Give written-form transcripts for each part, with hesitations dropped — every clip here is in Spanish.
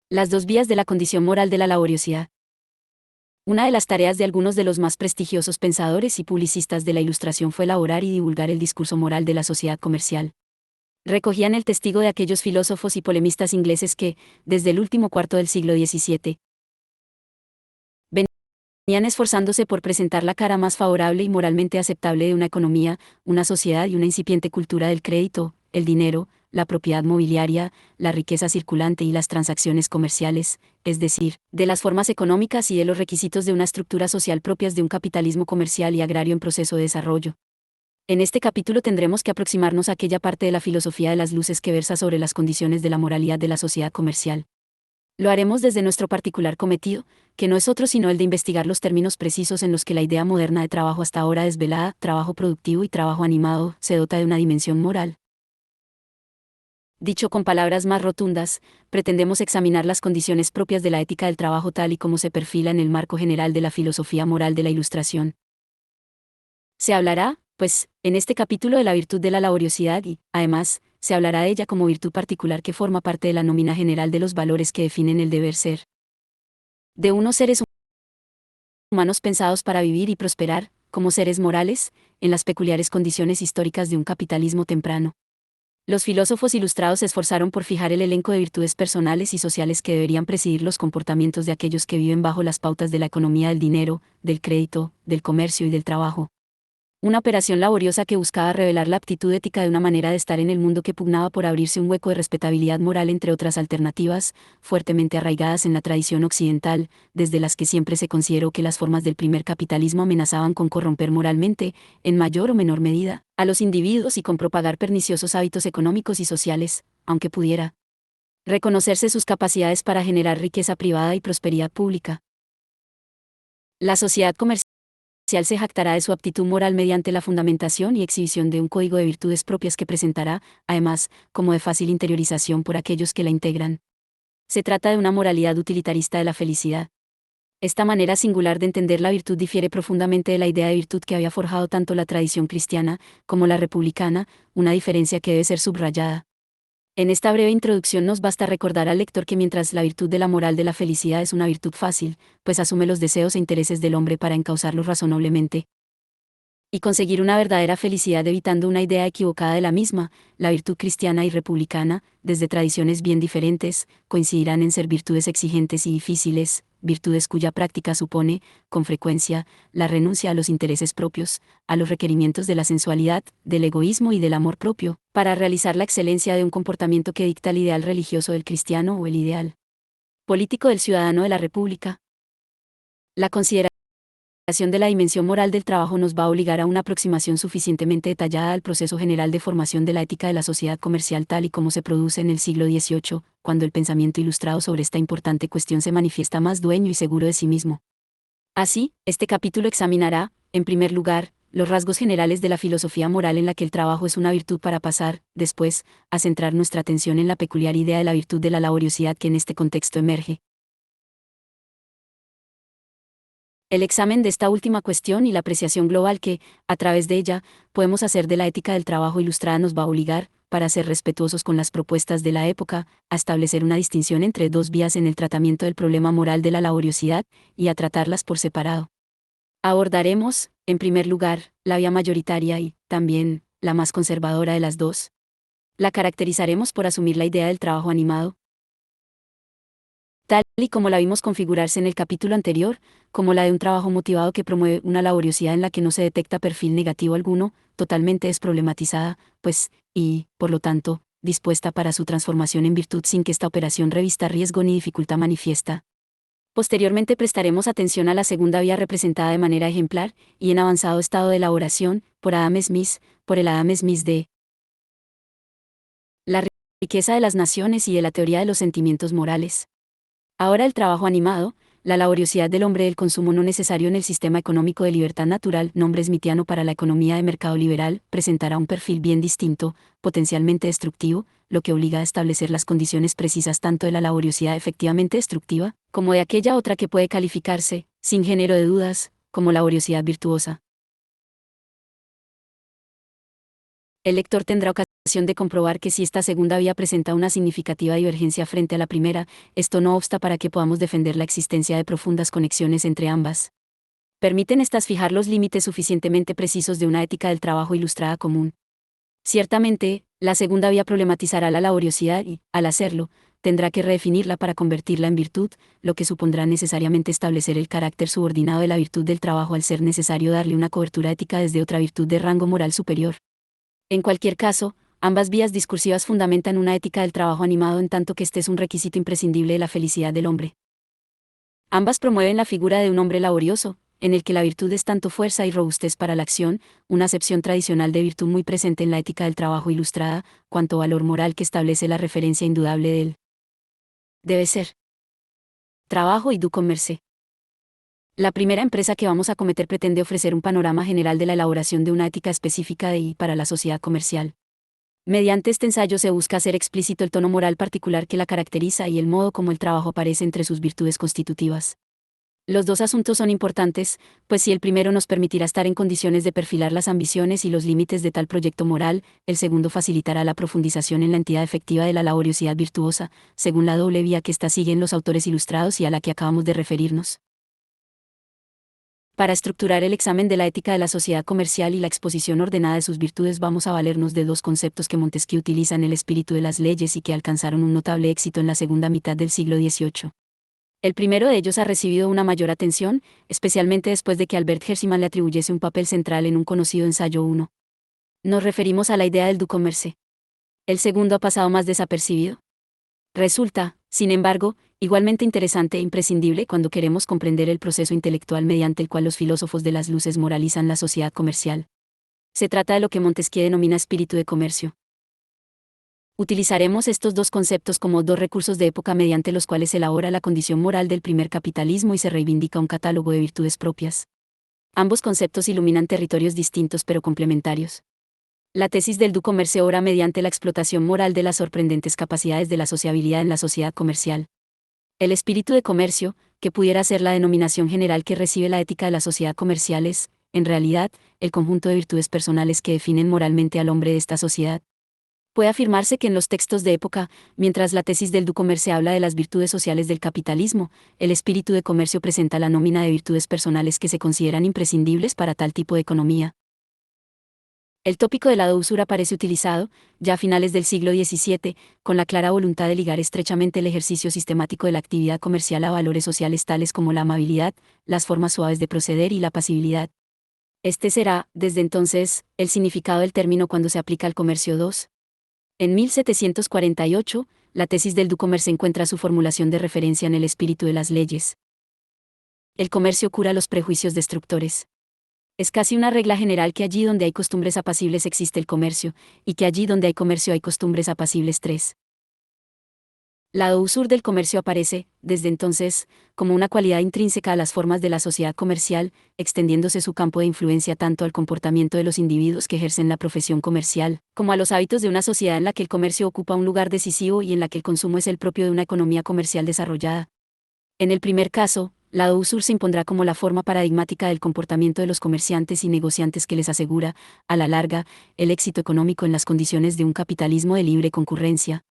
Las dos vías de la condición moral de la laboriosidad. Una de las tareas de algunos de los más prestigiosos pensadores y publicistas de la Ilustración fue elaborar y divulgar el discurso moral de la sociedad comercial. Recogían el testigo de aquellos filósofos y polemistas ingleses que, desde el último cuarto del siglo XVII, venían esforzándose por presentar la cara más favorable y moralmente aceptable de una economía, una sociedad y una incipiente cultura del crédito, el dinero, la propiedad mobiliaria, la riqueza circulante y las transacciones comerciales, es decir, de las formas económicas y de los requisitos de una estructura social propias de un capitalismo comercial y agrario en proceso de desarrollo. En este capítulo tendremos que aproximarnos a aquella parte de la filosofía de las luces que versa sobre las condiciones de la moralidad de la sociedad comercial. Lo haremos desde nuestro particular cometido, que no es otro sino el de investigar los términos precisos en los que la idea moderna de trabajo hasta ahora desvelada, trabajo productivo y trabajo animado, se dota de una dimensión moral. Dicho con palabras más rotundas, pretendemos examinar las condiciones propias de la ética del trabajo tal y como se perfila en el marco general de la filosofía moral de la Ilustración. Se hablará, pues, en este capítulo de la virtud de la laboriosidad y, además, se hablará de ella como virtud particular que forma parte de la nómina general de los valores que definen el deber ser de unos seres humanos pensados para vivir y prosperar, como seres morales, en las peculiares condiciones históricas de un capitalismo temprano. Los filósofos ilustrados se esforzaron por fijar el elenco de virtudes personales y sociales que deberían presidir los comportamientos de aquellos que viven bajo las pautas de la economía del dinero, del crédito, del comercio y del trabajo. Una operación laboriosa que buscaba revelar la aptitud ética de una manera de estar en el mundo que pugnaba por abrirse un hueco de respetabilidad moral entre otras alternativas, fuertemente arraigadas en la tradición occidental, desde las que siempre se consideró que las formas del primer capitalismo amenazaban con corromper moralmente, en mayor o menor medida, a los individuos y con propagar perniciosos hábitos económicos y sociales, aunque pudiera reconocerse sus capacidades para generar riqueza privada y prosperidad pública. La sociedad comercial se jactará de su aptitud moral mediante la fundamentación y exhibición de un código de virtudes propias que presentará, además, como de fácil interiorización por aquellos que la integran. Se trata de una moralidad utilitarista de la felicidad. Esta manera singular de entender la virtud difiere profundamente de la idea de virtud que había forjado tanto la tradición cristiana como la republicana, una diferencia que debe ser subrayada. En esta breve introducción nos basta recordar al lector que mientras la virtud de la moral de la felicidad es una virtud fácil, pues asume los deseos e intereses del hombre para encauzarlos razonablemente y conseguir una verdadera felicidad evitando una idea equivocada de la misma, la virtud cristiana y republicana, desde tradiciones bien diferentes, coincidirán en ser virtudes exigentes y difíciles, virtudes cuya práctica supone, con frecuencia, la renuncia a los intereses propios, a los requerimientos de la sensualidad, del egoísmo y del amor propio, para realizar la excelencia de un comportamiento que dicta el ideal religioso del cristiano o el ideal político del ciudadano de la república. La consideración de la dimensión moral del trabajo nos va a obligar a una aproximación suficientemente detallada al proceso general de formación de la ética de la sociedad comercial tal y como se produce en el siglo XVIII, cuando el pensamiento ilustrado sobre esta importante cuestión se manifiesta más dueño y seguro de sí mismo. Así, este capítulo examinará, en primer lugar, los rasgos generales de la filosofía moral en la que el trabajo es una virtud para pasar, después, a centrar nuestra atención en la peculiar idea de la virtud de la laboriosidad que en este contexto emerge. El examen de esta última cuestión y la apreciación global que, a través de ella, podemos hacer de la ética del trabajo ilustrada nos va a obligar, para ser respetuosos con las propuestas de la época, a establecer una distinción entre dos vías en el tratamiento del problema moral de la laboriosidad, y a tratarlas por separado. Abordaremos, en primer lugar, la vía mayoritaria y, también, la más conservadora de las dos. La caracterizaremos por asumir la idea del trabajo animado, tal y como la vimos configurarse en el capítulo anterior, como la de un trabajo motivado que promueve una laboriosidad en la que no se detecta perfil negativo alguno, totalmente desproblematizada, pues, y, por lo tanto, dispuesta para su transformación en virtud sin que esta operación revista riesgo ni dificultad manifiesta. Posteriormente prestaremos atención a la segunda vía representada de manera ejemplar, y en avanzado estado de elaboración, por Adam Smith, por el Adam Smith de la riqueza de las naciones y de la teoría de los sentimientos morales. Ahora el trabajo animado, la laboriosidad del hombre del consumo no necesario en el sistema económico de libertad natural, nombre smithiano para la economía de mercado liberal, presentará un perfil bien distinto, potencialmente destructivo, lo que obliga a establecer las condiciones precisas tanto de la laboriosidad efectivamente destructiva, como de aquella otra que puede calificarse, sin género de dudas, como laboriosidad virtuosa. El lector tendrá ocasión de comprobar que si esta segunda vía presenta una significativa divergencia frente a la primera, esto no obsta para que podamos defender la existencia de profundas conexiones entre ambas. ¿Permiten estas fijar los límites suficientemente precisos de una ética del trabajo ilustrada común? Ciertamente, la segunda vía problematizará la laboriosidad y, al hacerlo, tendrá que redefinirla para convertirla en virtud, lo que supondrá necesariamente establecer el carácter subordinado de la virtud del trabajo al ser necesario darle una cobertura ética desde otra virtud de rango moral superior. En cualquier caso, ambas vías discursivas fundamentan una ética del trabajo animado en tanto que este es un requisito imprescindible de la felicidad del hombre. Ambas promueven la figura de un hombre laborioso, en el que la virtud es tanto fuerza y robustez para la acción, una acepción tradicional de virtud muy presente en la ética del trabajo ilustrada, cuanto valor moral que establece la referencia indudable de él. Debe ser trabajo y du commerce. La primera empresa que vamos a cometer pretende ofrecer un panorama general de la elaboración de una ética específica de y para la sociedad comercial. Mediante este ensayo se busca hacer explícito el tono moral particular que la caracteriza y el modo como el trabajo aparece entre sus virtudes constitutivas. Los dos asuntos son importantes, pues si el primero nos permitirá estar en condiciones de perfilar las ambiciones y los límites de tal proyecto moral, el segundo facilitará la profundización en la entidad efectiva de la laboriosidad virtuosa, según la doble vía que esta siguen los autores ilustrados y a la que acabamos de referirnos. Para estructurar el examen de la ética de la sociedad comercial y la exposición ordenada de sus virtudes vamos a valernos de dos conceptos que Montesquieu utiliza en el espíritu de las leyes y que alcanzaron un notable éxito en la segunda mitad del siglo XVIII. El primero de ellos ha recibido una mayor atención, especialmente después de que Albert Hersiman le atribuyese un papel central en un conocido ensayo 1. Nos referimos a la idea del du commerce. El segundo ha pasado más desapercibido. Resulta, sin embargo, igualmente interesante e imprescindible cuando queremos comprender el proceso intelectual mediante el cual los filósofos de las luces moralizan la sociedad comercial. Se trata de lo que Montesquieu denomina espíritu de comercio. Utilizaremos estos dos conceptos como dos recursos de época mediante los cuales se elabora la condición moral del primer capitalismo y se reivindica un catálogo de virtudes propias. Ambos conceptos iluminan territorios distintos pero complementarios. La tesis del du commerce obra mediante la explotación moral de las sorprendentes capacidades de la sociabilidad en la sociedad comercial. El espíritu de comercio, que pudiera ser la denominación general que recibe la ética de la sociedad comercial es, en realidad, el conjunto de virtudes personales que definen moralmente al hombre de esta sociedad. Puede afirmarse que en los textos de época, mientras la tesis del du commerce habla de las virtudes sociales del capitalismo, el espíritu de comercio presenta la nómina de virtudes personales que se consideran imprescindibles para tal tipo de economía. El tópico de la usura parece utilizado, ya a finales del siglo XVII, con la clara voluntad de ligar estrechamente el ejercicio sistemático de la actividad comercial a valores sociales tales como la amabilidad, las formas suaves de proceder y la pasibilidad. Este será, desde entonces, el significado del término cuando se aplica al comercio 2. En 1748, la tesis del du commerce encuentra su formulación de referencia en el espíritu de las leyes. El comercio cura los prejuicios destructores. Es casi una regla general que allí donde hay costumbres apacibles existe el comercio, y que allí donde hay comercio hay costumbres apacibles 3. La usura del comercio aparece, desde entonces, como una cualidad intrínseca a las formas de la sociedad comercial, extendiéndose su campo de influencia tanto al comportamiento de los individuos que ejercen la profesión comercial, como a los hábitos de una sociedad en la que el comercio ocupa un lugar decisivo y en la que el consumo es el propio de una economía comercial desarrollada. En el primer caso, la usura se impondrá como la forma paradigmática del comportamiento de los comerciantes y negociantes que les asegura, a la larga, el éxito económico en las condiciones de un capitalismo de libre concurrencia.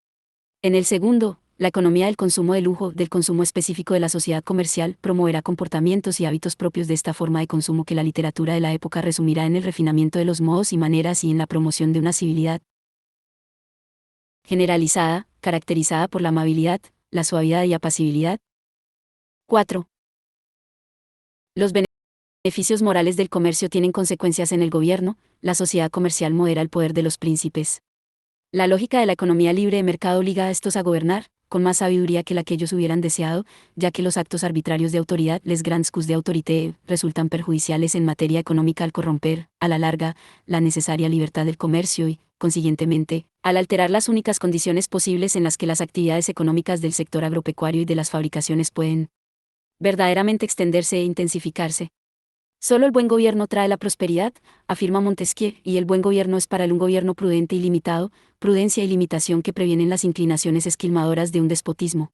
En el segundo, la economía del consumo de lujo, del consumo específico de la sociedad comercial, promoverá comportamientos y hábitos propios de esta forma de consumo que la literatura de la época resumirá en el refinamiento de los modos y maneras y en la promoción de una civilidad generalizada, caracterizada por la amabilidad, la suavidad y apacibilidad. 4. Los beneficios morales del comercio tienen consecuencias en el gobierno, la sociedad comercial modera el poder de los príncipes. La lógica de la economía libre de mercado obliga a estos a gobernar, con más sabiduría que la que ellos hubieran deseado, ya que los actos arbitrarios de autoridad, les grands coups de autorité, resultan perjudiciales en materia económica al corromper, a la larga, la necesaria libertad del comercio y, consiguientemente, al alterar las únicas condiciones posibles en las que las actividades económicas del sector agropecuario y de las fabricaciones pueden verdaderamente extenderse e intensificarse. Solo el buen gobierno trae la prosperidad, afirma Montesquieu, y el buen gobierno es para él un gobierno prudente y limitado, prudencia y limitación que previenen las inclinaciones esquilmadoras de un despotismo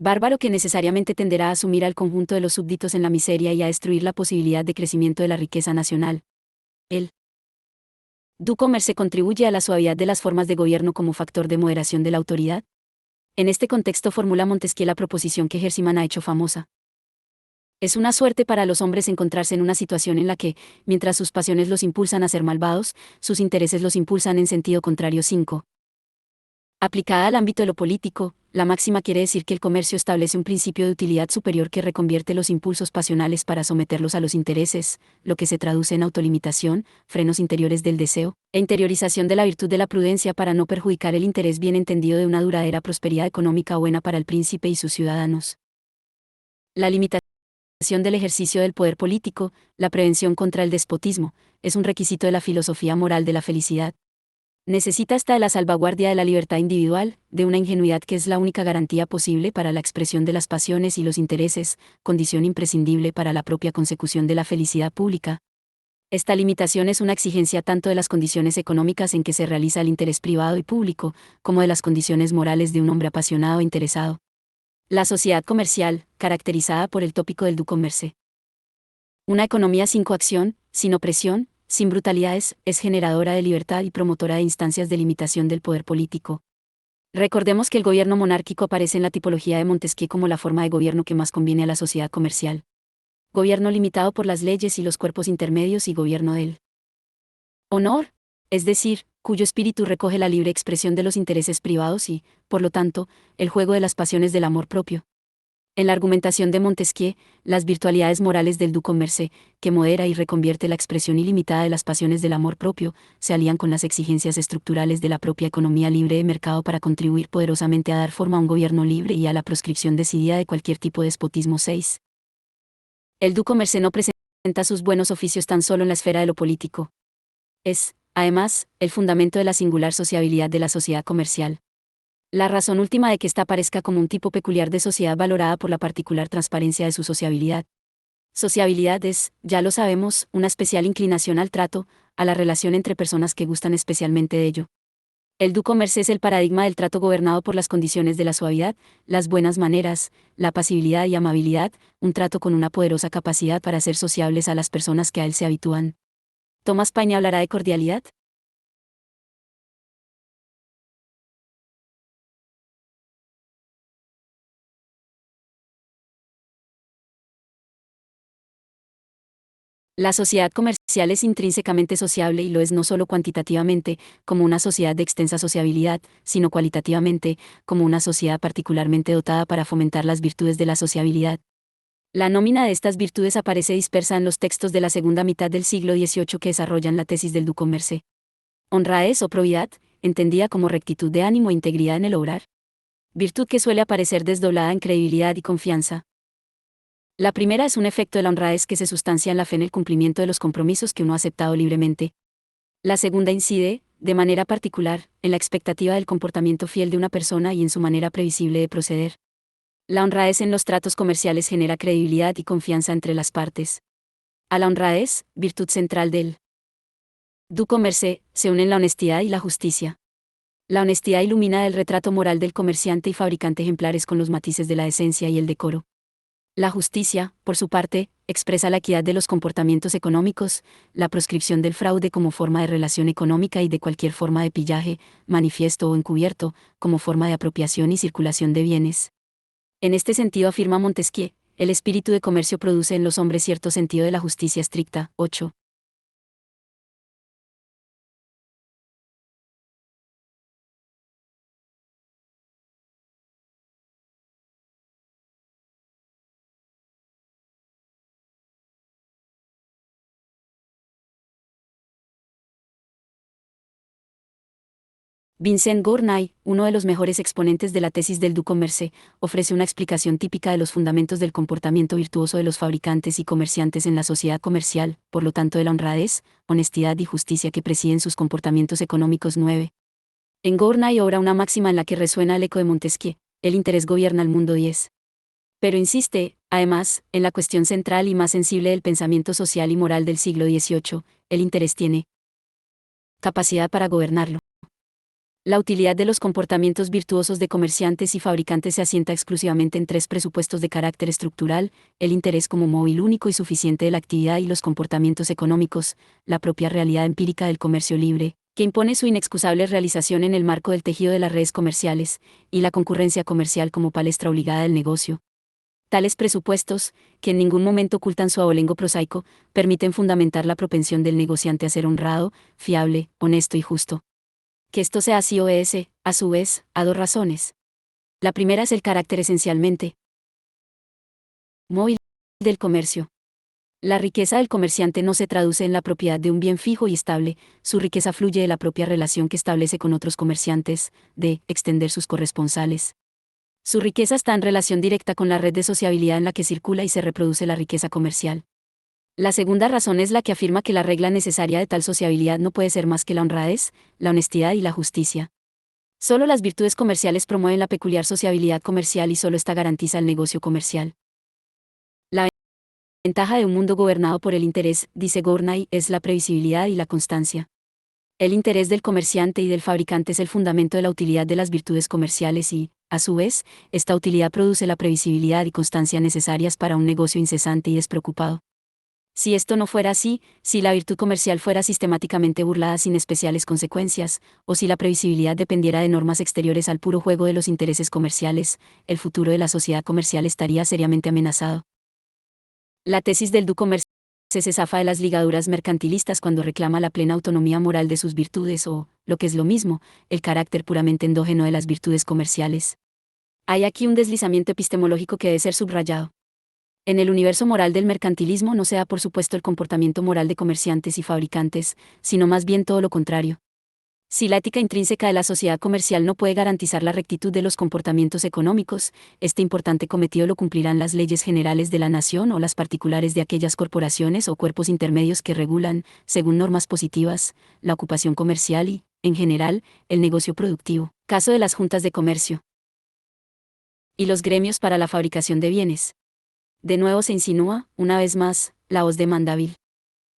bárbaro que necesariamente tenderá a asumir al conjunto de los súbditos en la miseria y a destruir la posibilidad de crecimiento de la riqueza nacional. El ¿Du-Commerce contribuye a la suavidad de las formas de gobierno como factor de moderación de la autoridad? En este contexto formula Montesquieu la proposición que Hersiman ha hecho famosa. Es una suerte para los hombres encontrarse en una situación en la que, mientras sus pasiones los impulsan a ser malvados, sus intereses los impulsan en sentido contrario. 5. Aplicada al ámbito de lo político, la máxima quiere decir que el comercio establece un principio de utilidad superior que reconvierte los impulsos pasionales para someterlos a los intereses, lo que se traduce en autolimitación, frenos interiores del deseo, e interiorización de la virtud de la prudencia para no perjudicar el interés bien entendido de una duradera prosperidad económica buena para el príncipe y sus ciudadanos. La limitación del ejercicio del poder político, la prevención contra el despotismo, es un requisito de la filosofía moral de la felicidad. Necesita hasta de la salvaguardia de la libertad individual, de una ingenuidad que es la única garantía posible para la expresión de las pasiones y los intereses, condición imprescindible para la propia consecución de la felicidad pública. Esta limitación es una exigencia tanto de las condiciones económicas en que se realiza el interés privado y público, como de las condiciones morales de un hombre apasionado e interesado. La sociedad comercial, caracterizada por el tópico del du-commerce. Una economía sin coacción, sin opresión, sin brutalidades, es generadora de libertad y promotora de instancias de limitación del poder político. Recordemos que el gobierno monárquico aparece en la tipología de Montesquieu como la forma de gobierno que más conviene a la sociedad comercial. Gobierno limitado por las leyes y los cuerpos intermedios y gobierno del honor, es decir, cuyo espíritu recoge la libre expresión de los intereses privados y, por lo tanto, el juego de las pasiones del amor propio. En la argumentación de Montesquieu, las virtualidades morales del du-commerce, que modera y reconvierte la expresión ilimitada de las pasiones del amor propio, se alían con las exigencias estructurales de la propia economía libre de mercado para contribuir poderosamente a dar forma a un gobierno libre y a la proscripción decidida de cualquier tipo de despotismo. 6. El du-commerce no presenta sus buenos oficios tan solo en la esfera de lo político. Es, además, el fundamento de la singular sociabilidad de la sociedad comercial. La razón última de que ésta aparezca como un tipo peculiar de sociedad valorada por la particular transparencia de su sociabilidad. Sociabilidad es, ya lo sabemos, una especial inclinación al trato, a la relación entre personas que gustan especialmente de ello. El du-commerce es el paradigma del trato gobernado por las condiciones de la suavidad, las buenas maneras, la pasibilidad y amabilidad, un trato con una poderosa capacidad para hacer sociables a las personas que a él se habitúan. ¿Thomas Paine hablará de cordialidad? La sociedad comercial es intrínsecamente sociable y lo es no solo cuantitativamente, como una sociedad de extensa sociabilidad, sino cualitativamente, como una sociedad particularmente dotada para fomentar las virtudes de la sociabilidad. La nómina de estas virtudes aparece dispersa en los textos de la segunda mitad del siglo XVIII que desarrollan la tesis del du-commerce. Honradez o probidad, entendida como rectitud de ánimo e integridad en el obrar. Virtud que suele aparecer desdoblada en credibilidad y confianza. La primera es un efecto de la honradez que se sustancia en la fe en el cumplimiento de los compromisos que uno ha aceptado libremente. La segunda incide, de manera particular, en la expectativa del comportamiento fiel de una persona y en su manera previsible de proceder. La honradez en los tratos comerciales genera credibilidad y confianza entre las partes. A la honradez, virtud central del du-commerce, se unen la honestidad y la justicia. La honestidad ilumina el retrato moral del comerciante y fabricante ejemplares con los matices de la decencia y el decoro. La justicia, por su parte, expresa la equidad de los comportamientos económicos, la proscripción del fraude como forma de relación económica y de cualquier forma de pillaje, manifiesto o encubierto, como forma de apropiación y circulación de bienes. En este sentido afirma Montesquieu, el espíritu de comercio produce en los hombres cierto sentido de la justicia estricta. 8. Vincent Gournay, uno de los mejores exponentes de la tesis del du-commerce, ofrece una explicación típica de los fundamentos del comportamiento virtuoso de los fabricantes y comerciantes en la sociedad comercial, por lo tanto de la honradez, honestidad y justicia que presiden sus comportamientos económicos. 9. En Gournay obra una máxima en la que resuena el eco de Montesquieu: el interés gobierna el mundo. 10. Pero insiste, además, en la cuestión central y más sensible del pensamiento social y moral del siglo XVIII: el interés tiene capacidad para gobernarlo. La utilidad de los comportamientos virtuosos de comerciantes y fabricantes se asienta exclusivamente en tres presupuestos de carácter estructural: el interés como móvil único y suficiente de la actividad y los comportamientos económicos, la propia realidad empírica del comercio libre, que impone su inexcusable realización en el marco del tejido de las redes comerciales, y la concurrencia comercial como palestra obligada del negocio. Tales presupuestos, que en ningún momento ocultan su abolengo prosaico, permiten fundamentar la propensión del negociante a ser honrado, fiable, honesto y justo. Que esto sea así obedece, a su vez, a dos razones. La primera es el carácter esencialmente móvil del comercio. La riqueza del comerciante no se traduce en la propiedad de un bien fijo y estable, su riqueza fluye de la propia relación que establece con otros comerciantes, de extender sus corresponsales. Su riqueza está en relación directa con la red de sociabilidad en la que circula y se reproduce la riqueza comercial. La segunda razón es la que afirma que la regla necesaria de tal sociabilidad no puede ser más que la honradez, la honestidad y la justicia. Solo las virtudes comerciales promueven la peculiar sociabilidad comercial y solo esta garantiza el negocio comercial. La ventaja de un mundo gobernado por el interés, dice Gournay, es la previsibilidad y la constancia. El interés del comerciante y del fabricante es el fundamento de la utilidad de las virtudes comerciales y, a su vez, esta utilidad produce la previsibilidad y constancia necesarias para un negocio incesante y despreocupado. Si esto no fuera así, si la virtud comercial fuera sistemáticamente burlada sin especiales consecuencias, o si la previsibilidad dependiera de normas exteriores al puro juego de los intereses comerciales, el futuro de la sociedad comercial estaría seriamente amenazado. La tesis del du commerce se zafa de las ligaduras mercantilistas cuando reclama la plena autonomía moral de sus virtudes o, lo que es lo mismo, el carácter puramente endógeno de las virtudes comerciales. Hay aquí un deslizamiento epistemológico que debe ser subrayado. En el universo moral del mercantilismo no se da por supuesto el comportamiento moral de comerciantes y fabricantes, sino más bien todo lo contrario. Si la ética intrínseca de la sociedad comercial no puede garantizar la rectitud de los comportamientos económicos, este importante cometido lo cumplirán las leyes generales de la nación o las particulares de aquellas corporaciones o cuerpos intermedios que regulan, según normas positivas, la ocupación comercial y, en general, el negocio productivo. Caso de las juntas de comercio. Y los gremios para la fabricación de bienes. De nuevo se insinúa, una vez más, la hoz de Mandeville.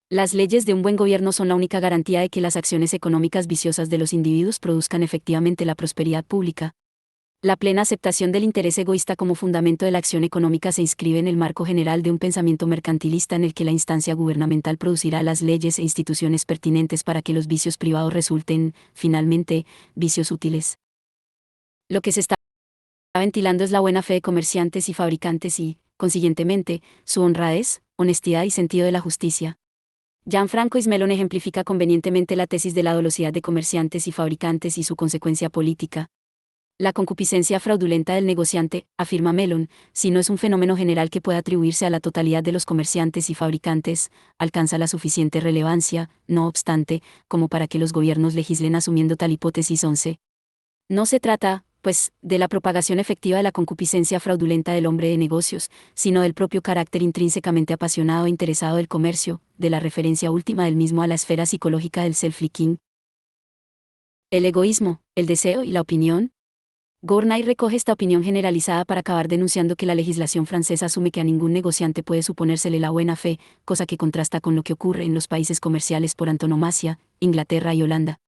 Las leyes de un buen gobierno son la única garantía de que las acciones económicas viciosas de los individuos produzcan efectivamente la prosperidad pública. La plena aceptación del interés egoísta como fundamento de la acción económica se inscribe en el marco general de un pensamiento mercantilista en el que la instancia gubernamental producirá las leyes e instituciones pertinentes para que los vicios privados resulten, finalmente, vicios útiles. Lo que se está ventilando es la buena fe de comerciantes y fabricantes y, consiguientemente, su honradez, honestidad y sentido de la justicia. Gianfranco Ismelon ejemplifica convenientemente la tesis de la dolosidad de comerciantes y fabricantes y su consecuencia política. La concupiscencia fraudulenta del negociante, afirma Mellon, si no es un fenómeno general que pueda atribuirse a la totalidad de los comerciantes y fabricantes, alcanza la suficiente relevancia, no obstante, como para que los gobiernos legislen asumiendo tal hipótesis 11. No se trata, pues, de la propagación efectiva de la concupiscencia fraudulenta del hombre de negocios, sino del propio carácter intrínsecamente apasionado e interesado del comercio, de la referencia última del mismo a la esfera psicológica del self-liking. El egoísmo, el deseo y la opinión. Gournay recoge esta opinión generalizada para acabar denunciando que la legislación francesa asume que a ningún negociante puede suponérsele la buena fe, cosa que contrasta con lo que ocurre en los países comerciales por antonomasia, Inglaterra y Holanda.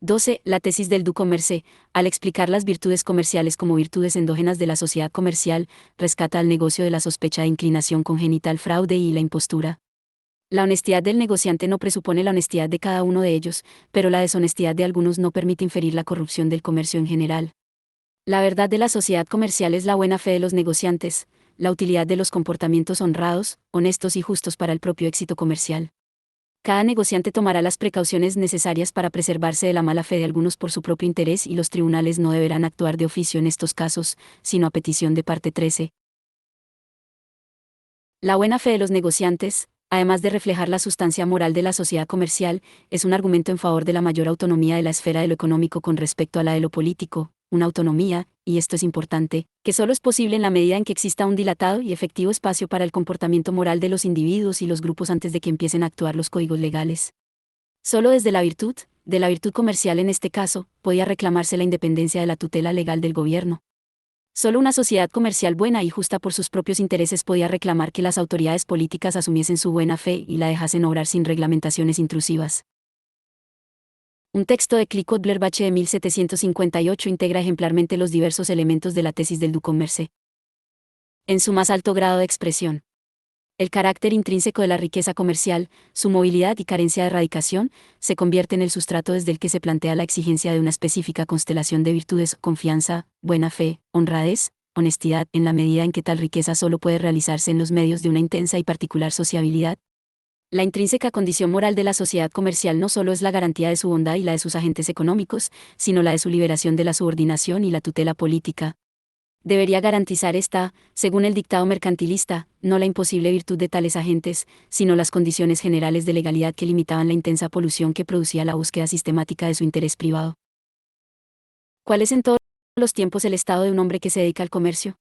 12. La tesis del du commerce, al explicar las virtudes comerciales como virtudes endógenas de la sociedad comercial, rescata al negocio de la sospecha de inclinación congénita al fraude y la impostura. La honestidad del negociante no presupone la honestidad de cada uno de ellos, pero la deshonestidad de algunos no permite inferir la corrupción del comercio en general. La verdad de la sociedad comercial es la buena fe de los negociantes, la utilidad de los comportamientos honrados, honestos y justos para el propio éxito comercial. Cada negociante tomará las precauciones necesarias para preservarse de la mala fe de algunos por su propio interés y los tribunales no deberán actuar de oficio en estos casos, sino a petición de parte 13. La buena fe de los negociantes, además de reflejar la sustancia moral de la sociedad comercial, es un argumento en favor de la mayor autonomía de la esfera de lo económico con respecto a la de lo político, una autonomía, y esto es importante, que solo es posible en la medida en que exista un dilatado y efectivo espacio para el comportamiento moral de los individuos y los grupos antes de que empiecen a actuar los códigos legales. Solo desde la virtud, de la virtud comercial en este caso, podía reclamarse la independencia de la tutela legal del gobierno. Solo una sociedad comercial buena y justa por sus propios intereses podía reclamar que las autoridades políticas asumiesen su buena fe y la dejasen obrar sin reglamentaciones intrusivas. Un texto de Clicquot Blerbache de 1758 integra ejemplarmente los diversos elementos de la tesis del Du-Commerce. En su más alto grado de expresión. El carácter intrínseco de la riqueza comercial, su movilidad y carencia de erradicación, se convierte en el sustrato desde el que se plantea la exigencia de una específica constelación de virtudes: confianza, buena fe, honradez, honestidad, en la medida en que tal riqueza solo puede realizarse en los medios de una intensa y particular sociabilidad. La intrínseca condición moral de la sociedad comercial no solo es la garantía de su bondad y la de sus agentes económicos, sino la de su liberación de la subordinación y la tutela política. Debería garantizar esta, según el dictado mercantilista, no la imposible virtud de tales agentes, sino las condiciones generales de legalidad que limitaban la intensa polución que producía la búsqueda sistemática de su interés privado. ¿Cuál es en todos los tiempos el estado de un hombre que se dedica al comercio?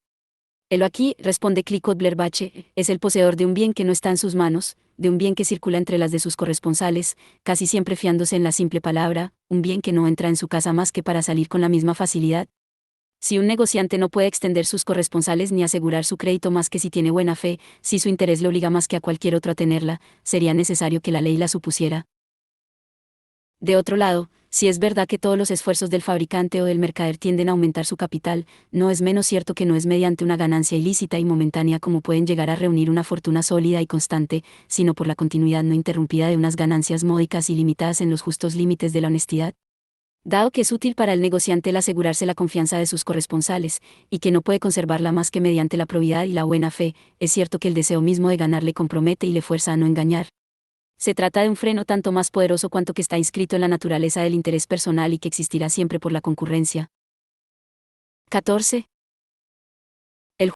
Helo aquí, responde Clicquot Blerbache, es el poseedor de un bien que no está en sus manos, de un bien que circula entre las de sus corresponsales, casi siempre fiándose en la simple palabra, un bien que no entra en su casa más que para salir con la misma facilidad. Si un negociante no puede extender sus corresponsales ni asegurar su crédito más que si tiene buena fe, si su interés le obliga más que a cualquier otro a tenerla, sería necesario que la ley la supusiera. De otro lado, si es verdad que todos los esfuerzos del fabricante o del mercader tienden a aumentar su capital, no es menos cierto que no es mediante una ganancia ilícita y momentánea como pueden llegar a reunir una fortuna sólida y constante, sino por la continuidad no interrumpida de unas ganancias módicas y limitadas en los justos límites de la honestidad. Dado que es útil para el negociante el asegurarse la confianza de sus corresponsales, y que no puede conservarla más que mediante la probidad y la buena fe, es cierto que el deseo mismo de ganar le compromete y le fuerza a no engañar. Se trata de un freno tanto más poderoso cuanto que está inscrito en la naturaleza del interés personal y que existirá siempre por la concurrencia. 14. El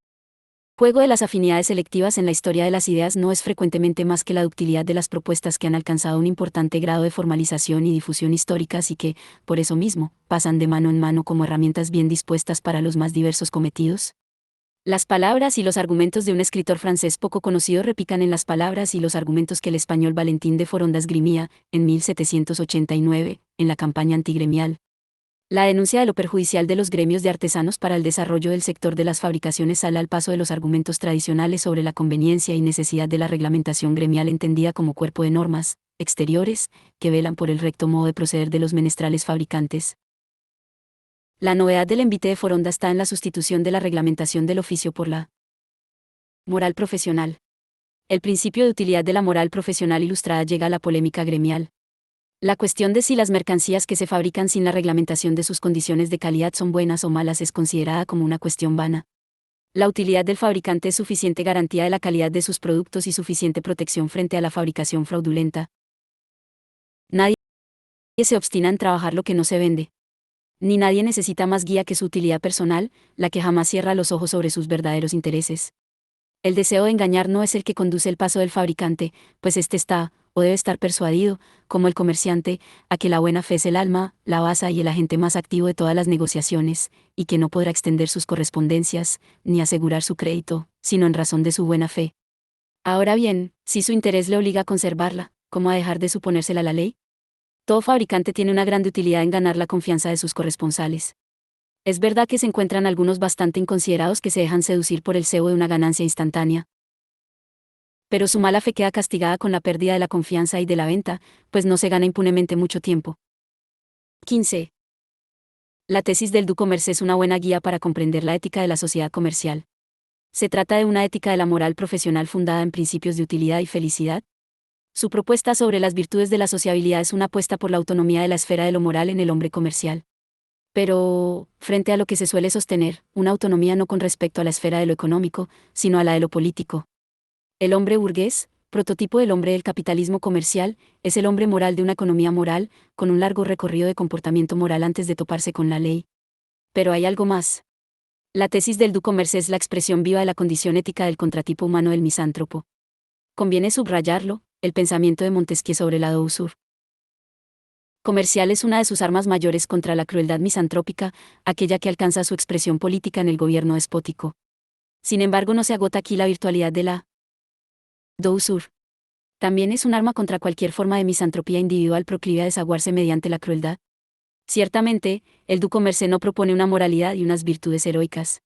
juego de las afinidades selectivas en la historia de las ideas no es frecuentemente más que la ductilidad de las propuestas que han alcanzado un importante grado de formalización y difusión históricas y que, por eso mismo, pasan de mano en mano como herramientas bien dispuestas para los más diversos cometidos. Las palabras y los argumentos de un escritor francés poco conocido repican en las palabras y los argumentos que el español Valentín de Foronda esgrimía, en 1789, en la campaña antigremial. La denuncia de lo perjudicial de los gremios de artesanos para el desarrollo del sector de las fabricaciones sale al paso de los argumentos tradicionales sobre la conveniencia y necesidad de la reglamentación gremial entendida como cuerpo de normas exteriores que velan por el recto modo de proceder de los menestrales fabricantes. La novedad del envite de Foronda está en la sustitución de la reglamentación del oficio por la moral profesional. El principio de utilidad de la moral profesional ilustrada llega a la polémica gremial. La cuestión de si las mercancías que se fabrican sin la reglamentación de sus condiciones de calidad son buenas o malas es considerada como una cuestión vana. La utilidad del fabricante es suficiente garantía de la calidad de sus productos y suficiente protección frente a la fabricación fraudulenta. Nadie se obstina en trabajar lo que no se vende. Ni nadie necesita más guía que su utilidad personal, la que jamás cierra los ojos sobre sus verdaderos intereses. El deseo de engañar no es el que conduce el paso del fabricante, pues éste está, o debe estar persuadido, como el comerciante, a que la buena fe es el alma, la base y el agente más activo de todas las negociaciones, y que no podrá extender sus correspondencias, ni asegurar su crédito, sino en razón de su buena fe. Ahora bien, si su interés le obliga a conservarla, ¿cómo a dejar de suponérsela la ley? Todo fabricante tiene una gran utilidad en ganar la confianza de sus corresponsales. Es verdad que se encuentran algunos bastante inconsiderados que se dejan seducir por el cebo de una ganancia instantánea. Pero su mala fe queda castigada con la pérdida de la confianza y de la venta, pues no se gana impunemente mucho tiempo. 15. La tesis del Du-Commerce es una buena guía para comprender la ética de la sociedad comercial. Se trata de una ética de la moral profesional fundada en principios de utilidad y felicidad. Su propuesta sobre las virtudes de la sociabilidad es una apuesta por la autonomía de la esfera de lo moral en el hombre comercial. Pero, frente a lo que se suele sostener, una autonomía no con respecto a la esfera de lo económico, sino a la de lo político. El hombre burgués, prototipo del hombre del capitalismo comercial, es el hombre moral de una economía moral, con un largo recorrido de comportamiento moral antes de toparse con la ley. Pero hay algo más. La tesis del Du-Commerce es la expresión viva de la condición ética del contratipo humano del misántropo. Conviene subrayarlo, el pensamiento de Montesquieu sobre la douceur comercial es una de sus armas mayores contra la crueldad misantrópica, aquella que alcanza su expresión política en el gobierno despótico. Sin embargo, no se agota aquí la virtualidad de la douceur. También es un arma contra cualquier forma de misantropía individual proclive a desaguarse mediante la crueldad. Ciertamente, el Du-Commerce no propone una moralidad y unas virtudes heroicas.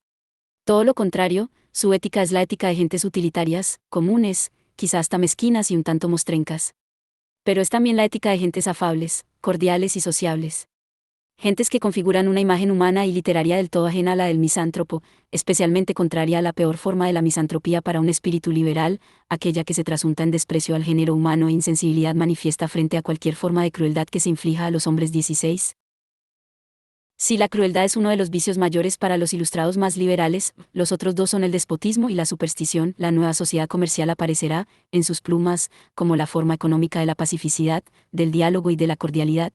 Todo lo contrario, su ética es la ética de gentes utilitarias, comunes, quizás hasta mezquinas y un tanto mostrencas. Pero es también la ética de gentes afables, cordiales y sociables. Gentes que configuran una imagen humana y literaria del todo ajena a la del misántropo, especialmente contraria a la peor forma de la misantropía para un espíritu liberal, aquella que se trasunta en desprecio al género humano e insensibilidad manifiesta frente a cualquier forma de crueldad que se inflija a los hombres. 16. Si la crueldad es uno de los vicios mayores para los ilustrados más liberales, los otros dos son el despotismo y la superstición. La nueva sociedad comercial aparecerá, en sus plumas, como la forma económica de la pacificidad, del diálogo y de la cordialidad.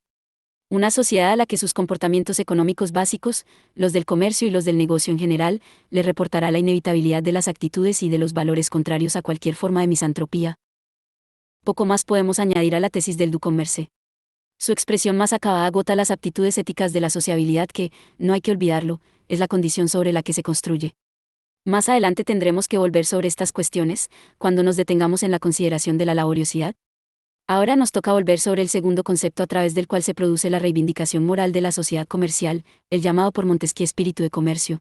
Una sociedad a la que sus comportamientos económicos básicos, los del comercio y los del negocio en general, le reportará la inevitabilidad de las actitudes y de los valores contrarios a cualquier forma de misantropía. Poco más podemos añadir a la tesis del Ducommerce. Su expresión más acabada agota las aptitudes éticas de la sociabilidad que, no hay que olvidarlo, es la condición sobre la que se construye. Más adelante tendremos que volver sobre estas cuestiones, cuando nos detengamos en la consideración de la laboriosidad. Ahora nos toca volver sobre el segundo concepto a través del cual se produce la reivindicación moral de la sociedad comercial, el llamado por Montesquieu espíritu de comercio.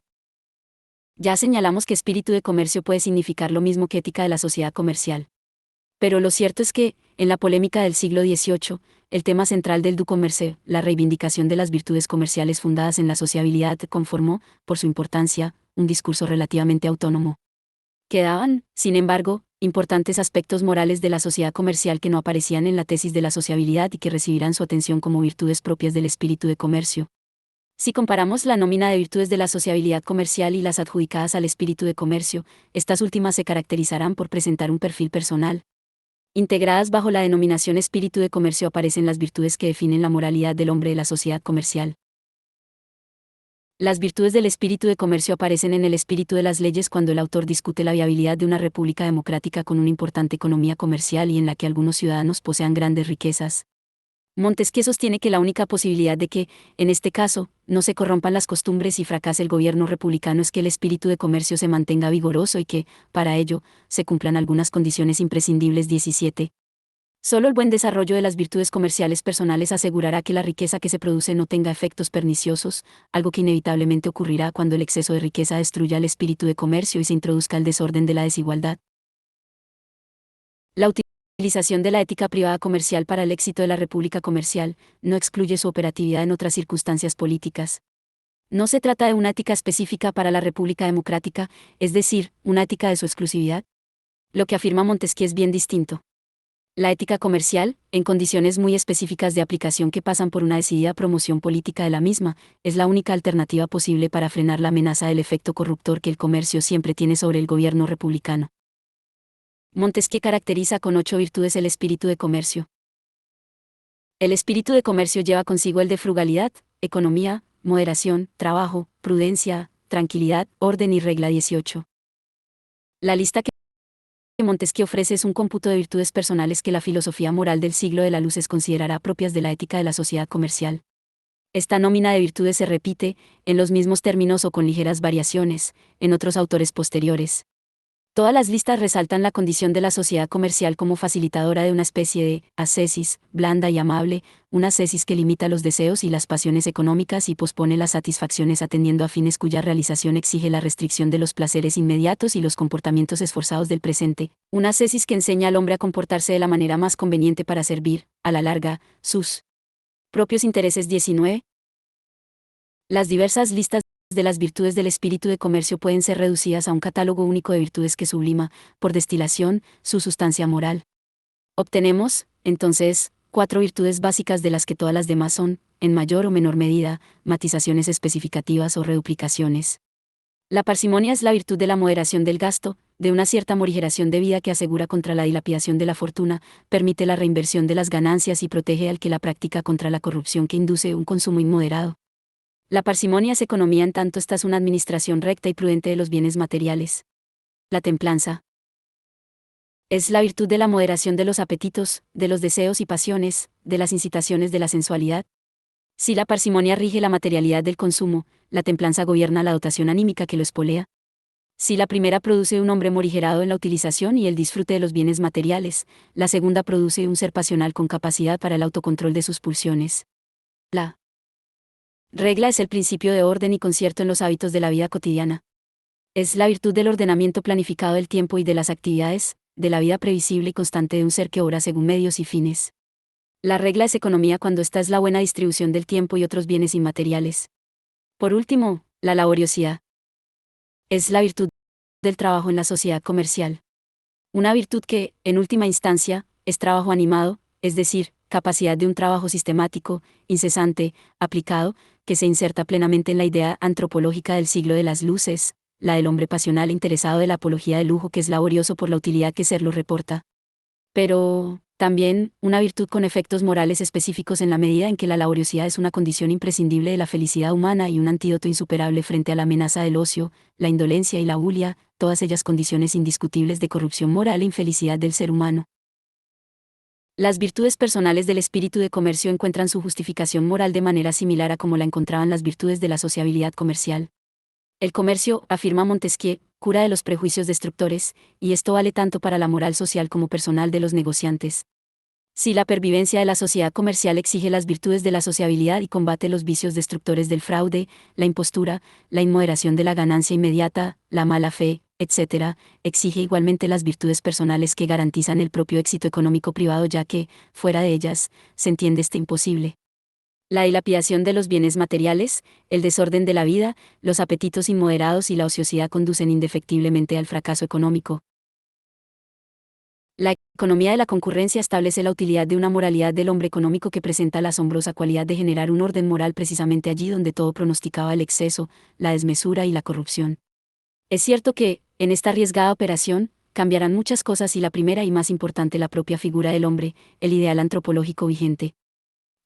Ya señalamos que espíritu de comercio puede significar lo mismo que ética de la sociedad comercial. Pero lo cierto es que, en la polémica del siglo XVIII, el tema central del Ducommerce, la reivindicación de las virtudes comerciales fundadas en la sociabilidad, conformó, por su importancia, un discurso relativamente autónomo. Quedaban, sin embargo, importantes aspectos morales de la sociedad comercial que no aparecían en la tesis de la sociabilidad y que recibirán su atención como virtudes propias del espíritu de comercio. Si comparamos la nómina de virtudes de la sociabilidad comercial y las adjudicadas al espíritu de comercio, estas últimas se caracterizarán por presentar un perfil personal. Integradas bajo la denominación espíritu de comercio aparecen las virtudes que definen la moralidad del hombre de la sociedad comercial. Las virtudes del espíritu de comercio aparecen en el espíritu de las leyes cuando el autor discute la viabilidad de una república democrática con una importante economía comercial y en la que algunos ciudadanos posean grandes riquezas. Montesquieu sostiene que la única posibilidad de que, en este caso, no se corrompan las costumbres y fracase el gobierno republicano es que el espíritu de comercio se mantenga vigoroso y que, para ello, se cumplan algunas condiciones imprescindibles. 17. Solo el buen desarrollo de las virtudes comerciales personales asegurará que la riqueza que se produce no tenga efectos perniciosos, algo que inevitablemente ocurrirá cuando el exceso de riqueza destruya el espíritu de comercio y se introduzca el desorden de la desigualdad. La utilización de la ética privada comercial para el éxito de la república comercial no excluye su operatividad en otras circunstancias políticas. No se trata de una ética específica para la república democrática, es decir, una ética de su exclusividad. Lo que afirma Montesquieu es bien distinto. La ética comercial, en condiciones muy específicas de aplicación que pasan por una decidida promoción política de la misma, es la única alternativa posible para frenar la amenaza del efecto corruptor que el comercio siempre tiene sobre el gobierno republicano. Montesquieu caracteriza con 8 virtudes el espíritu de comercio. El espíritu de comercio lleva consigo el de frugalidad, economía, moderación, trabajo, prudencia, tranquilidad, orden y regla. 18. La lista que Montesquieu ofrece es un cómputo de virtudes personales que la filosofía moral del siglo de la luz considerará propias de la ética de la sociedad comercial. Esta nómina de virtudes se repite, en los mismos términos o con ligeras variaciones, en otros autores posteriores. Todas las listas resaltan la condición de la sociedad comercial como facilitadora de una especie de ascesis, blanda y amable, una ascesis que limita los deseos y las pasiones económicas y pospone las satisfacciones atendiendo a fines cuya realización exige la restricción de los placeres inmediatos y los comportamientos esforzados del presente, una ascesis que enseña al hombre a comportarse de la manera más conveniente para servir, a la larga, sus propios intereses. 19. Las diversas listas de las virtudes del espíritu de comercio pueden ser reducidas a un catálogo único de virtudes que sublima, por destilación, su sustancia moral. Obtenemos, entonces, 4 virtudes básicas de las que todas las demás son, en mayor o menor medida, matizaciones especificativas o reduplicaciones. La parsimonia es la virtud de la moderación del gasto, de una cierta morigeración de vida que asegura contra la dilapidación de la fortuna, permite la reinversión de las ganancias y protege al que la practica contra la corrupción que induce un consumo inmoderado. La parsimonia es economía en tanto esta es una administración recta y prudente de los bienes materiales. La templanza es la virtud de la moderación de los apetitos, de los deseos y pasiones, de las incitaciones de la sensualidad. Si la parsimonia rige la materialidad del consumo, la templanza gobierna la dotación anímica que lo espolea. Si la primera produce un hombre morigerado en la utilización y el disfrute de los bienes materiales, la segunda produce un ser pasional con capacidad para el autocontrol de sus pulsiones. La regla es el principio de orden y concierto en los hábitos de la vida cotidiana. Es la virtud del ordenamiento planificado del tiempo y de las actividades, de la vida previsible y constante de un ser que obra según medios y fines. La regla es economía cuando esta es la buena distribución del tiempo y otros bienes inmateriales. Por último, la laboriosidad. Es la virtud del trabajo en la sociedad comercial. Una virtud que, en última instancia, es trabajo animado, es decir, capacidad de un trabajo sistemático, incesante, aplicado, que se inserta plenamente en la idea antropológica del siglo de las luces, la del hombre pasional e interesado de la apología del lujo que es laborioso por la utilidad que serlo reporta. Pero, también, una virtud con efectos morales específicos en la medida en que la laboriosidad es una condición imprescindible de la felicidad humana y un antídoto insuperable frente a la amenaza del ocio, la indolencia y la bulia, todas ellas condiciones indiscutibles de corrupción moral e infelicidad del ser humano. Las virtudes personales del espíritu de comercio encuentran su justificación moral de manera similar a como la encontraban las virtudes de la sociabilidad comercial. El comercio, afirma Montesquieu, cura de los prejuicios destructores, y esto vale tanto para la moral social como personal de los negociantes. Si la pervivencia de la sociedad comercial exige las virtudes de la sociabilidad y combate los vicios destructores del fraude, la impostura, la inmoderación de la ganancia inmediata, la mala fe, etc., exige igualmente las virtudes personales que garantizan el propio éxito económico privado, ya que, fuera de ellas, se entiende este imposible. La dilapidación de los bienes materiales, el desorden de la vida, los apetitos inmoderados y la ociosidad conducen indefectiblemente al fracaso económico. La economía de la concurrencia establece la utilidad de una moralidad del hombre económico que presenta la asombrosa cualidad de generar un orden moral precisamente allí donde todo pronosticaba el exceso, la desmesura y la corrupción. Es cierto que, en esta arriesgada operación, cambiarán muchas cosas y la primera y más importante la propia figura del hombre, el ideal antropológico vigente.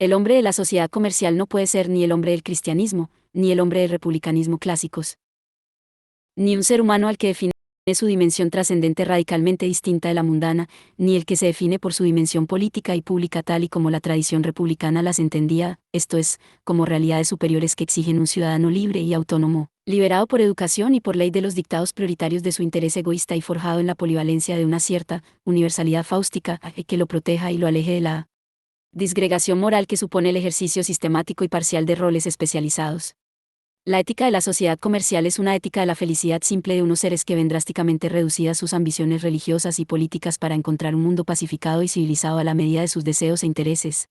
El hombre de la sociedad comercial no puede ser ni el hombre del cristianismo, ni el hombre del republicanismo clásicos. Ni un ser humano al que define su dimensión trascendente radicalmente distinta de la mundana, ni el que se define por su dimensión política y pública tal y como la tradición republicana las entendía, esto es, como realidades superiores que exigen un ciudadano libre y autónomo, liberado por educación y por ley de los dictados prioritarios de su interés egoísta y forjado en la polivalencia de una cierta universalidad fáustica que lo proteja y lo aleje de la disgregación moral que supone el ejercicio sistemático y parcial de roles especializados. La ética de la sociedad comercial es una ética de la felicidad simple de unos seres que ven drásticamente reducidas sus ambiciones religiosas y políticas para encontrar un mundo pacificado y civilizado a la medida de sus deseos e intereses.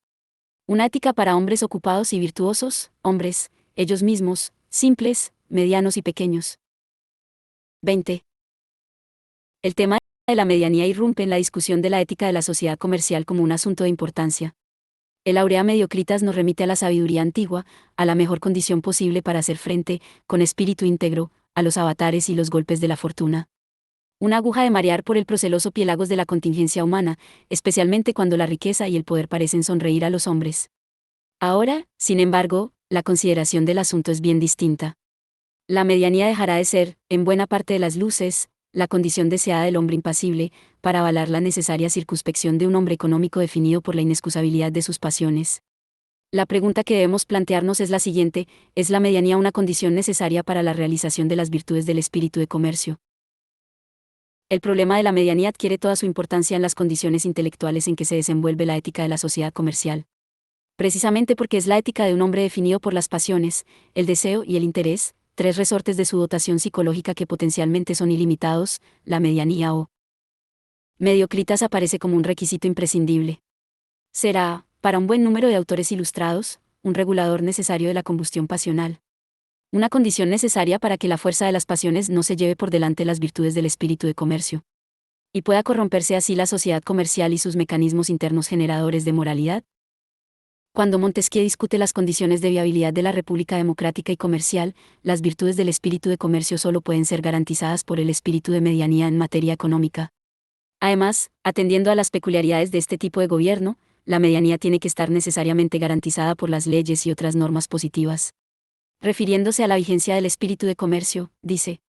Una ética para hombres ocupados y virtuosos, hombres, ellos mismos, simples, medianos y pequeños. 20. El tema de la medianía irrumpe en la discusión de la ética de la sociedad comercial como un asunto de importancia. El Aurea Mediocritas nos remite a la sabiduría antigua, a la mejor condición posible para hacer frente, con espíritu íntegro, a los avatares y los golpes de la fortuna. Una aguja de marear por el proceloso piélagos de la contingencia humana, especialmente cuando la riqueza y el poder parecen sonreír a los hombres. Ahora, sin embargo, la consideración del asunto es bien distinta. La medianía dejará de ser, en buena parte de las luces, la condición deseada del hombre impasible, para avalar la necesaria circunspección de un hombre económico definido por la inexcusabilidad de sus pasiones. La pregunta que debemos plantearnos es la siguiente: ¿es la medianía una condición necesaria para la realización de las virtudes del espíritu de comercio? El problema de la medianía adquiere toda su importancia en las condiciones intelectuales en que se desenvuelve la ética de la sociedad comercial. Precisamente porque es la ética de un hombre definido por las pasiones, el deseo y el interés, tres resortes de su dotación psicológica que potencialmente son ilimitados, la medianía o mediocritas aparece como un requisito imprescindible. Será, para un buen número de autores ilustrados, un regulador necesario de la combustión pasional. Una condición necesaria para que la fuerza de las pasiones no se lleve por delante las virtudes del espíritu de comercio. Y pueda corromperse así la sociedad comercial y sus mecanismos internos generadores de moralidad. Cuando Montesquieu discute las condiciones de viabilidad de la República democrática y comercial, las virtudes del espíritu de comercio solo pueden ser garantizadas por el espíritu de medianía en materia económica. Además, atendiendo a las peculiaridades de este tipo de gobierno, la medianía tiene que estar necesariamente garantizada por las leyes y otras normas positivas. Refiriéndose a la vigencia del espíritu de comercio, dice: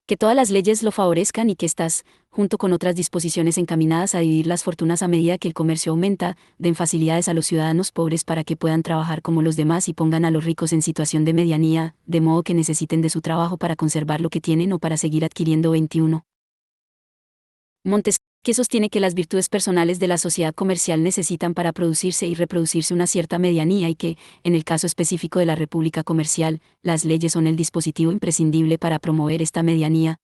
que todas las leyes lo favorezcan y que éstas, junto con otras disposiciones encaminadas a dividir las fortunas a medida que el comercio aumenta, den facilidades a los ciudadanos pobres para que puedan trabajar como los demás y pongan a los ricos en situación de medianía, de modo que necesiten de su trabajo para conservar lo que tienen o para seguir adquiriendo. 21. Montesquieu sostiene que las virtudes personales de la sociedad comercial necesitan para producirse y reproducirse una cierta medianía y que, en el caso específico de la República Comercial, las leyes son el dispositivo imprescindible para promover esta medianía.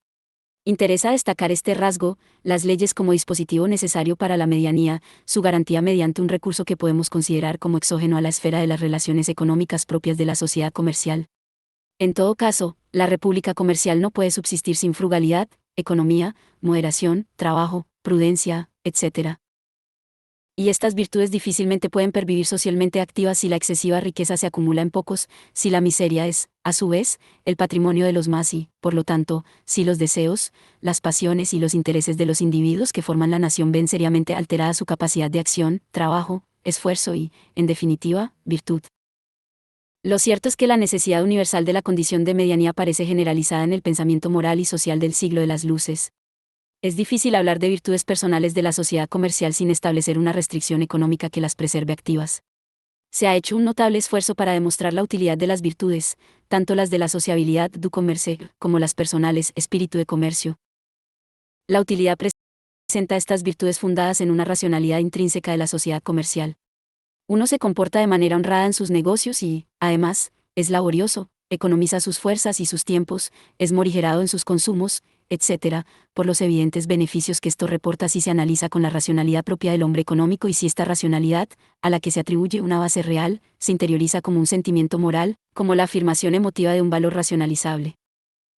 Interesa destacar este rasgo, las leyes como dispositivo necesario para la medianía, su garantía mediante un recurso que podemos considerar como exógeno a la esfera de las relaciones económicas propias de la sociedad comercial. En todo caso, la república comercial no puede subsistir sin frugalidad, economía, moderación, trabajo, prudencia, etc. Y estas virtudes difícilmente pueden pervivir socialmente activas si la excesiva riqueza se acumula en pocos, si la miseria es, a su vez, el patrimonio de los más y, por lo tanto, si los deseos, las pasiones y los intereses de los individuos que forman la nación ven seriamente alterada su capacidad de acción, trabajo, esfuerzo y, en definitiva, virtud. Lo cierto es que la necesidad universal de la condición de medianía parece generalizada en el pensamiento moral y social del siglo de las luces. Es difícil hablar de virtudes personales de la sociedad comercial sin establecer una restricción económica que las preserve activas. Se ha hecho un notable esfuerzo para demostrar la utilidad de las virtudes, tanto las de la sociabilidad du commerce como las personales espíritu de comercio. La utilidad presenta estas virtudes fundadas en una racionalidad intrínseca de la sociedad comercial. Uno se comporta de manera honrada en sus negocios y, además, es laborioso, economiza sus fuerzas y sus tiempos, es morigerado en sus consumos, etc., por los evidentes beneficios que esto reporta si se analiza con la racionalidad propia del hombre económico y si esta racionalidad, a la que se atribuye una base real, se interioriza como un sentimiento moral, como la afirmación emotiva de un valor racionalizable.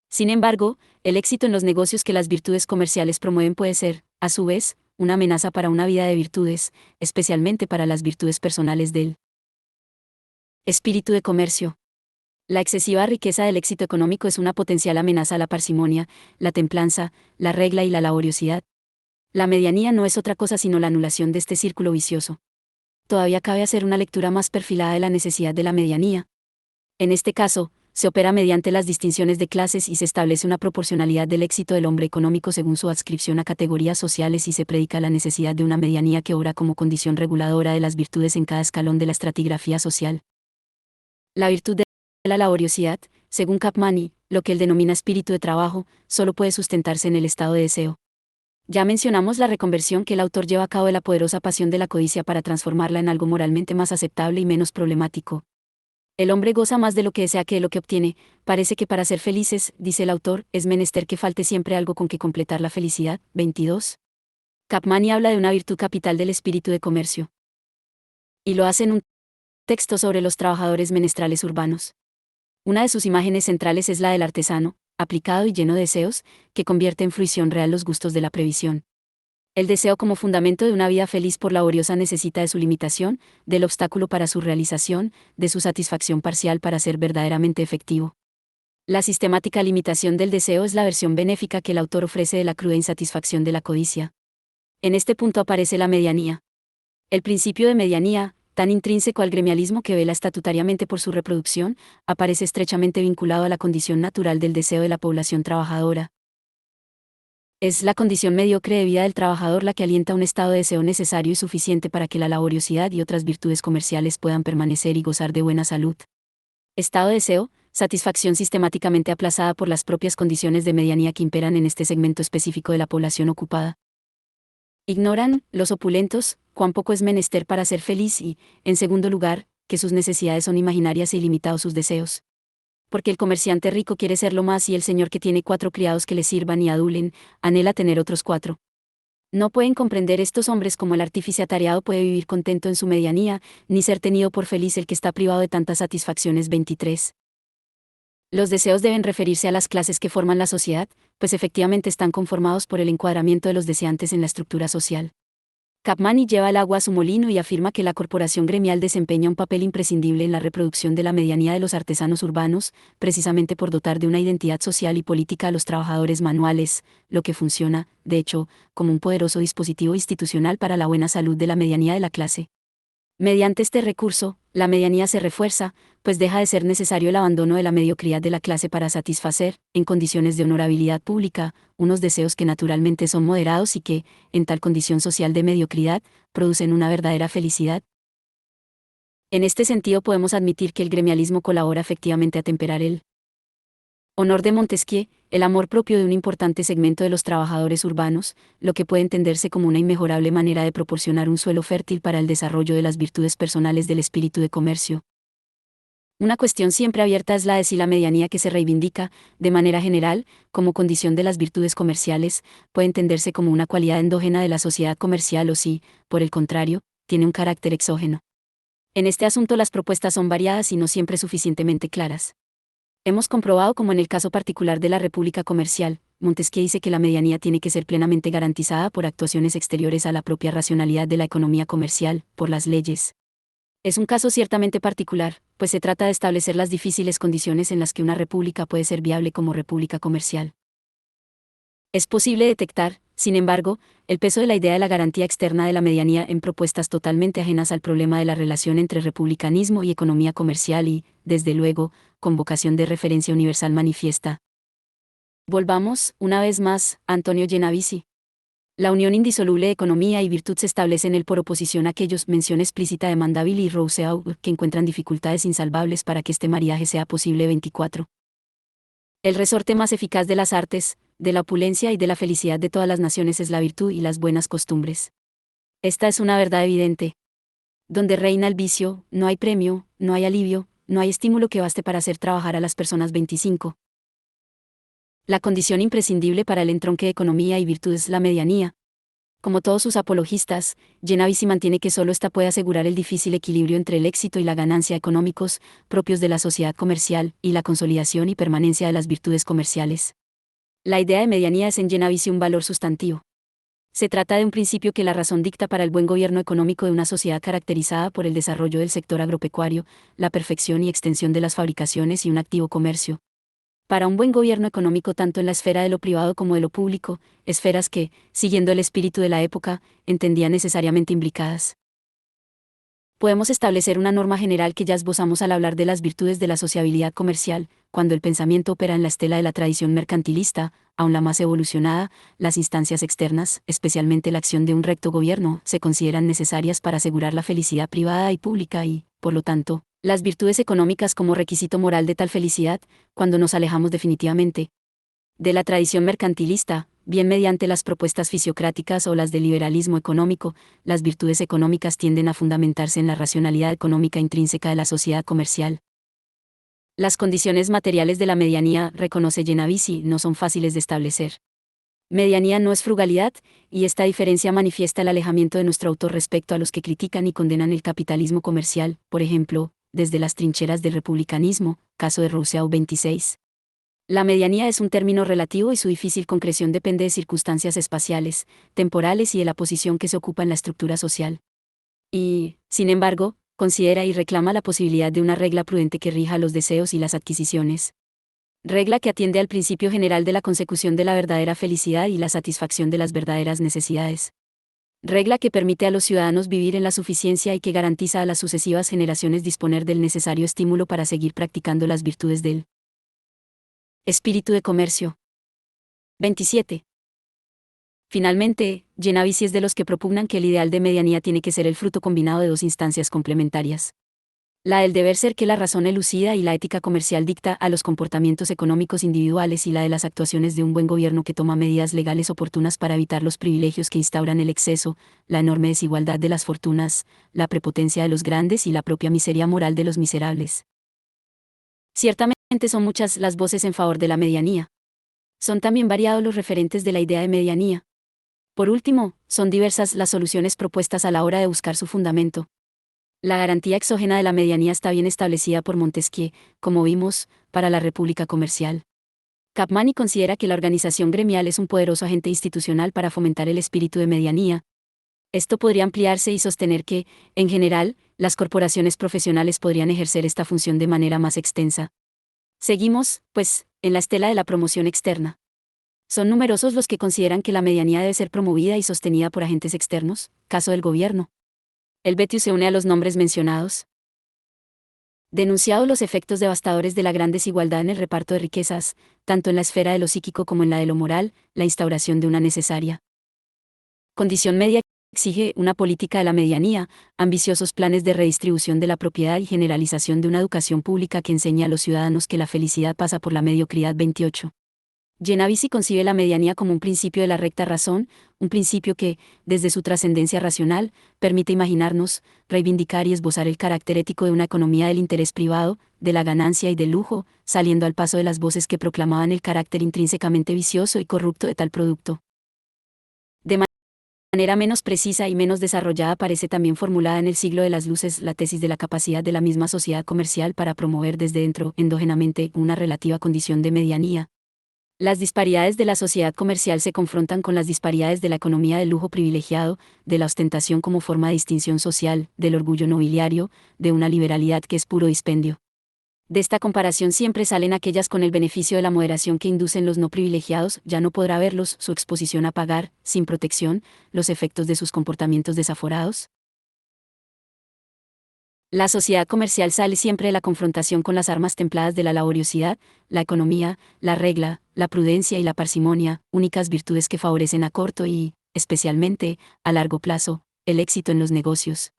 Sin embargo, el éxito en los negocios que las virtudes comerciales promueven puede ser, a su vez, una amenaza para una vida de virtudes, especialmente para las virtudes personales del espíritu de comercio. La excesiva riqueza del éxito económico es una potencial amenaza a la parsimonia, la templanza, la regla y la laboriosidad. La medianía no es otra cosa sino la anulación de este círculo vicioso. Todavía cabe hacer una lectura más perfilada de la necesidad de la medianía. En este caso, se opera mediante las distinciones de clases y se establece una proporcionalidad del éxito del hombre económico según su adscripción a categorías sociales y se predica la necesidad de una medianía que obra como condición reguladora de las virtudes en cada escalón de la estratigrafía social. La virtud de la laboriosidad, según Capmany, lo que él denomina espíritu de trabajo, solo puede sustentarse en el estado de deseo. Ya mencionamos la reconversión que el autor lleva a cabo de la poderosa pasión de la codicia para transformarla en algo moralmente más aceptable y menos problemático. El hombre goza más de lo que desea que de lo que obtiene. Parece que para ser felices, dice el autor, es menester que falte siempre algo con que completar la felicidad. 22. Capmany habla de una virtud capital del espíritu de comercio. Y lo hace en un texto sobre los trabajadores menestrales urbanos. Una de sus imágenes centrales es la del artesano, aplicado y lleno de deseos, que convierte en fruición real los gustos de la previsión. El deseo como fundamento de una vida feliz por laboriosa necesita de su limitación, del obstáculo para su realización, de su satisfacción parcial para ser verdaderamente efectivo. La sistemática limitación del deseo es la versión benéfica que el autor ofrece de la cruda insatisfacción de la codicia. En este punto aparece la medianía. El principio de medianía, tan intrínseco al gremialismo que vela estatutariamente por su reproducción, aparece estrechamente vinculado a la condición natural del deseo de la población trabajadora. Es la condición mediocre de vida del trabajador la que alienta un estado de deseo necesario y suficiente para que la laboriosidad y otras virtudes comerciales puedan permanecer y gozar de buena salud. Estado de deseo, satisfacción sistemáticamente aplazada por las propias condiciones de medianía que imperan en este segmento específico de la población ocupada. Ignoran, los opulentos, cuán poco es menester para ser feliz y, en segundo lugar, que sus necesidades son imaginarias e ilimitados sus deseos. Porque el comerciante rico quiere serlo más y el señor que tiene 4 criados que le sirvan y adulen, anhela tener otros 4. No pueden comprender estos hombres cómo el artífice atareado puede vivir contento en su medianía, ni ser tenido por feliz el que está privado de tantas satisfacciones. 23. Los deseos deben referirse a las clases que forman la sociedad, pues efectivamente están conformados por el encuadramiento de los deseantes en la estructura social. Capmany lleva el agua a su molino y afirma que la corporación gremial desempeña un papel imprescindible en la reproducción de la medianía de los artesanos urbanos, precisamente por dotar de una identidad social y política a los trabajadores manuales, lo que funciona, de hecho, como un poderoso dispositivo institucional para la buena salud de la medianía de la clase. Mediante este recurso, la medianía se refuerza, pues deja de ser necesario el abandono de la mediocridad de la clase para satisfacer, en condiciones de honorabilidad pública, unos deseos que naturalmente son moderados y que, en tal condición social de mediocridad, producen una verdadera felicidad. En este sentido podemos admitir que el gremialismo colabora efectivamente a temperar el honor de Montesquieu, el amor propio de un importante segmento de los trabajadores urbanos, lo que puede entenderse como una inmejorable manera de proporcionar un suelo fértil para el desarrollo de las virtudes personales del espíritu de comercio. Una cuestión siempre abierta es la de si la medianía que se reivindica, de manera general, como condición de las virtudes comerciales, puede entenderse como una cualidad endógena de la sociedad comercial o si, por el contrario, tiene un carácter exógeno. En este asunto las propuestas son variadas y no siempre suficientemente claras. Hemos comprobado como en el caso particular de la República Comercial, Montesquieu dice que la medianía tiene que ser plenamente garantizada por actuaciones exteriores a la propia racionalidad de la economía comercial, por las leyes. Es un caso ciertamente particular, pues se trata de establecer las difíciles condiciones en las que una república puede ser viable como república comercial. Es posible detectar, sin embargo, el peso de la idea de la garantía externa de la medianía en propuestas totalmente ajenas al problema de la relación entre republicanismo y economía comercial y, desde luego, con vocación de referencia universal manifiesta. Volvamos, una vez más, a Antonio Genovesi. La unión indisoluble de economía y virtud se establece en él por oposición a aquellos, mención explícita de Mandeville y Rousseau, que encuentran dificultades insalvables para que este maridaje sea posible. 24. El resorte más eficaz de las artes, de la opulencia y de la felicidad de todas las naciones es la virtud y las buenas costumbres. Esta es una verdad evidente. Donde reina el vicio, no hay premio, no hay alivio, no hay estímulo que baste para hacer trabajar a las personas. 25. La condición imprescindible para el entronque de economía y virtud es la medianía. Como todos sus apologistas, Genovesi mantiene que solo ésta puede asegurar el difícil equilibrio entre el éxito y la ganancia económicos, propios de la sociedad comercial, y la consolidación y permanencia de las virtudes comerciales. La idea de medianía es en Genovesi un valor sustantivo. Se trata de un principio que la razón dicta para el buen gobierno económico de una sociedad caracterizada por el desarrollo del sector agropecuario, la perfección y extensión de las fabricaciones y un activo comercio. Para un buen gobierno económico tanto en la esfera de lo privado como de lo público, esferas que, siguiendo el espíritu de la época, entendían necesariamente imbricadas. Podemos establecer una norma general que ya esbozamos al hablar de las virtudes de la sociabilidad comercial, cuando el pensamiento opera en la estela de la tradición mercantilista, aun la más evolucionada, las instancias externas, especialmente la acción de un recto gobierno, se consideran necesarias para asegurar la felicidad privada y pública y, por lo tanto, las virtudes económicas como requisito moral de tal felicidad, cuando nos alejamos definitivamente de la tradición mercantilista, bien mediante las propuestas fisiocráticas o las del liberalismo económico, las virtudes económicas tienden a fundamentarse en la racionalidad económica intrínseca de la sociedad comercial. Las condiciones materiales de la medianía, reconoce Genovesi, no son fáciles de establecer. Medianía no es frugalidad, y esta diferencia manifiesta el alejamiento de nuestro autor respecto a los que critican y condenan el capitalismo comercial, por ejemplo, desde las trincheras del republicanismo, caso de Rousseau. 26. La medianía es un término relativo y su difícil concreción depende de circunstancias espaciales, temporales y de la posición que se ocupa en la estructura social. Y, sin embargo, considera y reclama la posibilidad de una regla prudente que rija los deseos y las adquisiciones. Regla que atiende al principio general de la consecución de la verdadera felicidad y la satisfacción de las verdaderas necesidades. Regla que permite a los ciudadanos vivir en la suficiencia y que garantiza a las sucesivas generaciones disponer del necesario estímulo para seguir practicando las virtudes del espíritu de comercio. 27. Finalmente, Genovesi es de los que propugnan que el ideal de medianía tiene que ser el fruto combinado de dos instancias complementarias. La del deber ser que la razón elucida y la ética comercial dicta a los comportamientos económicos individuales y la de las actuaciones de un buen gobierno que toma medidas legales oportunas para evitar los privilegios que instauran el exceso, la enorme desigualdad de las fortunas, la prepotencia de los grandes y la propia miseria moral de los miserables. Ciertamente son muchas las voces en favor de la medianía. Son también variados los referentes de la idea de medianía. Por último, son diversas las soluciones propuestas a la hora de buscar su fundamento. La garantía exógena de la medianía está bien establecida por Montesquieu, como vimos, para la República Comercial. Capmany considera que la organización gremial es un poderoso agente institucional para fomentar el espíritu de medianía. Esto podría ampliarse y sostener que, en general, las corporaciones profesionales podrían ejercer esta función de manera más extensa. Seguimos, pues, en la estela de la promoción externa. Son numerosos los que consideran que la medianía debe ser promovida y sostenida por agentes externos, caso del gobierno. Helvetius se une a los nombres mencionados. Denunciado los efectos devastadores de la gran desigualdad en el reparto de riquezas, tanto en la esfera de lo psíquico como en la de lo moral, la instauración de una necesaria condición media exige una política de la medianía, ambiciosos planes de redistribución de la propiedad y generalización de una educación pública que enseñe a los ciudadanos que la felicidad pasa por la mediocridad. 28. Genovese concibe la medianía como un principio de la recta razón, un principio que, desde su trascendencia racional, permite imaginarnos, reivindicar y esbozar el carácter ético de una economía del interés privado, de la ganancia y del lujo, saliendo al paso de las voces que proclamaban el carácter intrínsecamente vicioso y corrupto de tal producto. De manera menos precisa y menos desarrollada parece también formulada en el siglo de las luces la tesis de la capacidad de la misma sociedad comercial para promover desde dentro, endógenamente, una relativa condición de medianía. Las disparidades de la sociedad comercial se confrontan con las disparidades de la economía del lujo privilegiado, de la ostentación como forma de distinción social, del orgullo nobiliario, de una liberalidad que es puro dispendio. De esta comparación siempre salen aquellas con el beneficio de la moderación que inducen los no privilegiados, ya no podrá verlos, su exposición a pagar, sin protección, los efectos de sus comportamientos desaforados. La sociedad comercial sale siempre de la confrontación con las armas templadas de la laboriosidad, la economía, la regla, la prudencia y la parsimonia, únicas virtudes que favorecen a corto y, especialmente, a largo plazo, el éxito en los negocios.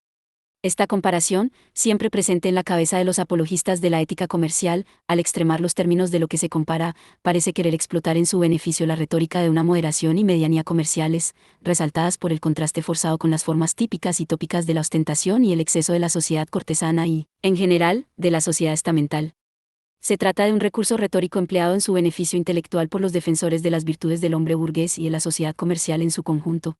Esta comparación, siempre presente en la cabeza de los apologistas de la ética comercial, al extremar los términos de lo que se compara, parece querer explotar en su beneficio la retórica de una moderación y medianía comerciales, resaltadas por el contraste forzado con las formas típicas y tópicas de la ostentación y el exceso de la sociedad cortesana y, en general, de la sociedad estamental. Se trata de un recurso retórico empleado en su beneficio intelectual por los defensores de las virtudes del hombre burgués y de la sociedad comercial en su conjunto.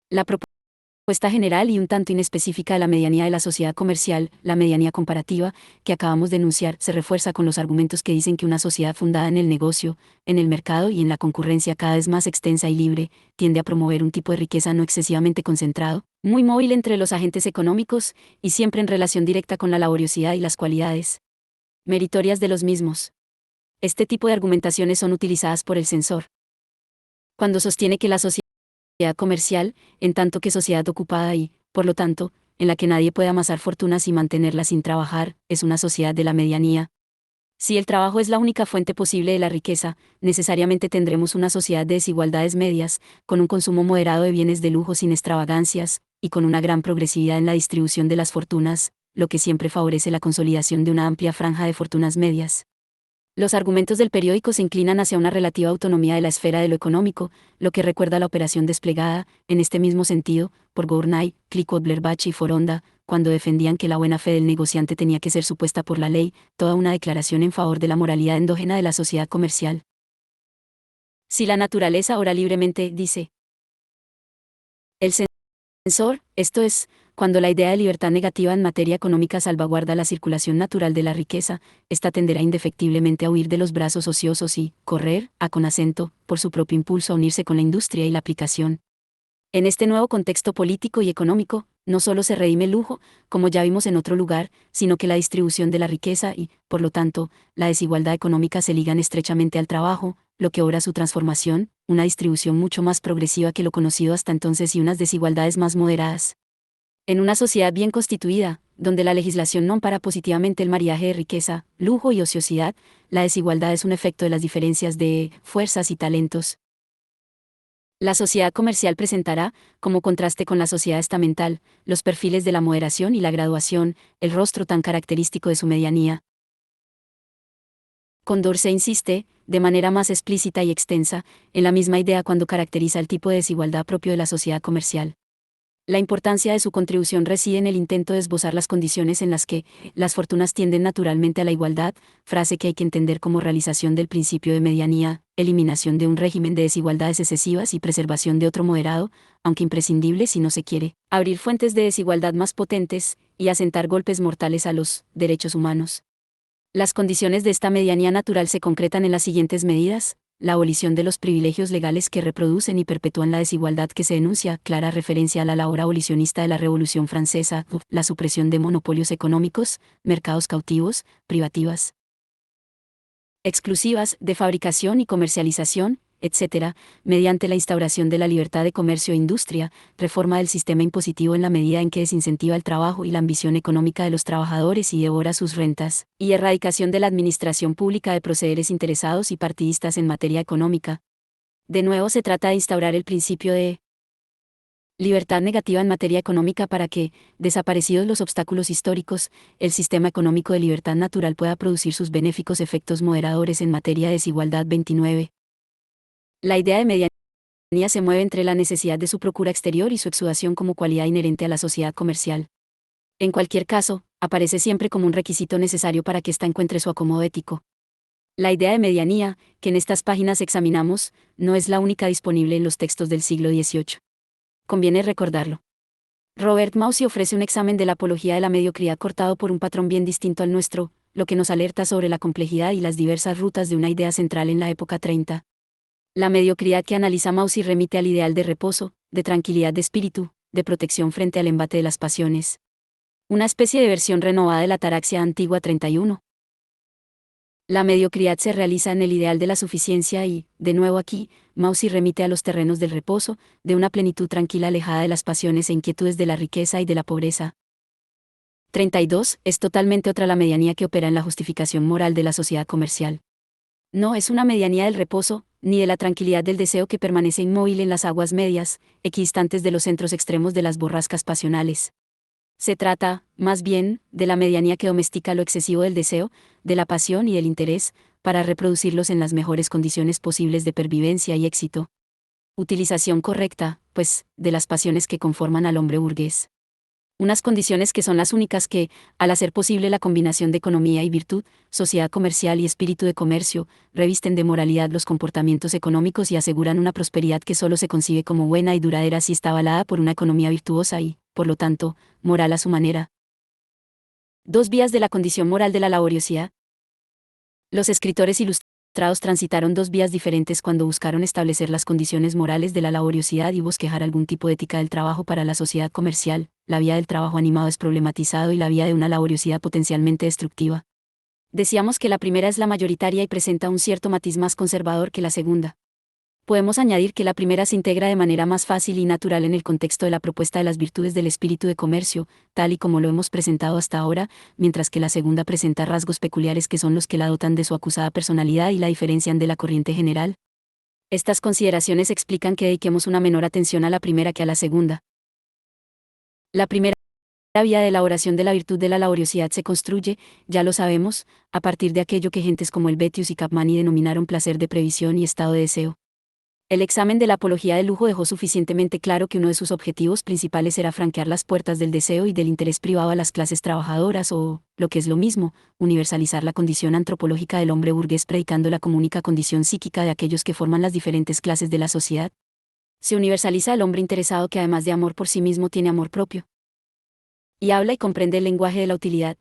La propuesta general y un tanto inespecífica de la medianía de la sociedad comercial, la medianía comparativa, que acabamos de enunciar, se refuerza con los argumentos que dicen que una sociedad fundada en el negocio, en el mercado y en la concurrencia cada vez más extensa y libre, tiende a promover un tipo de riqueza no excesivamente concentrado, muy móvil entre los agentes económicos, y siempre en relación directa con la laboriosidad y las cualidades meritorias de los mismos. Este tipo de argumentaciones son utilizadas por el censor cuando sostiene que la sociedad comercial, en tanto que sociedad ocupada y, por lo tanto, en la que nadie puede amasar fortunas y mantenerlas sin trabajar, es una sociedad de la medianía. Si el trabajo es la única fuente posible de la riqueza, necesariamente tendremos una sociedad de desigualdades medias, con un consumo moderado de bienes de lujo sin extravagancias, y con una gran progresividad en la distribución de las fortunas, lo que siempre favorece la consolidación de una amplia franja de fortunas medias. Los argumentos del periódico se inclinan hacia una relativa autonomía de la esfera de lo económico, lo que recuerda la operación desplegada, en este mismo sentido, por Gournay, Clicquot, Blerbach y Foronda, cuando defendían que la buena fe del negociante tenía que ser supuesta por la ley, toda una declaración en favor de la moralidad endógena de la sociedad comercial. Si la naturaleza ora libremente, dice el censor, esto es, cuando la idea de libertad negativa en materia económica salvaguarda la circulación natural de la riqueza, ésta tenderá indefectiblemente a huir de los brazos ociosos y, correr, con acento, por su propio impulso a unirse con la industria y la aplicación. En este nuevo contexto político y económico, no solo se redime el lujo, como ya vimos en otro lugar, sino que la distribución de la riqueza y, por lo tanto, la desigualdad económica se ligan estrechamente al trabajo, lo que obra su transformación, una distribución mucho más progresiva que lo conocido hasta entonces y unas desigualdades más moderadas. En una sociedad bien constituida, donde la legislación no ampara positivamente el maridaje de riqueza, lujo y ociosidad, la desigualdad es un efecto de las diferencias de fuerzas y talentos. La sociedad comercial presentará, como contraste con la sociedad estamental, los perfiles de la moderación y la graduación, el rostro tan característico de su medianía. Condorcet insiste, de manera más explícita y extensa, en la misma idea cuando caracteriza el tipo de desigualdad propio de la sociedad comercial. La importancia de su contribución reside en el intento de esbozar las condiciones en las que las fortunas tienden naturalmente a la igualdad, frase que hay que entender como realización del principio de medianía, eliminación de un régimen de desigualdades excesivas y preservación de otro moderado, aunque imprescindible si no se quiere abrir fuentes de desigualdad más potentes y asentar golpes mortales a los derechos humanos. Las condiciones de esta medianía natural se concretan en las siguientes medidas: la abolición de los privilegios legales que reproducen y perpetúan la desigualdad que se denuncia, clara referencia a la labor abolicionista de la Revolución Francesa, la supresión de monopolios económicos, mercados cautivos, privativas exclusivas, de fabricación y comercialización, etc., mediante la instauración de la libertad de comercio e industria, reforma del sistema impositivo en la medida en que desincentiva el trabajo y la ambición económica de los trabajadores y devora sus rentas, y erradicación de la administración pública de procederes interesados y partidistas en materia económica. De nuevo se trata de instaurar el principio de Libertad negativa en materia económica para que, desaparecidos los obstáculos históricos, el sistema económico de libertad natural pueda producir sus benéficos efectos moderadores en materia de desigualdad. 29. La idea de medianía se mueve entre la necesidad de su procura exterior y su exudación como cualidad inherente a la sociedad comercial. En cualquier caso, aparece siempre como un requisito necesario para que ésta encuentre su acomodo ético. La idea de medianía, que en estas páginas examinamos, no es la única disponible en los textos del siglo XVIII. Conviene recordarlo. Robert Maussy ofrece un examen de la apología de la mediocridad cortado por un patrón bien distinto al nuestro, lo que nos alerta sobre la complejidad y las diversas rutas de una idea central en la época 30. La mediocridad que analiza Maussy remite al ideal de reposo, de tranquilidad de espíritu, de protección frente al embate de las pasiones. Una especie de versión renovada de la ataraxia antigua 31. La mediocridad se realiza en el ideal de la suficiencia y, de nuevo aquí, Maussy remite a los terrenos del reposo, de una plenitud tranquila alejada de las pasiones e inquietudes de la riqueza y de la pobreza. 32. Es totalmente otra la medianía que opera en la justificación moral de la sociedad comercial. No es una medianía del reposo, ni de la tranquilidad del deseo que permanece inmóvil en las aguas medias, equidistantes de los centros extremos de las borrascas pasionales. Se trata, más bien, de la medianía que domestica lo excesivo del deseo, de la pasión y del interés, para reproducirlos en las mejores condiciones posibles de pervivencia y éxito. Utilización correcta, pues, de las pasiones que conforman al hombre burgués. Unas condiciones que son las únicas que, al hacer posible la combinación de economía y virtud, sociedad comercial y espíritu de comercio, revisten de moralidad los comportamientos económicos y aseguran una prosperidad que solo se concibe como buena y duradera si está avalada por una economía virtuosa y, por lo tanto, moral a su manera. Dos vías de la condición moral de la laboriosidad. Los escritores ilustrados transitaron dos vías diferentes cuando buscaron establecer las condiciones morales de la laboriosidad y bosquejar algún tipo de ética del trabajo para la sociedad comercial. La vía del trabajo animado es problematizado y la vía de una laboriosidad potencialmente destructiva. Decíamos que la primera es la mayoritaria y presenta un cierto matiz más conservador que la segunda. Podemos añadir que la primera se integra de manera más fácil y natural en el contexto de la propuesta de las virtudes del espíritu de comercio, tal y como lo hemos presentado hasta ahora, mientras que la segunda presenta rasgos peculiares que son los que la dotan de su acusada personalidad y la diferencian de la corriente general. Estas consideraciones explican que dediquemos una menor atención a la primera que a la segunda. La primera vía de elaboración de la virtud de la laboriosidad se construye, ya lo sabemos, a partir de aquello que gentes como Helvetius y Capmany denominaron placer de previsión y estado de deseo. El examen de la apología del lujo dejó suficientemente claro que uno de sus objetivos principales era franquear las puertas del deseo y del interés privado a las clases trabajadoras o, lo que es lo mismo, universalizar la condición antropológica del hombre burgués predicando la comúnica condición psíquica de aquellos que forman las diferentes clases de la sociedad. Se universaliza al hombre interesado que además de amor por sí mismo tiene amor propio. Y habla y comprende el lenguaje de la utilidad.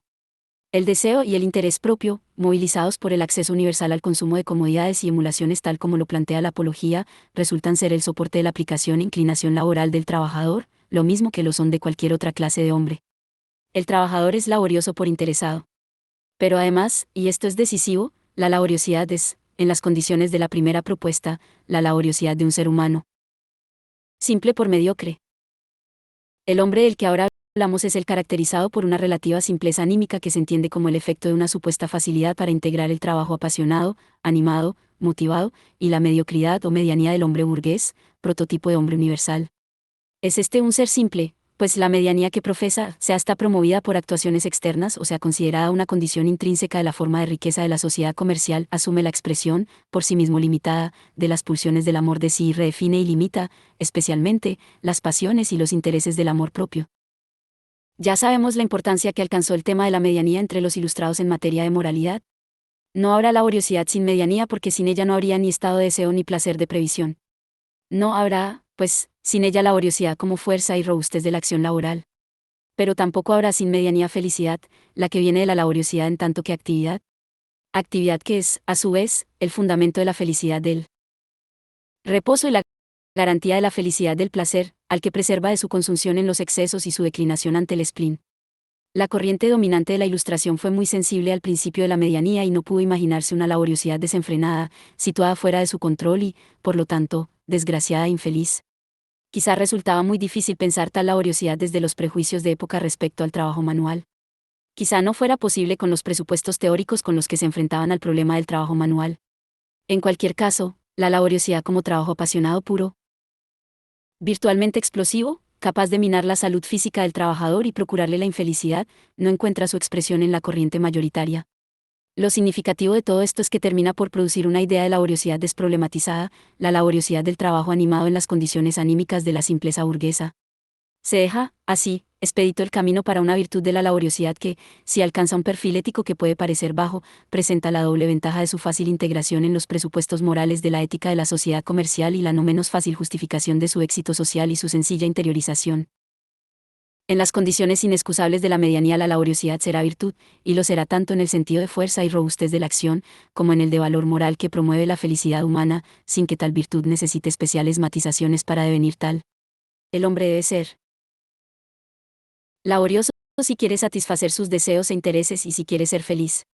El deseo y el interés propio, movilizados por el acceso universal al consumo de comodidades y emulaciones tal como lo plantea la apología, resultan ser el soporte de la aplicación e inclinación laboral del trabajador, lo mismo que lo son de cualquier otra clase de hombre. El trabajador es laborioso por interesado. Pero además, y esto es decisivo, la laboriosidad es, en las condiciones de la primera propuesta, la laboriosidad de un ser humano. Simple por mediocre. El hombre del que ahora hablamos es el caracterizado por una relativa simpleza anímica que se entiende como el efecto de una supuesta facilidad para integrar el trabajo apasionado, animado, motivado, y la mediocridad o medianía del hombre burgués, prototipo de hombre universal. Es este un ser simple, pues la medianía que profesa, sea está promovida por actuaciones externas o sea considerada una condición intrínseca de la forma de riqueza de la sociedad comercial, asume la expresión, por sí mismo limitada, de las pulsiones del amor de sí y redefine y limita, especialmente, las pasiones y los intereses del amor propio. Ya sabemos la importancia que alcanzó el tema de la medianía entre los ilustrados en materia de moralidad. No habrá laboriosidad sin medianía porque sin ella no habría ni estado de deseo ni placer de previsión. No habrá, pues, sin ella laboriosidad como fuerza y robustez de la acción laboral. Pero tampoco habrá sin medianía felicidad, la que viene de la laboriosidad en tanto que actividad. Actividad que es, a su vez, el fundamento de la felicidad del reposo y la garantía de la felicidad del placer, al que preserva de su consunción en los excesos y su declinación ante el spleen. La corriente dominante de la Ilustración fue muy sensible al principio de la medianía y no pudo imaginarse una laboriosidad desenfrenada, situada fuera de su control y, por lo tanto, desgraciada e infeliz. Quizá resultaba muy difícil pensar tal laboriosidad desde los prejuicios de época respecto al trabajo manual. Quizá no fuera posible con los presupuestos teóricos con los que se enfrentaban al problema del trabajo manual. En cualquier caso, la laboriosidad como trabajo apasionado puro, Virtualmente explosivo, capaz de minar la salud física del trabajador y procurarle la infelicidad, no encuentra su expresión en la corriente mayoritaria. Lo significativo de todo esto es que termina por producir una idea de laboriosidad desproblematizada, la laboriosidad del trabajo animado en las condiciones anímicas de la simpleza burguesa. Se deja, así, expedito el camino para una virtud de la laboriosidad que, si alcanza un perfil ético que puede parecer bajo, presenta la doble ventaja de su fácil integración en los presupuestos morales de la ética de la sociedad comercial y la no menos fácil justificación de su éxito social y su sencilla interiorización. En las condiciones inexcusables de la medianía la laboriosidad será virtud, y lo será tanto en el sentido de fuerza y robustez de la acción, como en el de valor moral que promueve la felicidad humana, sin que tal virtud necesite especiales matizaciones para devenir tal. El hombre debe ser laborioso si quiere satisfacer sus deseos e intereses y si quiere ser feliz.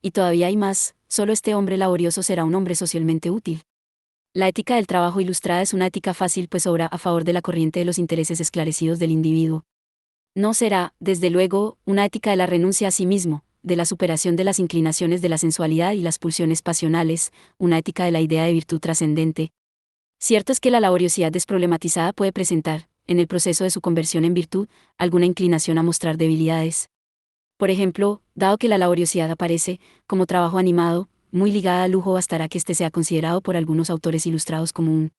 Y todavía hay más, solo este hombre laborioso será un hombre socialmente útil. La ética del trabajo ilustrada es una ética fácil pues obra a favor de la corriente de los intereses esclarecidos del individuo. No será, desde luego, una ética de la renuncia a sí mismo, de la superación de las inclinaciones de la sensualidad y las pulsiones pasionales, una ética de la idea de virtud trascendente. Cierto es que la laboriosidad desproblematizada puede presentar, en el proceso de su conversión en virtud, alguna inclinación a mostrar debilidades. Por ejemplo, dado que la laboriosidad aparece, como trabajo animado, muy ligada al lujo, bastará que éste sea considerado por algunos autores ilustrados como un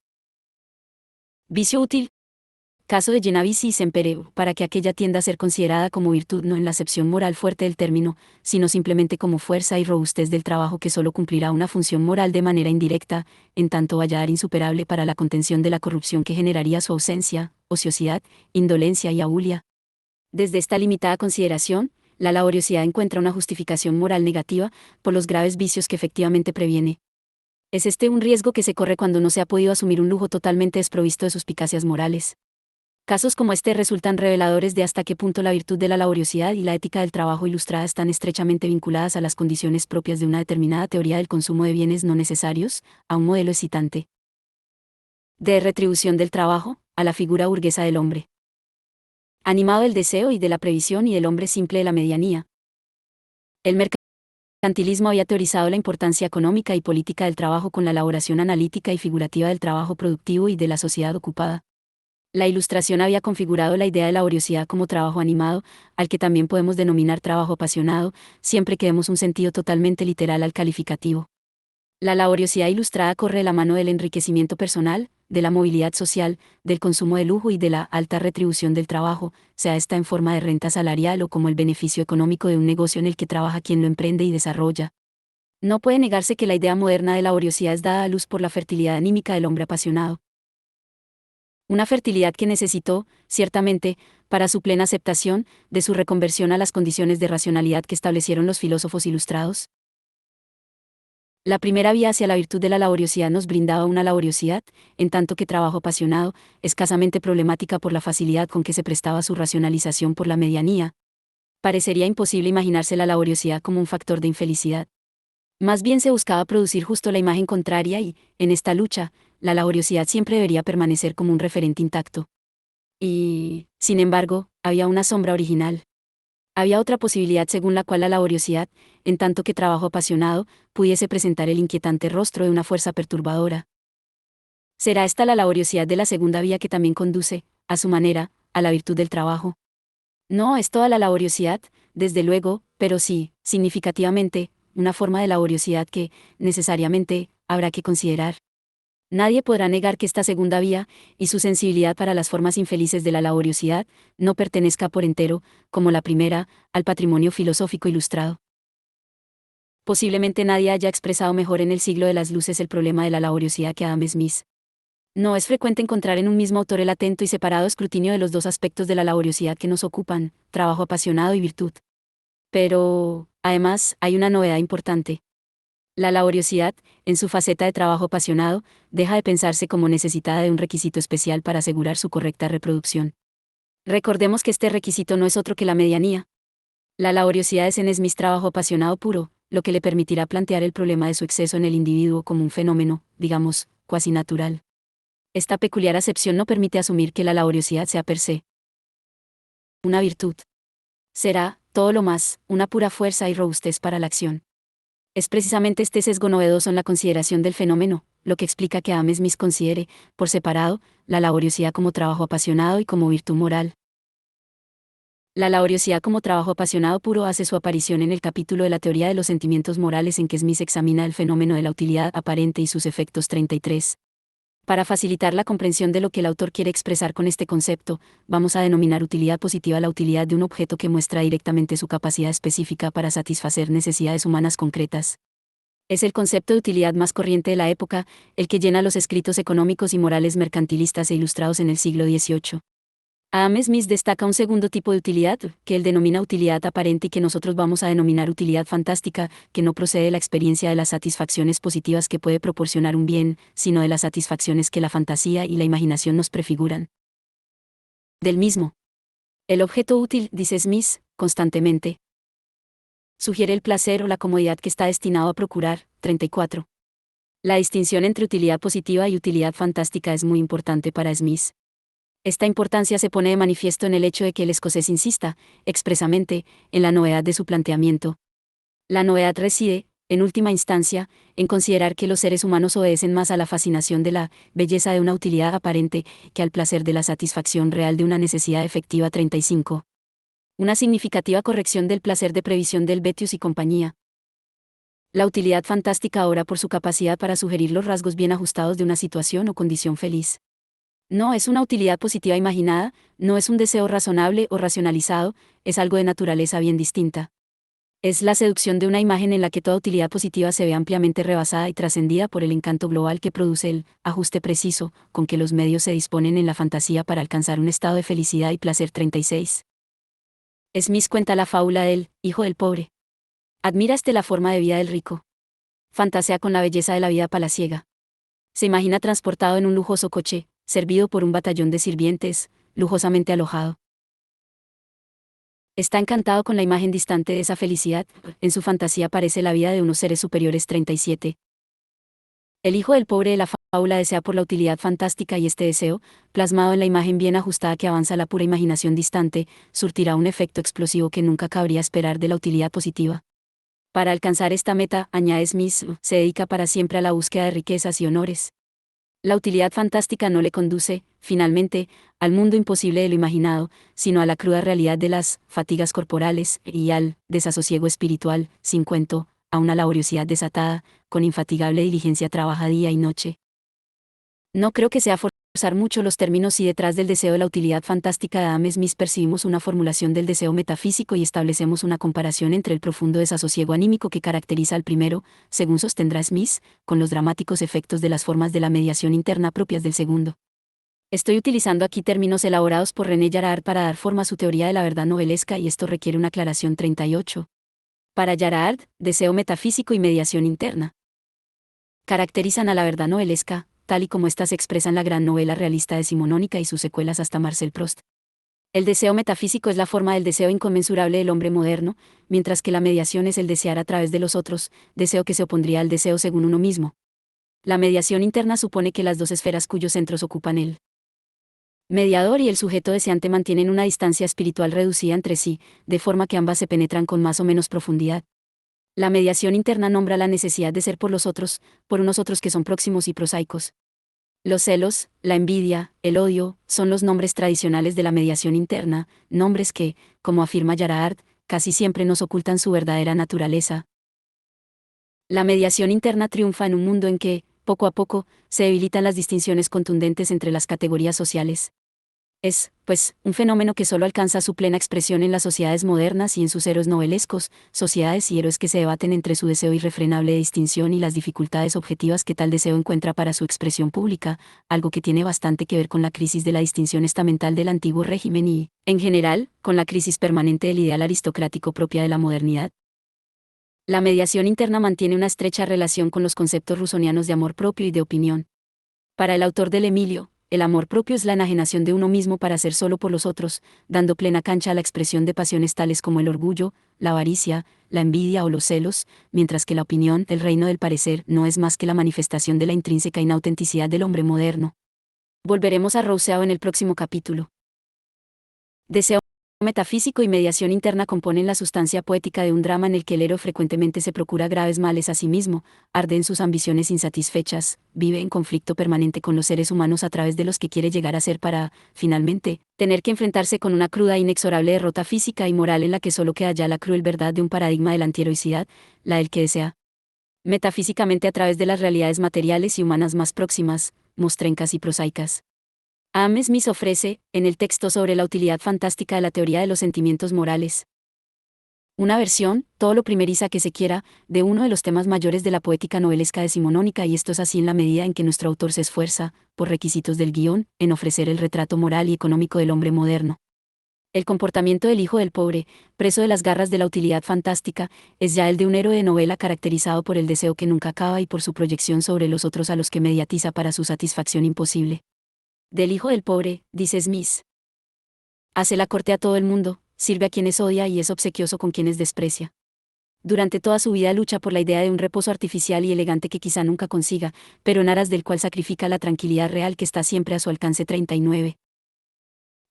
vicio útil, caso de Genavis y Sempereu, para que aquella tienda a ser considerada como virtud no en la acepción moral fuerte del término, sino simplemente como fuerza y robustez del trabajo que solo cumplirá una función moral de manera indirecta, en tanto vaya a dar insuperable para la contención de la corrupción que generaría su ausencia, ociosidad, indolencia y abulia. Desde esta limitada consideración, la laboriosidad encuentra una justificación moral negativa por los graves vicios que efectivamente previene. Es este un riesgo que se corre cuando no se ha podido asumir un lujo totalmente desprovisto de suspicacias morales. Casos como este resultan reveladores de hasta qué punto la virtud de la laboriosidad y la ética del trabajo ilustrada están estrechamente vinculadas a las condiciones propias de una determinada teoría del consumo de bienes no necesarios, a un modelo excitante de retribución del trabajo, a la figura burguesa del hombre animado del deseo y de la previsión y del hombre simple de la medianía. El mercantilismo había teorizado la importancia económica y política del trabajo con la elaboración analítica y figurativa del trabajo productivo y de la sociedad ocupada. La Ilustración había configurado la idea de laboriosidad como trabajo animado, al que también podemos denominar trabajo apasionado, siempre que demos un sentido totalmente literal al calificativo. La laboriosidad ilustrada corre de la mano del enriquecimiento personal, de la movilidad social, del consumo de lujo y de la alta retribución del trabajo, sea esta en forma de renta salarial o como el beneficio económico de un negocio en el que trabaja quien lo emprende y desarrolla. No puede negarse que la idea moderna de laboriosidad es dada a luz por la fertilidad anímica del hombre apasionado. Una fertilidad que necesitó, ciertamente, para su plena aceptación, de su reconversión a las condiciones de racionalidad que establecieron los filósofos ilustrados. La primera vía hacia la virtud de la laboriosidad nos brindaba una laboriosidad, en tanto que trabajo apasionado, escasamente problemática por la facilidad con que se prestaba su racionalización por la medianía. Parecería imposible imaginarse la laboriosidad como un factor de infelicidad. Más bien se buscaba producir justo la imagen contraria y, en esta lucha, la laboriosidad siempre debería permanecer como un referente intacto. Y, sin embargo, había una sombra original. Había otra posibilidad según la cual la laboriosidad, en tanto que trabajo apasionado, pudiese presentar el inquietante rostro de una fuerza perturbadora. ¿Será esta la laboriosidad de la segunda vía que también conduce, a su manera, a la virtud del trabajo? No es toda la laboriosidad, desde luego, pero sí, significativamente, una forma de laboriosidad que, necesariamente, habrá que considerar. Nadie podrá negar que esta segunda vía, y su sensibilidad para las formas infelices de la laboriosidad, no pertenezca por entero, como la primera, al patrimonio filosófico ilustrado. Posiblemente nadie haya expresado mejor en el siglo de las luces el problema de la laboriosidad que Adam Smith. No es frecuente encontrar en un mismo autor el atento y separado escrutinio de los dos aspectos de la laboriosidad que nos ocupan, trabajo apasionado y virtud. Pero, además, hay una novedad importante. La laboriosidad, en su faceta de trabajo apasionado, deja de pensarse como necesitada de un requisito especial para asegurar su correcta reproducción. Recordemos que este requisito no es otro que la medianía. La laboriosidad es en Smith trabajo apasionado puro, lo que le permitirá plantear el problema de su exceso en el individuo como un fenómeno, digamos, cuasi natural. Esta peculiar acepción no permite asumir que la laboriosidad sea per se una virtud. Será, todo lo más, una pura fuerza y robustez para la acción. Es precisamente este sesgo novedoso en la consideración del fenómeno, lo que explica que Adam Smith considere, por separado, la laboriosidad como trabajo apasionado y como virtud moral. La laboriosidad como trabajo apasionado puro hace su aparición en el capítulo de la teoría de los sentimientos morales en que Smith examina el fenómeno de la utilidad aparente y sus efectos 33. Para facilitar la comprensión de lo que el autor quiere expresar con este concepto, vamos a denominar utilidad positiva la utilidad de un objeto que muestra directamente su capacidad específica para satisfacer necesidades humanas concretas. Es el concepto de utilidad más corriente de la época, el que llena los escritos económicos y morales mercantilistas e ilustrados en el siglo XVIII. Adam Smith destaca un segundo tipo de utilidad, que él denomina utilidad aparente y que nosotros vamos a denominar utilidad fantástica, que no procede de la experiencia de las satisfacciones positivas que puede proporcionar un bien, sino de las satisfacciones que la fantasía y la imaginación nos prefiguran. Del mismo. El objeto útil, dice Smith, constantemente, sugiere el placer o la comodidad que está destinado a procurar. 34. La distinción entre utilidad positiva y utilidad fantástica es muy importante para Smith. Esta importancia se pone de manifiesto en el hecho de que el escocés insista, expresamente, en la novedad de su planteamiento. La novedad reside, en última instancia, en considerar que los seres humanos obedecen más a la fascinación de la belleza de una utilidad aparente que al placer de la satisfacción real de una necesidad efectiva. 35. Una significativa corrección del placer de previsión del Betius y compañía. La utilidad fantástica obra por su capacidad para sugerir los rasgos bien ajustados de una situación o condición feliz. No es una utilidad positiva imaginada, no es un deseo razonable o racionalizado, es algo de naturaleza bien distinta. Es la seducción de una imagen en la que toda utilidad positiva se ve ampliamente rebasada y trascendida por el encanto global que produce el ajuste preciso con que los medios se disponen en la fantasía para alcanzar un estado de felicidad y placer. 36. Smith cuenta la fábula del hijo del pobre. Admira la forma de vida del rico. Fantasea con la belleza de la vida palaciega. Se imagina transportado en un lujoso coche, servido por un batallón de sirvientes, lujosamente alojado. Está encantado con la imagen distante de esa felicidad, en su fantasía parece la vida de unos seres superiores. 37. El hijo del pobre de la fábula desea por la utilidad fantástica y este deseo, plasmado en la imagen bien ajustada que avanza la pura imaginación distante, surtirá un efecto explosivo que nunca cabría esperar de la utilidad positiva. Para alcanzar esta meta, añade Smith, se dedica para siempre a la búsqueda de riquezas y honores. La utilidad fantástica no le conduce, finalmente, al mundo imposible de lo imaginado, sino a la cruda realidad de las fatigas corporales y al desasosiego espiritual. 50. A una laboriosidad desatada, con infatigable diligencia trabaja día y noche. No creo que sea forzar mucho los términos si detrás del deseo de la utilidad fantástica de Adam Smith percibimos una formulación del deseo metafísico y establecemos una comparación entre el profundo desasosiego anímico que caracteriza al primero, según sostendrá Smith, con los dramáticos efectos de las formas de la mediación interna propias del segundo. Estoy utilizando aquí términos elaborados por René Girard para dar forma a su teoría de la verdad novelesca y esto requiere una aclaración. 38. Para Girard, deseo metafísico y mediación interna caracterizan a la verdad novelesca, tal y como ésta se expresa en la gran novela realista decimonónica y sus secuelas hasta Marcel Proust. El deseo metafísico es la forma del deseo inconmensurable del hombre moderno, mientras que la mediación es el desear a través de los otros, deseo que se opondría al deseo según uno mismo. La mediación interna supone que las dos esferas cuyos centros ocupan el mediador y el sujeto deseante mantienen una distancia espiritual reducida entre sí, de forma que ambas se penetran con más o menos profundidad. La mediación interna nombra la necesidad de ser por los otros, por unos otros que son próximos y prosaicos. Los celos, la envidia, el odio, son los nombres tradicionales de la mediación interna, nombres que, como afirma Girard, casi siempre nos ocultan su verdadera naturaleza. La mediación interna triunfa en un mundo en que, poco a poco, se debilitan las distinciones contundentes entre las categorías sociales. Es, pues, un fenómeno que solo alcanza su plena expresión en las sociedades modernas y en sus héroes novelescos, sociedades y héroes que se debaten entre su deseo irrefrenable de distinción y las dificultades objetivas que tal deseo encuentra para su expresión pública, algo que tiene bastante que ver con la crisis de la distinción estamental del antiguo régimen y, en general, con la crisis permanente del ideal aristocrático propia de la modernidad. La mediación interna mantiene una estrecha relación con los conceptos rusonianos de amor propio y de opinión. Para el autor del Emilio, el amor propio es la enajenación de uno mismo para ser solo por los otros, dando plena cancha a la expresión de pasiones tales como el orgullo, la avaricia, la envidia o los celos, mientras que la opinión, el reino del parecer, no es más que la manifestación de la intrínseca inautenticidad del hombre moderno. Volveremos a Rousseau en el próximo capítulo. Deseo metafísico y mediación interna componen la sustancia poética de un drama en el que el héroe frecuentemente se procura graves males a sí mismo, arde en sus ambiciones insatisfechas, vive en conflicto permanente con los seres humanos a través de los que quiere llegar a ser para, finalmente, tener que enfrentarse con una cruda e inexorable derrota física y moral en la que solo queda ya la cruel verdad de un paradigma de la antiheroicidad, la del que desea metafísicamente a través de las realidades materiales y humanas más próximas, mostrencas y prosaicas. Adam Smith ofrece, en el texto sobre la utilidad fantástica de la teoría de los sentimientos morales, una versión, todo lo primeriza que se quiera, de uno de los temas mayores de la poética novelesca decimonónica, y esto es así en la medida en que nuestro autor se esfuerza, por requisitos del guión, en ofrecer el retrato moral y económico del hombre moderno. El comportamiento del hijo del pobre, preso de las garras de la utilidad fantástica, es ya el de un héroe de novela caracterizado por el deseo que nunca acaba y por su proyección sobre los otros a los que mediatiza para su satisfacción imposible. Del hijo del pobre, dice Smith. Hace la corte a todo el mundo, sirve a quienes odia y es obsequioso con quienes desprecia. Durante toda su vida lucha por la idea de un reposo artificial y elegante que quizá nunca consiga, pero en aras del cual sacrifica la tranquilidad real que está siempre a su alcance. 39.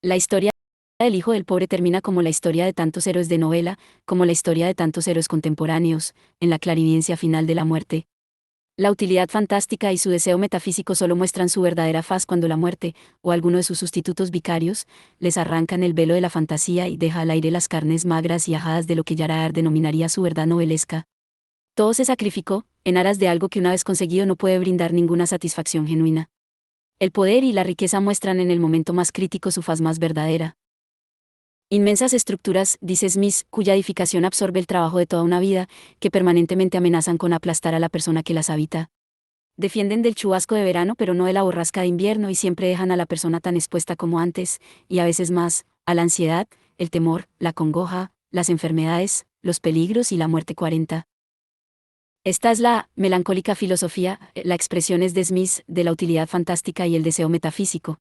La historia del hijo del pobre termina como la historia de tantos héroes de novela, como la historia de tantos héroes contemporáneos, en la clarividencia final de la muerte. La utilidad fantástica y su deseo metafísico solo muestran su verdadera faz cuando la muerte, o alguno de sus sustitutos vicarios, les arrancan el velo de la fantasía y deja al aire las carnes magras y ajadas de lo que Yaraar denominaría su verdad novelesca. Todo se sacrificó, en aras de algo que una vez conseguido no puede brindar ninguna satisfacción genuina. El poder y la riqueza muestran en el momento más crítico su faz más verdadera. Inmensas estructuras, dice Smith, cuya edificación absorbe el trabajo de toda una vida, que permanentemente amenazan con aplastar a la persona que las habita. Defienden del chubasco de verano pero no de la borrasca de invierno y siempre dejan a la persona tan expuesta como antes, y a veces más, a la ansiedad, el temor, la congoja, las enfermedades, los peligros y la muerte. 40. Esta es la melancólica filosofía, la expresión es de Smith, de la utilidad fantástica y el deseo metafísico.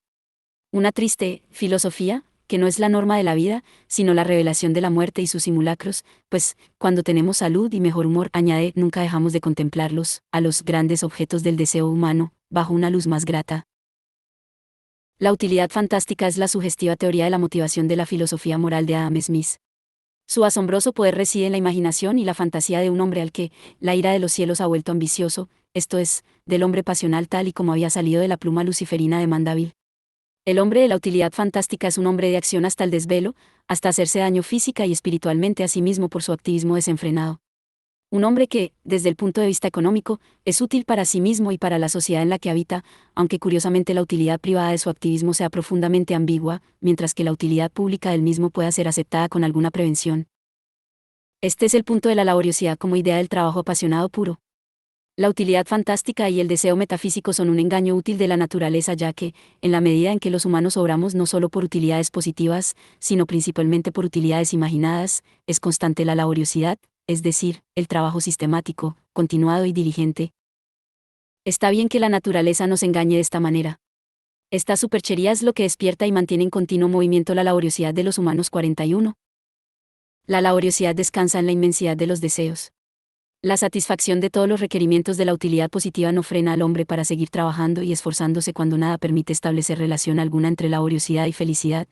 Una triste filosofía, que no es la norma de la vida, sino la revelación de la muerte y sus simulacros, pues, cuando tenemos salud y mejor humor, añade, nunca dejamos de contemplarlos, a los grandes objetos del deseo humano, bajo una luz más grata. La utilidad fantástica es la sugestiva teoría de la motivación de la filosofía moral de Adam Smith. Su asombroso poder reside en la imaginación y la fantasía de un hombre al que la ira de los cielos ha vuelto ambicioso, esto es, del hombre pasional tal y como había salido de la pluma luciferina de Mandeville. El hombre de la utilidad fantástica es un hombre de acción hasta el desvelo, hasta hacerse daño física y espiritualmente a sí mismo por su activismo desenfrenado. Un hombre que, desde el punto de vista económico, es útil para sí mismo y para la sociedad en la que habita, aunque curiosamente la utilidad privada de su activismo sea profundamente ambigua, mientras que la utilidad pública del mismo pueda ser aceptada con alguna prevención. Este es el punto de la laboriosidad como idea del trabajo apasionado puro. La utilidad fantástica y el deseo metafísico son un engaño útil de la naturaleza, ya que, en la medida en que los humanos obramos no solo por utilidades positivas, sino principalmente por utilidades imaginadas, es constante la laboriosidad, es decir, el trabajo sistemático, continuado y diligente. Está bien que la naturaleza nos engañe de esta manera. Esta superchería es lo que despierta y mantiene en continuo movimiento la laboriosidad de los humanos. 41. La laboriosidad descansa en la inmensidad de los deseos. La satisfacción de todos los requerimientos de la utilidad positiva no frena al hombre para seguir trabajando y esforzándose cuando nada permite establecer relación alguna entre laboriosidad y felicidad.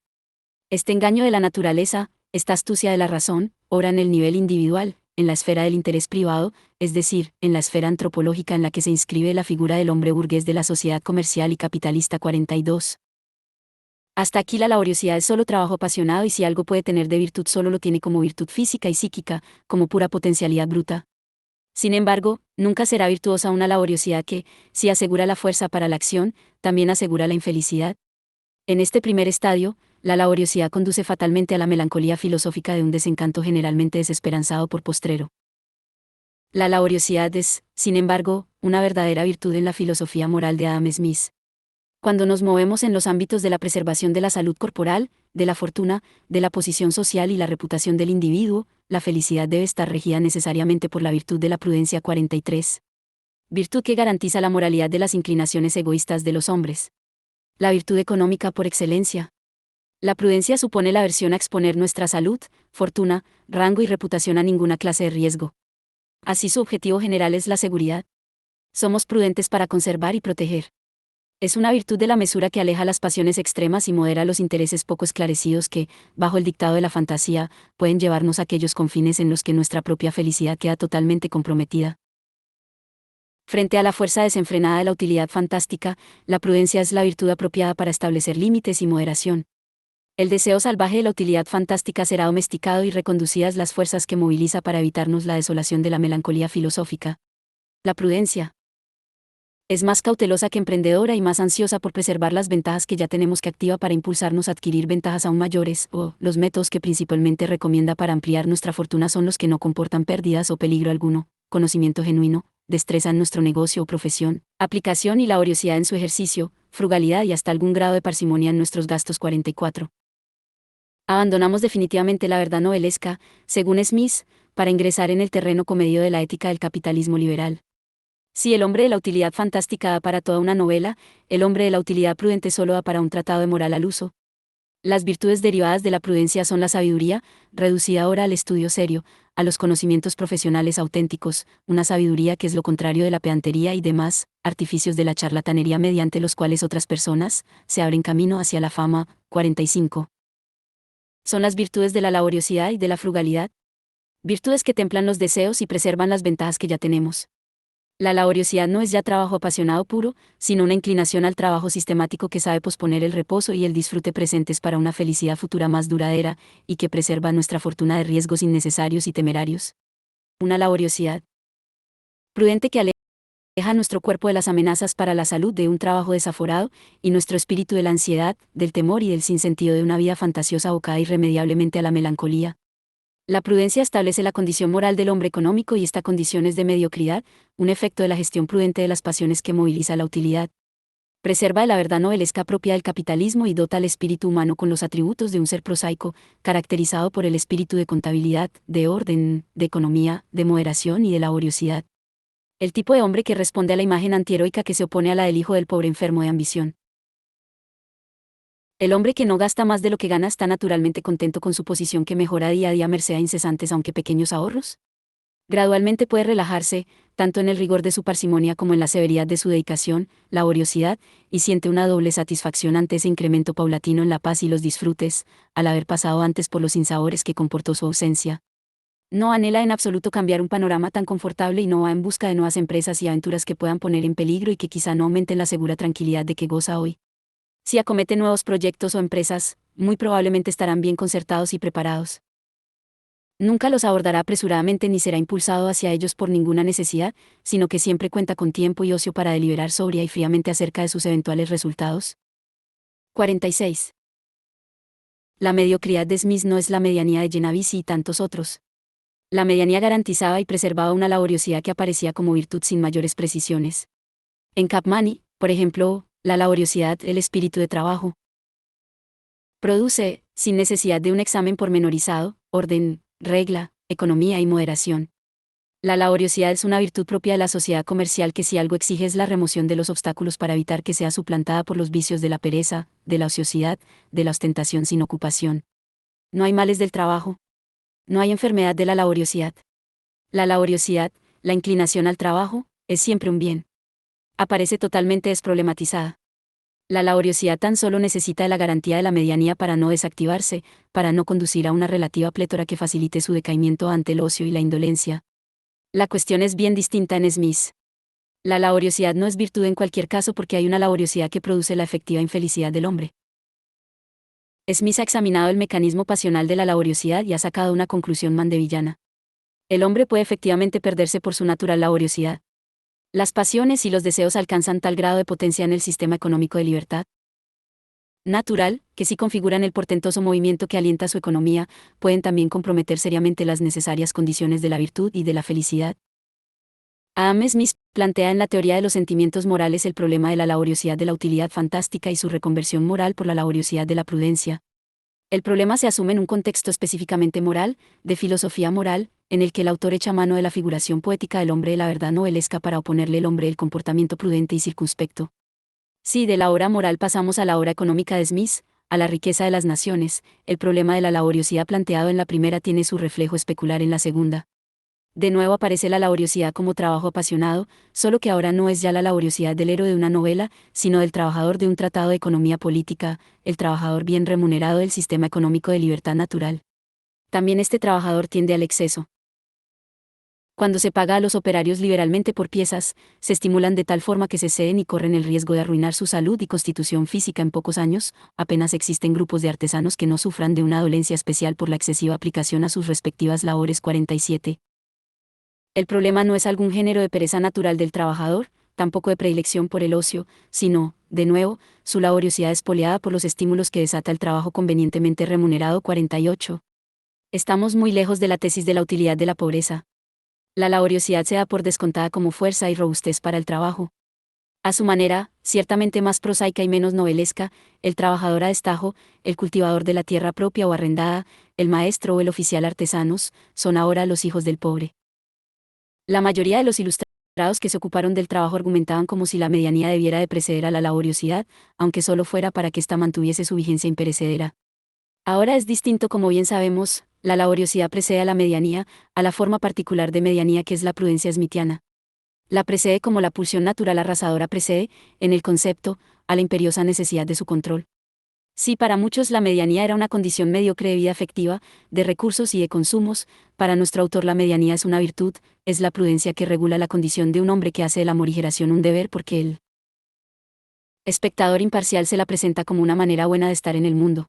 Este engaño de la naturaleza, esta astucia de la razón, obra en el nivel individual, en la esfera del interés privado, es decir, en la esfera antropológica en la que se inscribe la figura del hombre burgués de la sociedad comercial y capitalista. 42. Hasta aquí la laboriosidad es solo trabajo apasionado y si algo puede tener de virtud solo lo tiene como virtud física y psíquica, como pura potencialidad bruta. Sin embargo, nunca será virtuosa una laboriosidad que, si asegura la fuerza para la acción, también asegura la infelicidad. En este primer estadio, la laboriosidad conduce fatalmente a la melancolía filosófica de un desencanto generalmente desesperanzado por postrero. La laboriosidad es, sin embargo, una verdadera virtud en la filosofía moral de Adam Smith. Cuando nos movemos en los ámbitos de la preservación de la salud corporal, de la fortuna, de la posición social y la reputación del individuo, la felicidad debe estar regida necesariamente por la virtud de la prudencia. 43. Virtud que garantiza la moralidad de las inclinaciones egoístas de los hombres. La virtud económica por excelencia. La prudencia supone la aversión a exponer nuestra salud, fortuna, rango y reputación a ninguna clase de riesgo. Así su objetivo general es la seguridad. Somos prudentes para conservar y proteger Es una virtud de la mesura que aleja las pasiones extremas y modera los intereses poco esclarecidos que, bajo el dictado de la fantasía, pueden llevarnos a aquellos confines en los que nuestra propia felicidad queda totalmente comprometida. Frente a la fuerza desenfrenada de la utilidad fantástica, la prudencia es la virtud apropiada para establecer límites y moderación. El deseo salvaje de la utilidad fantástica será domesticado y reconducidas las fuerzas que moviliza para evitarnos la desolación de la melancolía filosófica. La prudencia es más cautelosa que emprendedora y más ansiosa por preservar las ventajas que ya tenemos que activa para impulsarnos a adquirir ventajas aún mayores, los métodos que principalmente recomienda para ampliar nuestra fortuna son los que no comportan pérdidas o peligro alguno: conocimiento genuino, destreza en nuestro negocio o profesión, aplicación y laboriosidad en su ejercicio, frugalidad y hasta algún grado de parsimonia en nuestros gastos. 44. Abandonamos definitivamente la verdad novelesca, según Smith, para ingresar en el terreno comedido de la ética del capitalismo liberal. Si el hombre de la utilidad fantástica da para toda una novela, el hombre de la utilidad prudente solo da para un tratado de moral al uso. Las virtudes derivadas de la prudencia son la sabiduría, reducida ahora al estudio serio, a los conocimientos profesionales auténticos, una sabiduría que es lo contrario de la pedantería y demás artificios de la charlatanería mediante los cuales otras personas se abren camino hacia la fama. 45. Son las virtudes de la laboriosidad y de la frugalidad, virtudes que templan los deseos y preservan las ventajas que ya tenemos. La laboriosidad no es ya trabajo apasionado puro, sino una inclinación al trabajo sistemático que sabe posponer el reposo y el disfrute presentes para una felicidad futura más duradera, y que preserva nuestra fortuna de riesgos innecesarios y temerarios. Una laboriosidad prudente que aleja nuestro cuerpo de las amenazas para la salud de un trabajo desaforado, y nuestro espíritu de la ansiedad, del temor y del sinsentido de una vida fantasiosa abocada irremediablemente a la melancolía. La prudencia establece la condición moral del hombre económico y esta condición es de mediocridad, un efecto de la gestión prudente de las pasiones que moviliza la utilidad. Preserva la verdad novelesca propia del capitalismo y dota al espíritu humano con los atributos de un ser prosaico, caracterizado por el espíritu de contabilidad, de orden, de economía, de moderación y de laboriosidad. El tipo de hombre que responde a la imagen antiheroica que se opone a la del hijo del pobre enfermo de ambición. El hombre que no gasta más de lo que gana está naturalmente contento con su posición que mejora día a día merced a incesantes aunque pequeños ahorros. Gradualmente puede relajarse, tanto en el rigor de su parsimonia como en la severidad de su dedicación, laboriosidad, y siente una doble satisfacción ante ese incremento paulatino en la paz y los disfrutes, al haber pasado antes por los sinsabores que comportó su ausencia. No anhela en absoluto cambiar un panorama tan confortable y no va en busca de nuevas empresas y aventuras que puedan poner en peligro y que quizá no aumenten la segura tranquilidad de que goza hoy. Si acomete nuevos proyectos o empresas, muy probablemente estarán bien concertados y preparados. Nunca los abordará apresuradamente ni será impulsado hacia ellos por ninguna necesidad, sino que siempre cuenta con tiempo y ocio para deliberar sobria y fríamente acerca de sus eventuales resultados. 46. La mediocridad de Smith no es la medianía de Genovese y tantos otros. La medianía garantizaba y preservaba una laboriosidad que aparecía como virtud sin mayores precisiones. En Capmany, por ejemplo, la laboriosidad, el espíritu de trabajo, produce, sin necesidad de un examen pormenorizado, orden, regla, economía y moderación. La laboriosidad es una virtud propia de la sociedad comercial que si algo exige es la remoción de los obstáculos para evitar que sea suplantada por los vicios de la pereza, de la ociosidad, de la ostentación sin ocupación. No hay males del trabajo. No hay enfermedad de la laboriosidad. La laboriosidad, la inclinación al trabajo, es siempre un bien. Aparece totalmente desproblematizada. La laboriosidad tan solo necesita de la garantía de la medianía para no desactivarse, para no conducir a una relativa plétora que facilite su decaimiento ante el ocio y la indolencia. La cuestión es bien distinta en Smith. La laboriosidad no es virtud en cualquier caso porque hay una laboriosidad que produce la efectiva infelicidad del hombre. Smith ha examinado el mecanismo pasional de la laboriosidad y ha sacado una conclusión mandevillana. El hombre puede efectivamente perderse por su natural laboriosidad. Las pasiones y los deseos alcanzan tal grado de potencia en el sistema económico de libertad natural, que si configuran el portentoso movimiento que alienta su economía, pueden también comprometer seriamente las necesarias condiciones de la virtud y de la felicidad. Adam Smith plantea en la teoría de los sentimientos morales el problema de la laboriosidad de la utilidad fantástica y su reconversión moral por la laboriosidad de la prudencia. El problema se asume en un contexto específicamente moral, de filosofía moral, en el que el autor echa mano de la figuración poética del hombre de la verdad novelesca para oponerle el hombre el comportamiento prudente y circunspecto. Si de la obra moral pasamos a la obra económica de Smith, a la riqueza de las naciones, el problema de la laboriosidad planteado en la primera tiene su reflejo especular en la segunda. De nuevo aparece la laboriosidad como trabajo apasionado, solo que ahora no es ya la laboriosidad del héroe de una novela, sino del trabajador de un tratado de economía política, el trabajador bien remunerado del sistema económico de libertad natural. También este trabajador tiende al exceso. Cuando se paga a los operarios liberalmente por piezas, se estimulan de tal forma que se ceden y corren el riesgo de arruinar su salud y constitución física en pocos años. Apenas existen grupos de artesanos que no sufran de una dolencia especial por la excesiva aplicación a sus respectivas labores. 47. El problema no es algún género de pereza natural del trabajador, tampoco de predilección por el ocio, sino, de nuevo, su laboriosidad espoliada por los estímulos que desata el trabajo convenientemente remunerado. 48. Estamos muy lejos de la tesis de la utilidad de la pobreza. La laboriosidad se da por descontada como fuerza y robustez para el trabajo. A su manera, ciertamente más prosaica y menos novelesca, el trabajador a destajo, el cultivador de la tierra propia o arrendada, el maestro o el oficial artesanos, son ahora los hijos del pobre. La mayoría de los ilustrados que se ocuparon del trabajo argumentaban como si la medianía debiera de preceder a la laboriosidad, aunque solo fuera para que ésta mantuviese su vigencia imperecedera. Ahora es distinto, como bien sabemos, la laboriosidad precede a la medianía, a la forma particular de medianía que es la prudencia smithiana. La precede como la pulsión natural arrasadora precede, en el concepto, a la imperiosa necesidad de su control. Si para muchos la medianía era una condición mediocre de vida afectiva, de recursos y de consumos, para nuestro autor la medianía es una virtud, es la prudencia que regula la condición de un hombre que hace de la morigeración un deber porque el espectador imparcial se la presenta como una manera buena de estar en el mundo.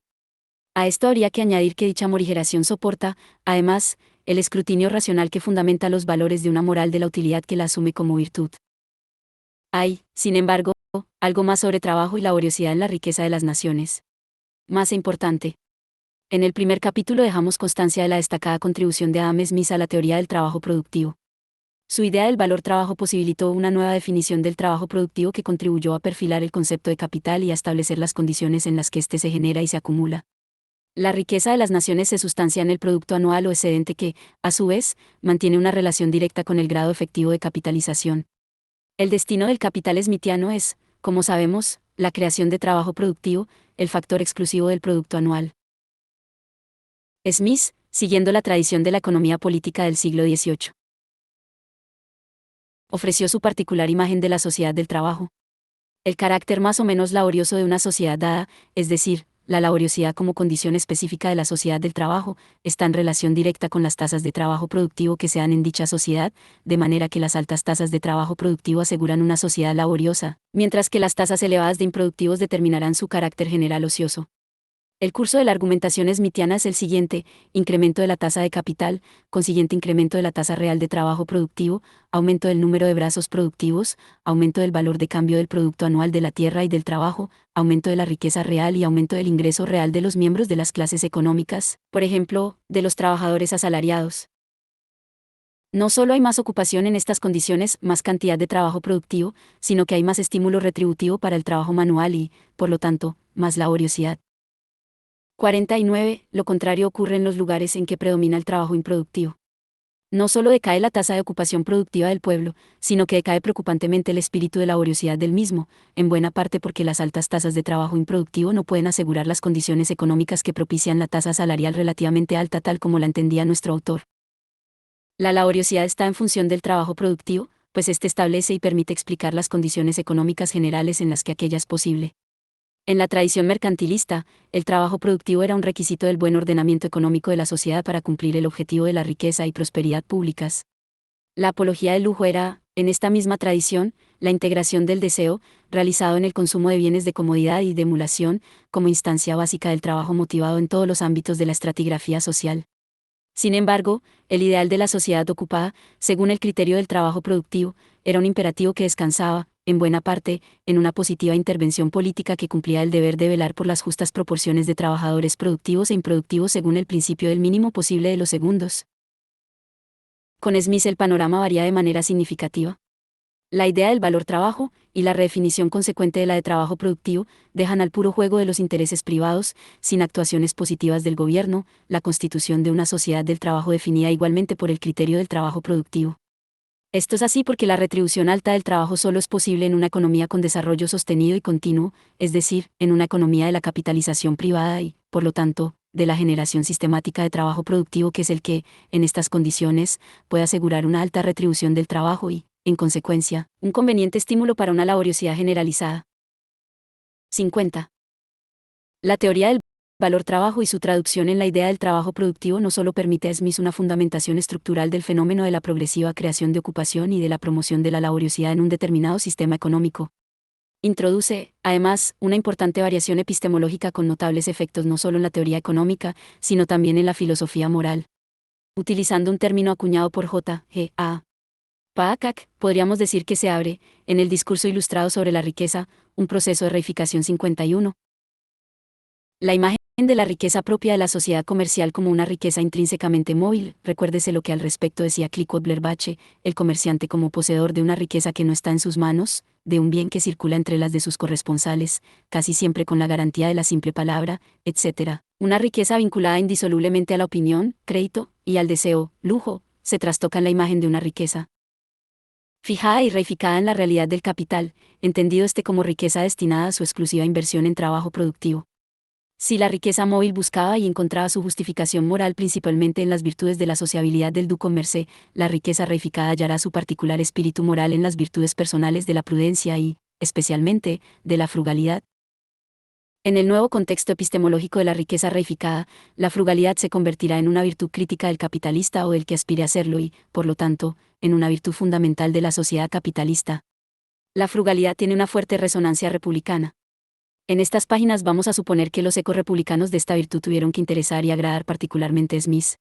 A esto habría que añadir que dicha morigeración soporta, además, el escrutinio racional que fundamenta los valores de una moral de la utilidad que la asume como virtud. Hay, sin embargo, algo más sobre trabajo y laboriosidad en la riqueza de las naciones. Más importante. En el primer capítulo dejamos constancia de la destacada contribución de Adam Smith a la teoría del trabajo productivo. Su idea del valor trabajo posibilitó una nueva definición del trabajo productivo que contribuyó a perfilar el concepto de capital y a establecer las condiciones en las que éste se genera y se acumula. La riqueza de las naciones se sustancia en el producto anual o excedente que, a su vez, mantiene una relación directa con el grado efectivo de capitalización. El destino del capital smithiano es, como sabemos, la creación de trabajo productivo, el factor exclusivo del producto anual. Smith, siguiendo la tradición de la economía política del siglo XVIII, ofreció su particular imagen de la sociedad del trabajo. El carácter más o menos laborioso de una sociedad dada, es decir, la laboriosidad como condición específica de la sociedad del trabajo, está en relación directa con las tasas de trabajo productivo que se dan en dicha sociedad, de manera que las altas tasas de trabajo productivo aseguran una sociedad laboriosa, mientras que las tasas elevadas de improductivos determinarán su carácter general ocioso. El curso de la argumentación smithiana es el siguiente: incremento de la tasa de capital, consiguiente incremento de la tasa real de trabajo productivo, aumento del número de brazos productivos, aumento del valor de cambio del producto anual de la tierra y del trabajo, aumento de la riqueza real y aumento del ingreso real de los miembros de las clases económicas, por ejemplo, de los trabajadores asalariados. No solo hay más ocupación en estas condiciones, más cantidad de trabajo productivo, sino que hay más estímulo retributivo para el trabajo manual y, por lo tanto, más laboriosidad. 49. Lo contrario ocurre en los lugares en que predomina el trabajo improductivo. No solo decae la tasa de ocupación productiva del pueblo, sino que decae preocupantemente el espíritu de laboriosidad del mismo, en buena parte porque las altas tasas de trabajo improductivo no pueden asegurar las condiciones económicas que propician la tasa salarial relativamente alta tal como la entendía nuestro autor. La laboriosidad está en función del trabajo productivo, pues éste establece y permite explicar las condiciones económicas generales en las que aquella es posible. En la tradición mercantilista, el trabajo productivo era un requisito del buen ordenamiento económico de la sociedad para cumplir el objetivo de la riqueza y prosperidad públicas. La apología del lujo era, en esta misma tradición, la integración del deseo, realizado en el consumo de bienes de comodidad y de emulación, como instancia básica del trabajo motivado en todos los ámbitos de la estratigrafía social. Sin embargo, el ideal de la sociedad ocupada, según el criterio del trabajo productivo, era un imperativo que descansaba, en buena parte, en una positiva intervención política que cumplía el deber de velar por las justas proporciones de trabajadores productivos e improductivos según el principio del mínimo posible de los segundos. Con Smith el panorama varía de manera significativa. La idea del valor trabajo, y la redefinición consecuente de la de trabajo productivo, dejan al puro juego de los intereses privados, sin actuaciones positivas del gobierno, la constitución de una sociedad del trabajo definida igualmente por el criterio del trabajo productivo. Esto es así porque la retribución alta del trabajo solo es posible en una economía con desarrollo sostenido y continuo, es decir, en una economía de la capitalización privada y, por lo tanto, de la generación sistemática de trabajo productivo, que es el que, en estas condiciones, puede asegurar una alta retribución del trabajo y, en consecuencia, un conveniente estímulo para una laboriosidad generalizada. 50. La teoría del valor trabajo y su traducción en la idea del trabajo productivo no solo permite a Smith una fundamentación estructural del fenómeno de la progresiva creación de ocupación y de la promoción de la laboriosidad en un determinado sistema económico. Introduce, además, una importante variación epistemológica con notables efectos no solo en la teoría económica, sino también en la filosofía moral. Utilizando un término acuñado por J. G. A. Paakak, podríamos decir que se abre, en el discurso ilustrado sobre la riqueza, un proceso de reificación 51. La imagen de la riqueza propia de la sociedad comercial como una riqueza intrínsecamente móvil. Recuérdese lo que al respecto decía Clicquot Blerbache, el comerciante como poseedor de una riqueza que no está en sus manos, de un bien que circula entre las de sus corresponsales, casi siempre con la garantía de la simple palabra, etc. Una riqueza vinculada indisolublemente a la opinión, crédito, y al deseo, lujo, se trastoca en la imagen de una riqueza fijada y reificada en la realidad del capital, entendido como riqueza destinada a su exclusiva inversión en trabajo productivo. Si la riqueza móvil buscaba y encontraba su justificación moral principalmente en las virtudes de la sociabilidad del du commerce, la riqueza reificada hallará su particular espíritu moral en las virtudes personales de la prudencia y, especialmente, de la frugalidad. En el nuevo contexto epistemológico de la riqueza reificada, la frugalidad se convertirá en una virtud crítica del capitalista o del que aspire a serlo y, por lo tanto, en una virtud fundamental de la sociedad capitalista. La frugalidad tiene una fuerte resonancia republicana. En estas páginas vamos a suponer que los ecorepublicanos de esta virtud tuvieron que interesar y agradar particularmente a Smith.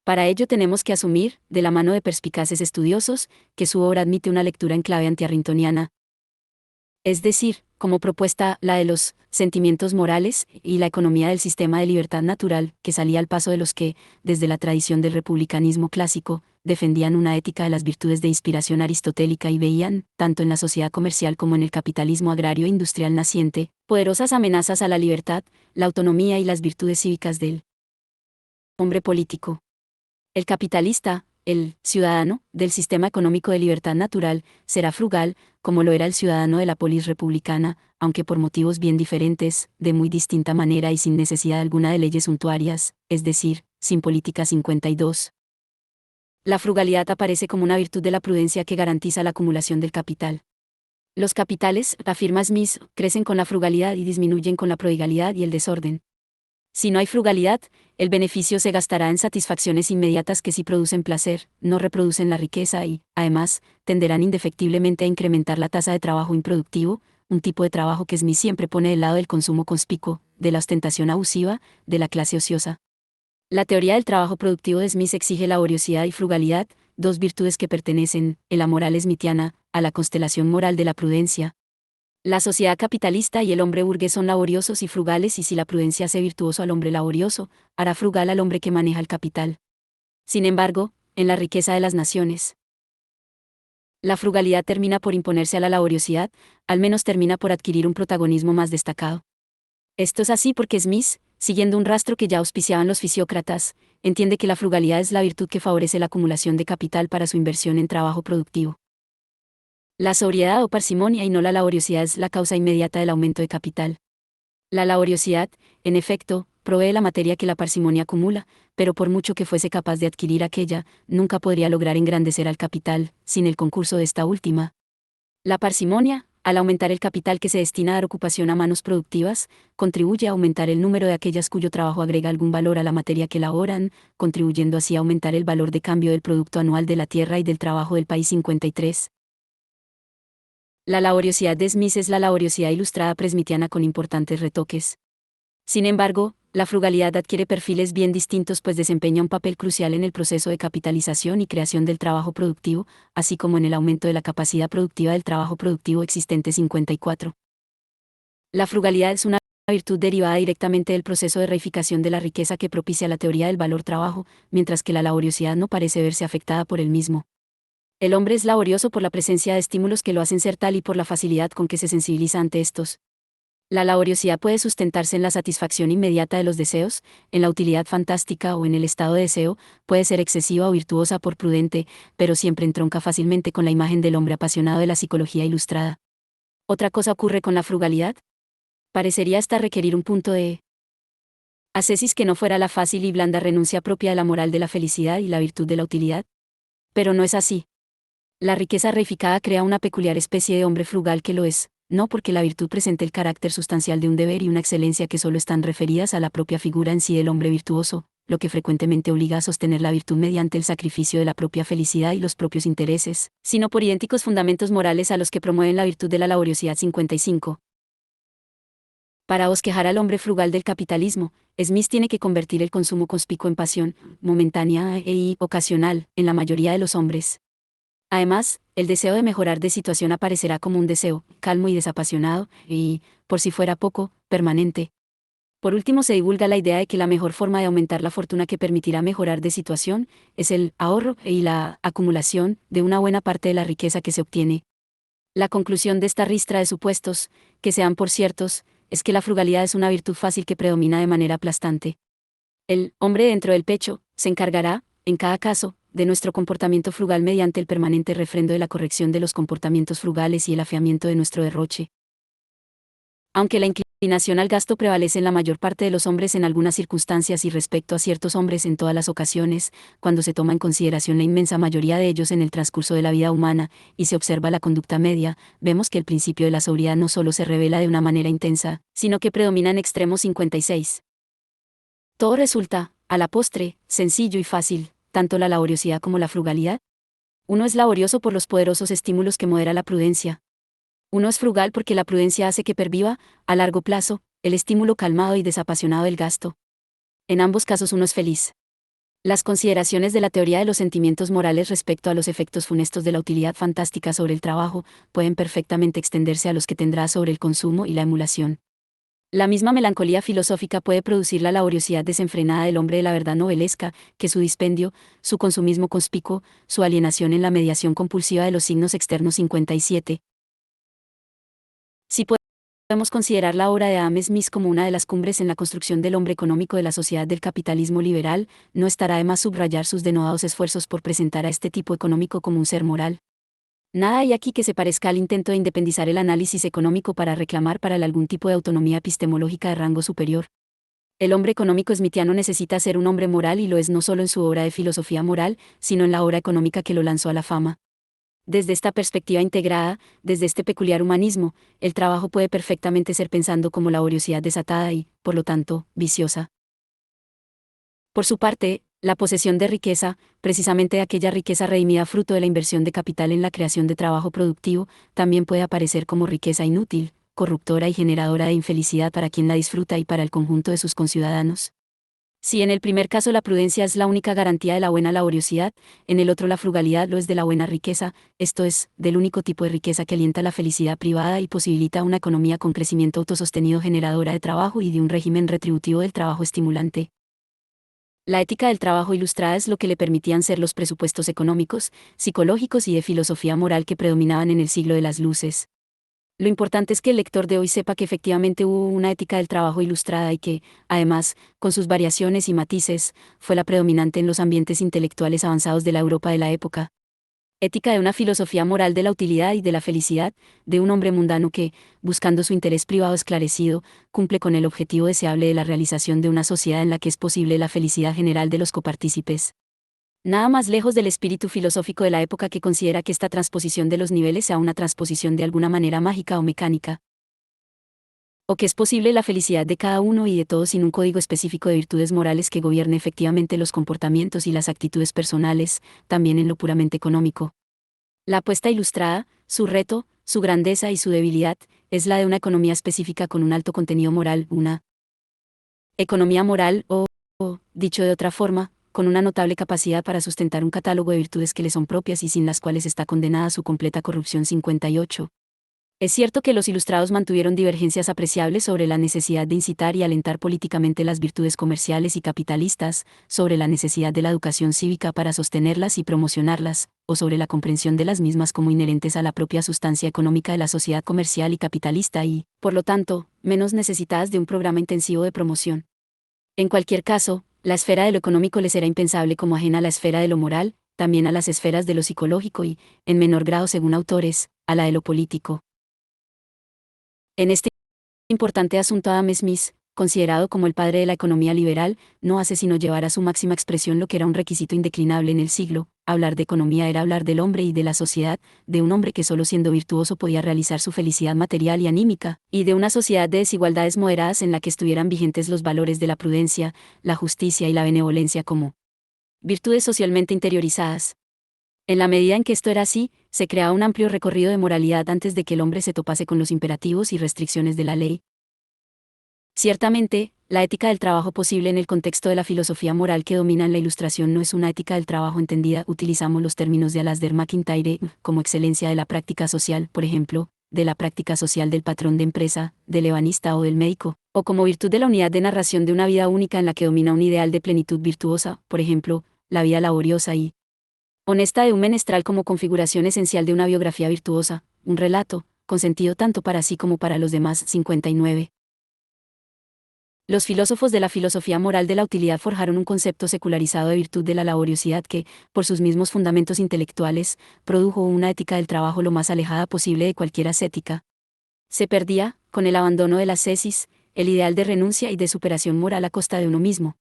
Para ello tenemos que asumir, de la mano de perspicaces estudiosos, que su obra admite una lectura en clave antiarringtoniana. Es decir, como propuesta, la de los sentimientos morales y la economía del sistema de libertad natural, que salía al paso de los que, desde la tradición del republicanismo clásico, defendían una ética de las virtudes de inspiración aristotélica y veían, tanto en la sociedad comercial como en el capitalismo agrario e industrial naciente, poderosas amenazas a la libertad, la autonomía y las virtudes cívicas del hombre político. El capitalista, el ciudadano, del sistema económico de libertad natural, será frugal, como lo era el ciudadano de la polis republicana, aunque por motivos bien diferentes, de muy distinta manera y sin necesidad alguna de leyes suntuarias, es decir, sin política 52. La frugalidad aparece como una virtud de la prudencia que garantiza la acumulación del capital. Los capitales, afirma Smith, crecen con la frugalidad y disminuyen con la prodigalidad y el desorden. Si no hay frugalidad, el beneficio se gastará en satisfacciones inmediatas que sí producen placer, no reproducen la riqueza y, además, tenderán indefectiblemente a incrementar la tasa de trabajo improductivo, un tipo de trabajo que Smith siempre pone del lado del consumo conspicuo, de la ostentación abusiva, de la clase ociosa. La teoría del trabajo productivo de Smith exige laboriosidad y frugalidad, dos virtudes que pertenecen, en la moral smithiana, a la constelación moral de la prudencia. La sociedad capitalista y el hombre burgués son laboriosos y frugales, y si la prudencia hace virtuoso al hombre laborioso, hará frugal al hombre que maneja el capital. Sin embargo, en la riqueza de las naciones, la frugalidad termina por imponerse a la laboriosidad, al menos termina por adquirir un protagonismo más destacado. Esto es así porque Smith, siguiendo un rastro que ya auspiciaban los fisiócratas, entiende que la frugalidad es la virtud que favorece la acumulación de capital para su inversión en trabajo productivo. La sobriedad o parsimonia y no la laboriosidad es la causa inmediata del aumento de capital. La laboriosidad, en efecto, provee la materia que la parsimonia acumula, pero por mucho que fuese capaz de adquirir aquella, nunca podría lograr engrandecer al capital, sin el concurso de esta última. La parsimonia, al aumentar el capital que se destina a dar ocupación a manos productivas, contribuye a aumentar el número de aquellas cuyo trabajo agrega algún valor a la materia que elaboran, contribuyendo así a aumentar el valor de cambio del producto anual de la tierra y del trabajo del país 53. La laboriosidad de Smith es la laboriosidad ilustrada presmitiana con importantes retoques. Sin embargo, la frugalidad adquiere perfiles bien distintos, pues desempeña un papel crucial en el proceso de capitalización y creación del trabajo productivo, así como en el aumento de la capacidad productiva del trabajo productivo existente 54. La frugalidad es una virtud derivada directamente del proceso de reificación de la riqueza que propicia la teoría del valor trabajo, mientras que la laboriosidad no parece verse afectada por el mismo. El hombre es laborioso por la presencia de estímulos que lo hacen ser tal y por la facilidad con que se sensibiliza ante estos. La laboriosidad puede sustentarse en la satisfacción inmediata de los deseos, en la utilidad fantástica o en el estado de deseo, puede ser excesiva o virtuosa por prudente, pero siempre entronca fácilmente con la imagen del hombre apasionado de la psicología ilustrada. Otra cosa ocurre con la frugalidad. Parecería hasta requerir un punto de Ascesis que no fuera la fácil y blanda renuncia propia de la moral de la felicidad y la virtud de la utilidad. Pero no es así. La riqueza reificada crea una peculiar especie de hombre frugal que lo es, no porque la virtud presente el carácter sustancial de un deber y una excelencia que solo están referidas a la propia figura en sí del hombre virtuoso, lo que frecuentemente obliga a sostener la virtud mediante el sacrificio de la propia felicidad y los propios intereses, sino por idénticos fundamentos morales a los que promueven la virtud de la laboriosidad. 55. Para bosquejar al hombre frugal del capitalismo, Smith tiene que convertir el consumo conspicuo en pasión, momentánea e ocasional, en la mayoría de los hombres. Además, el deseo de mejorar de situación aparecerá como un deseo, calmo y desapasionado, y, por si fuera poco, permanente. Por último, se divulga la idea de que la mejor forma de aumentar la fortuna que permitirá mejorar de situación es el ahorro y la acumulación de una buena parte de la riqueza que se obtiene. La conclusión de esta ristra de supuestos, que sean por ciertos, es que la frugalidad es una virtud fácil que predomina de manera aplastante. El hombre dentro del pecho se encargará, en cada caso, de nuestro comportamiento frugal mediante el permanente refrendo de la corrección de los comportamientos frugales y el afiamiento de nuestro derroche. Aunque la inclinación al gasto prevalece en la mayor parte de los hombres en algunas circunstancias y respecto a ciertos hombres en todas las ocasiones, cuando se toma en consideración la inmensa mayoría de ellos en el transcurso de la vida humana, y se observa la conducta media, vemos que el principio de la sobriedad no solo se revela de una manera intensa, sino que predomina en extremo. 56. Todo resulta, a la postre, sencillo y fácil, tanto la laboriosidad como la frugalidad. Uno es laborioso por los poderosos estímulos que modera la prudencia. Uno es frugal porque la prudencia hace que perviva, a largo plazo, el estímulo calmado y desapasionado del gasto. En ambos casos uno es feliz. Las consideraciones de la teoría de los sentimientos morales respecto a los efectos funestos de la utilidad fantástica sobre el trabajo pueden perfectamente extenderse a los que tendrá sobre el consumo y la emulación. La misma melancolía filosófica puede producir la laboriosidad desenfrenada del hombre de la verdad novelesca, que su dispendio, su consumismo conspicuo, su alienación en la mediación compulsiva de los signos externos. 57. Si podemos considerar la obra de Adam Smith como una de las cumbres en la construcción del hombre económico de la sociedad del capitalismo liberal, no estará de más subrayar sus denodados esfuerzos por presentar a este tipo económico como un ser moral. Nada hay aquí que se parezca al intento de independizar el análisis económico para reclamar para él algún tipo de autonomía epistemológica de rango superior. El hombre económico smithiano necesita ser un hombre moral y lo es no solo en su obra de filosofía moral, sino en la obra económica que lo lanzó a la fama. Desde esta perspectiva integrada, desde este peculiar humanismo, el trabajo puede perfectamente ser pensado como laboriosidad desatada y, por lo tanto, viciosa. Por su parte, la posesión de riqueza, precisamente aquella riqueza redimida fruto de la inversión de capital en la creación de trabajo productivo, también puede aparecer como riqueza inútil, corruptora y generadora de infelicidad para quien la disfruta y para el conjunto de sus conciudadanos. Si en el primer caso la prudencia es la única garantía de la buena laboriosidad, en el otro la frugalidad lo es de la buena riqueza, esto es, del único tipo de riqueza que alienta la felicidad privada y posibilita una economía con crecimiento autosostenido generadora de trabajo y de un régimen retributivo del trabajo estimulante. La ética del trabajo ilustrada es lo que le permitían ser los presupuestos económicos, psicológicos y de filosofía moral que predominaban en el siglo de las luces. Lo importante es que el lector de hoy sepa que efectivamente hubo una ética del trabajo ilustrada y que, además, con sus variaciones y matices, fue la predominante en los ambientes intelectuales avanzados de la Europa de la época. Ética de una filosofía moral de la utilidad y de la felicidad, de un hombre mundano que, buscando su interés privado esclarecido, cumple con el objetivo deseable de la realización de una sociedad en la que es posible la felicidad general de los copartícipes. Nada más lejos del espíritu filosófico de la época que considera que esta transposición de los niveles sea una transposición de alguna manera mágica o mecánica. O que es posible la felicidad de cada uno y de todos sin un código específico de virtudes morales que gobierne efectivamente los comportamientos y las actitudes personales, también en lo puramente económico. La apuesta ilustrada, su reto, su grandeza y su debilidad, es la de una economía específica con un alto contenido moral, una economía moral o, dicho de otra forma, con una notable capacidad para sustentar un catálogo de virtudes que le son propias y sin las cuales está condenada a su completa corrupción. 58. Es cierto que los ilustrados mantuvieron divergencias apreciables sobre la necesidad de incitar y alentar políticamente las virtudes comerciales y capitalistas, sobre la necesidad de la educación cívica para sostenerlas y promocionarlas, o sobre la comprensión de las mismas como inherentes a la propia sustancia económica de la sociedad comercial y capitalista y, por lo tanto, menos necesitadas de un programa intensivo de promoción. En cualquier caso, la esfera de lo económico le será impensable como ajena a la esfera de lo moral, también a las esferas de lo psicológico y, en menor grado según autores, a la de lo político. En este importante asunto Adam Smith, considerado como el padre de la economía liberal, no hace sino llevar a su máxima expresión lo que era un requisito indeclinable en el siglo. Hablar de economía era hablar del hombre y de la sociedad, de un hombre que solo siendo virtuoso podía realizar su felicidad material y anímica, y de una sociedad de desigualdades moderadas en la que estuvieran vigentes los valores de la prudencia, la justicia y la benevolencia como virtudes socialmente interiorizadas. En la medida en que esto era así, se creaba un amplio recorrido de moralidad antes de que el hombre se topase con los imperativos y restricciones de la ley. Ciertamente, la ética del trabajo posible en el contexto de la filosofía moral que domina en la Ilustración no es una ética del trabajo entendida. Utilizamos los términos de Alasdair MacIntyre como excelencia de la práctica social, por ejemplo, de la práctica social del patrón de empresa, del ebanista o del médico, o como virtud de la unidad de narración de una vida única en la que domina un ideal de plenitud virtuosa, por ejemplo, la vida laboriosa y honesta de un menestral como configuración esencial de una biografía virtuosa, un relato, con sentido tanto para sí como para los demás. 59. Los filósofos de la filosofía moral de la utilidad forjaron un concepto secularizado de virtud de la laboriosidad que, por sus mismos fundamentos intelectuales, produjo una ética del trabajo lo más alejada posible de cualquier ascética. Se perdía, con el abandono de la ascesis, el ideal de renuncia y de superación moral a costa de uno mismo.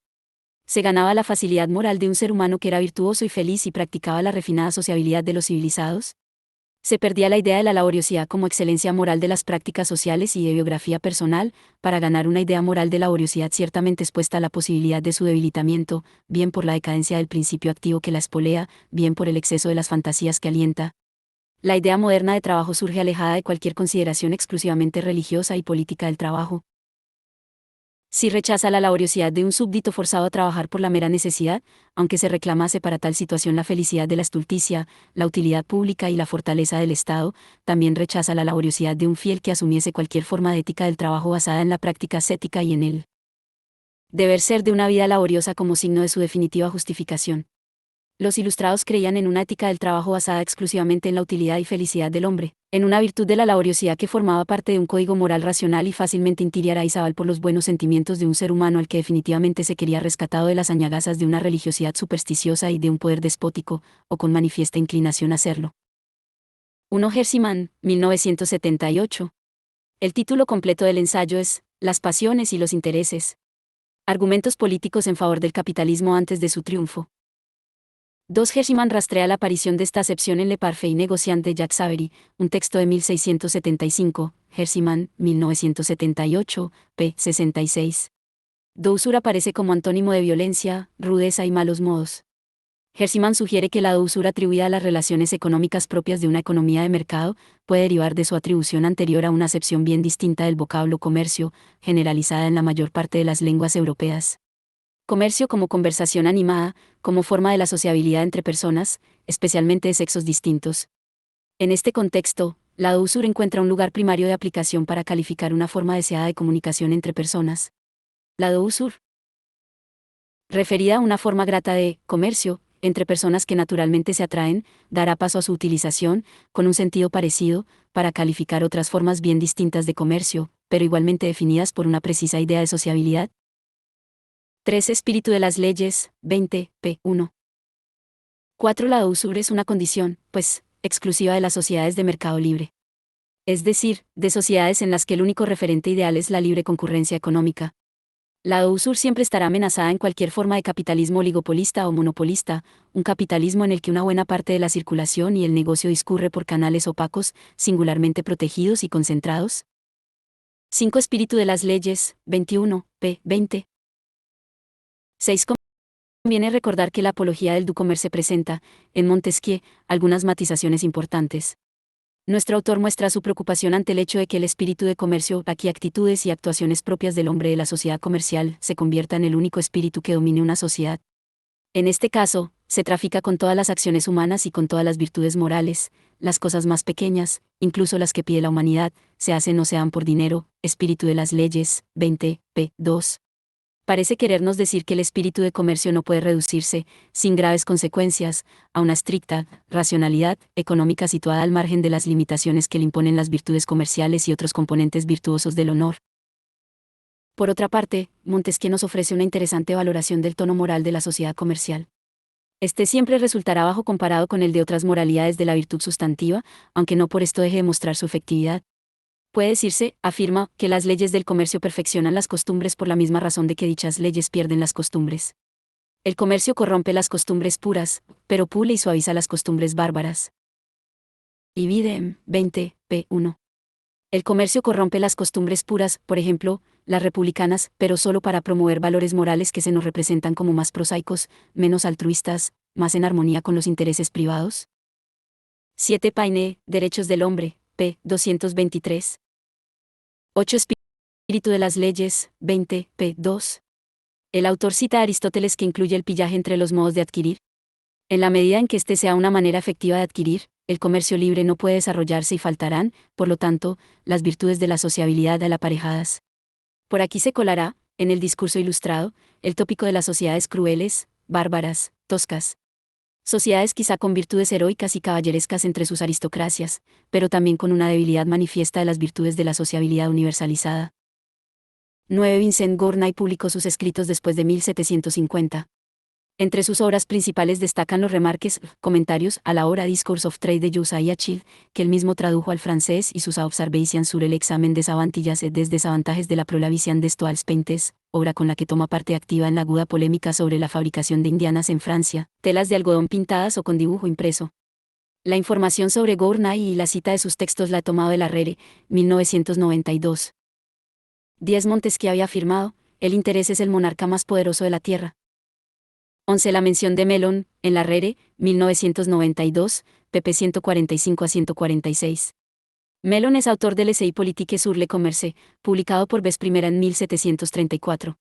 Se ganaba la facilidad moral de un ser humano que era virtuoso y feliz y practicaba la refinada sociabilidad de los civilizados. Se perdía la idea de la laboriosidad como excelencia moral de las prácticas sociales y de biografía personal, para ganar una idea moral de laboriosidad ciertamente expuesta a la posibilidad de su debilitamiento, bien por la decadencia del principio activo que la espolea, bien por el exceso de las fantasías que alienta. La idea moderna de trabajo surge alejada de cualquier consideración exclusivamente religiosa y política del trabajo. Si rechaza la laboriosidad de un súbdito forzado a trabajar por la mera necesidad, aunque se reclamase para tal situación la felicidad de la estulticia, la utilidad pública y la fortaleza del Estado, también rechaza la laboriosidad de un fiel que asumiese cualquier forma de ética del trabajo basada en la práctica ascética y en el deber ser de una vida laboriosa como signo de su definitiva justificación. Los ilustrados creían en una ética del trabajo basada exclusivamente en la utilidad y felicidad del hombre, en una virtud de la laboriosidad que formaba parte de un código moral racional y fácilmente intiriarizable por los buenos sentimientos de un ser humano al que definitivamente se quería rescatado de las añagazas de una religiosidad supersticiosa y de un poder despótico, o con manifiesta inclinación a hacerlo. 1 Herziman, 1978. El título completo del ensayo es Las pasiones y los intereses. Argumentos políticos en favor del capitalismo antes de su triunfo. 2 Herziman rastrea la aparición de esta acepción en Le Parfait Négociant de Jacques Savary, un texto de 1675, Herziman, 1978, p. 66. Dousur aparece como antónimo de violencia, rudeza y malos modos. Herziman sugiere que la dousura atribuida a las relaciones económicas propias de una economía de mercado puede derivar de su atribución anterior a una acepción bien distinta del vocablo comercio, generalizada en la mayor parte de las lenguas europeas. Comercio como conversación animada, como forma de la sociabilidad entre personas, especialmente de sexos distintos. En este contexto, la dousura encuentra un lugar primario de aplicación para calificar una forma deseada de comunicación entre personas. La dousura, referida a una forma grata de comercio entre personas que naturalmente se atraen, dará paso a su utilización, con un sentido parecido, para calificar otras formas bien distintas de comercio, pero igualmente definidas por una precisa idea de sociabilidad. 3 Espíritu de las leyes, 20, p. 1. 4 La dousura es una condición, pues, exclusiva de las sociedades de mercado libre. Es decir, de sociedades en las que el único referente ideal es la libre concurrencia económica. La dousura siempre estará amenazada en cualquier forma de capitalismo oligopolista o monopolista, un capitalismo en el que una buena parte de la circulación y el negocio discurre por canales opacos, singularmente protegidos y concentrados. 5 Espíritu de las leyes, 21, p. 20. 6 Conviene recordar que la apología del Ducomerce presenta, en Montesquieu, algunas matizaciones importantes. Nuestro autor muestra su preocupación ante el hecho de que el espíritu de comercio, aquí actitudes y actuaciones propias del hombre de la sociedad comercial, se convierta en el único espíritu que domine una sociedad. En este caso, se trafica con todas las acciones humanas y con todas las virtudes morales, las cosas más pequeñas, incluso las que pide la humanidad, se hacen o se dan por dinero, espíritu de las leyes, 20, p. 2. Parece querernos decir que el espíritu de comercio no puede reducirse, sin graves consecuencias, a una estricta racionalidad económica situada al margen de las limitaciones que le imponen las virtudes comerciales y otros componentes virtuosos del honor. Por otra parte, Montesquieu nos ofrece una interesante valoración del tono moral de la sociedad comercial. Este siempre resultará bajo comparado con el de otras moralidades de la virtud sustantiva, aunque no por esto deje de mostrar su efectividad. Puede decirse, afirma, que las leyes del comercio perfeccionan las costumbres por la misma razón de que dichas leyes pierden las costumbres. El comercio corrompe las costumbres puras, pero pule y suaviza las costumbres bárbaras. Ibidem, 20, p. 1. El comercio corrompe las costumbres puras, por ejemplo, las republicanas, pero solo para promover valores morales que se nos representan como más prosaicos, menos altruistas, más en armonía con los intereses privados. 7 Paine, Derechos del Hombre, p. 223. 8 Espíritu de las leyes, 20, p. 2. El autor cita a Aristóteles que incluye el pillaje entre los modos de adquirir. En la medida en que éste sea una manera efectiva de adquirir, el comercio libre no puede desarrollarse y faltarán, por lo tanto, las virtudes de la sociabilidad aparejadas. Por aquí se colará, en el discurso ilustrado, el tópico de las sociedades crueles, bárbaras, toscas. Sociedades quizá con virtudes heroicas y caballerescas entre sus aristocracias, pero también con una debilidad manifiesta de las virtudes de la sociabilidad universalizada. 9 Vincent Gournay publicó sus escritos después de 1750. Entre sus obras principales destacan los remarques, comentarios a la obra Discourse of Trade de Josiah Child, que él mismo tradujo al francés, y sus Observations sur el examen des avantages et des desavantages de la prohibición des toiles peintes, obra con la que toma parte activa en la aguda polémica sobre la fabricación de indianas en Francia, telas de algodón pintadas o con dibujo impreso. La información sobre Gournay y la cita de sus textos la he tomado de la Rere, 1992. 10 Montesquieu había afirmado, el interés es el monarca más poderoso de la tierra. 11 La mención de Mellon, en la Rere, 1992, pp 145 a 146. Mellon es autor del Essai politique sur le commerce, publicado por vez primera en 1734.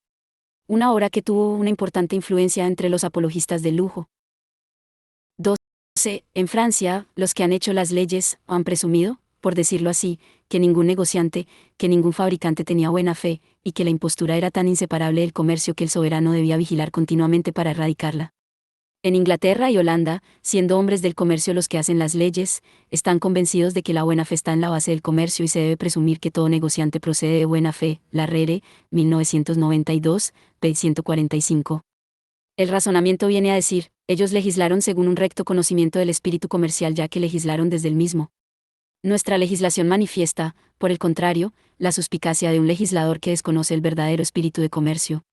Una obra que tuvo una importante influencia entre los apologistas del lujo. 12. En Francia, los que han hecho las leyes han presumido, por decirlo así, que ningún negociante, que ningún fabricante tenía buena fe, y que la impostura era tan inseparable del comercio que el soberano debía vigilar continuamente para erradicarla. En Inglaterra y Holanda, siendo hombres del comercio los que hacen las leyes, están convencidos de que la buena fe está en la base del comercio y se debe presumir que todo negociante procede de buena fe. La Rere, 1992, p. 145. El razonamiento viene a decir, ellos legislaron según un recto conocimiento del espíritu comercial ya que legislaron desde el mismo. Nuestra legislación manifiesta, por el contrario, la suspicacia de un legislador que desconoce el verdadero espíritu de comercio.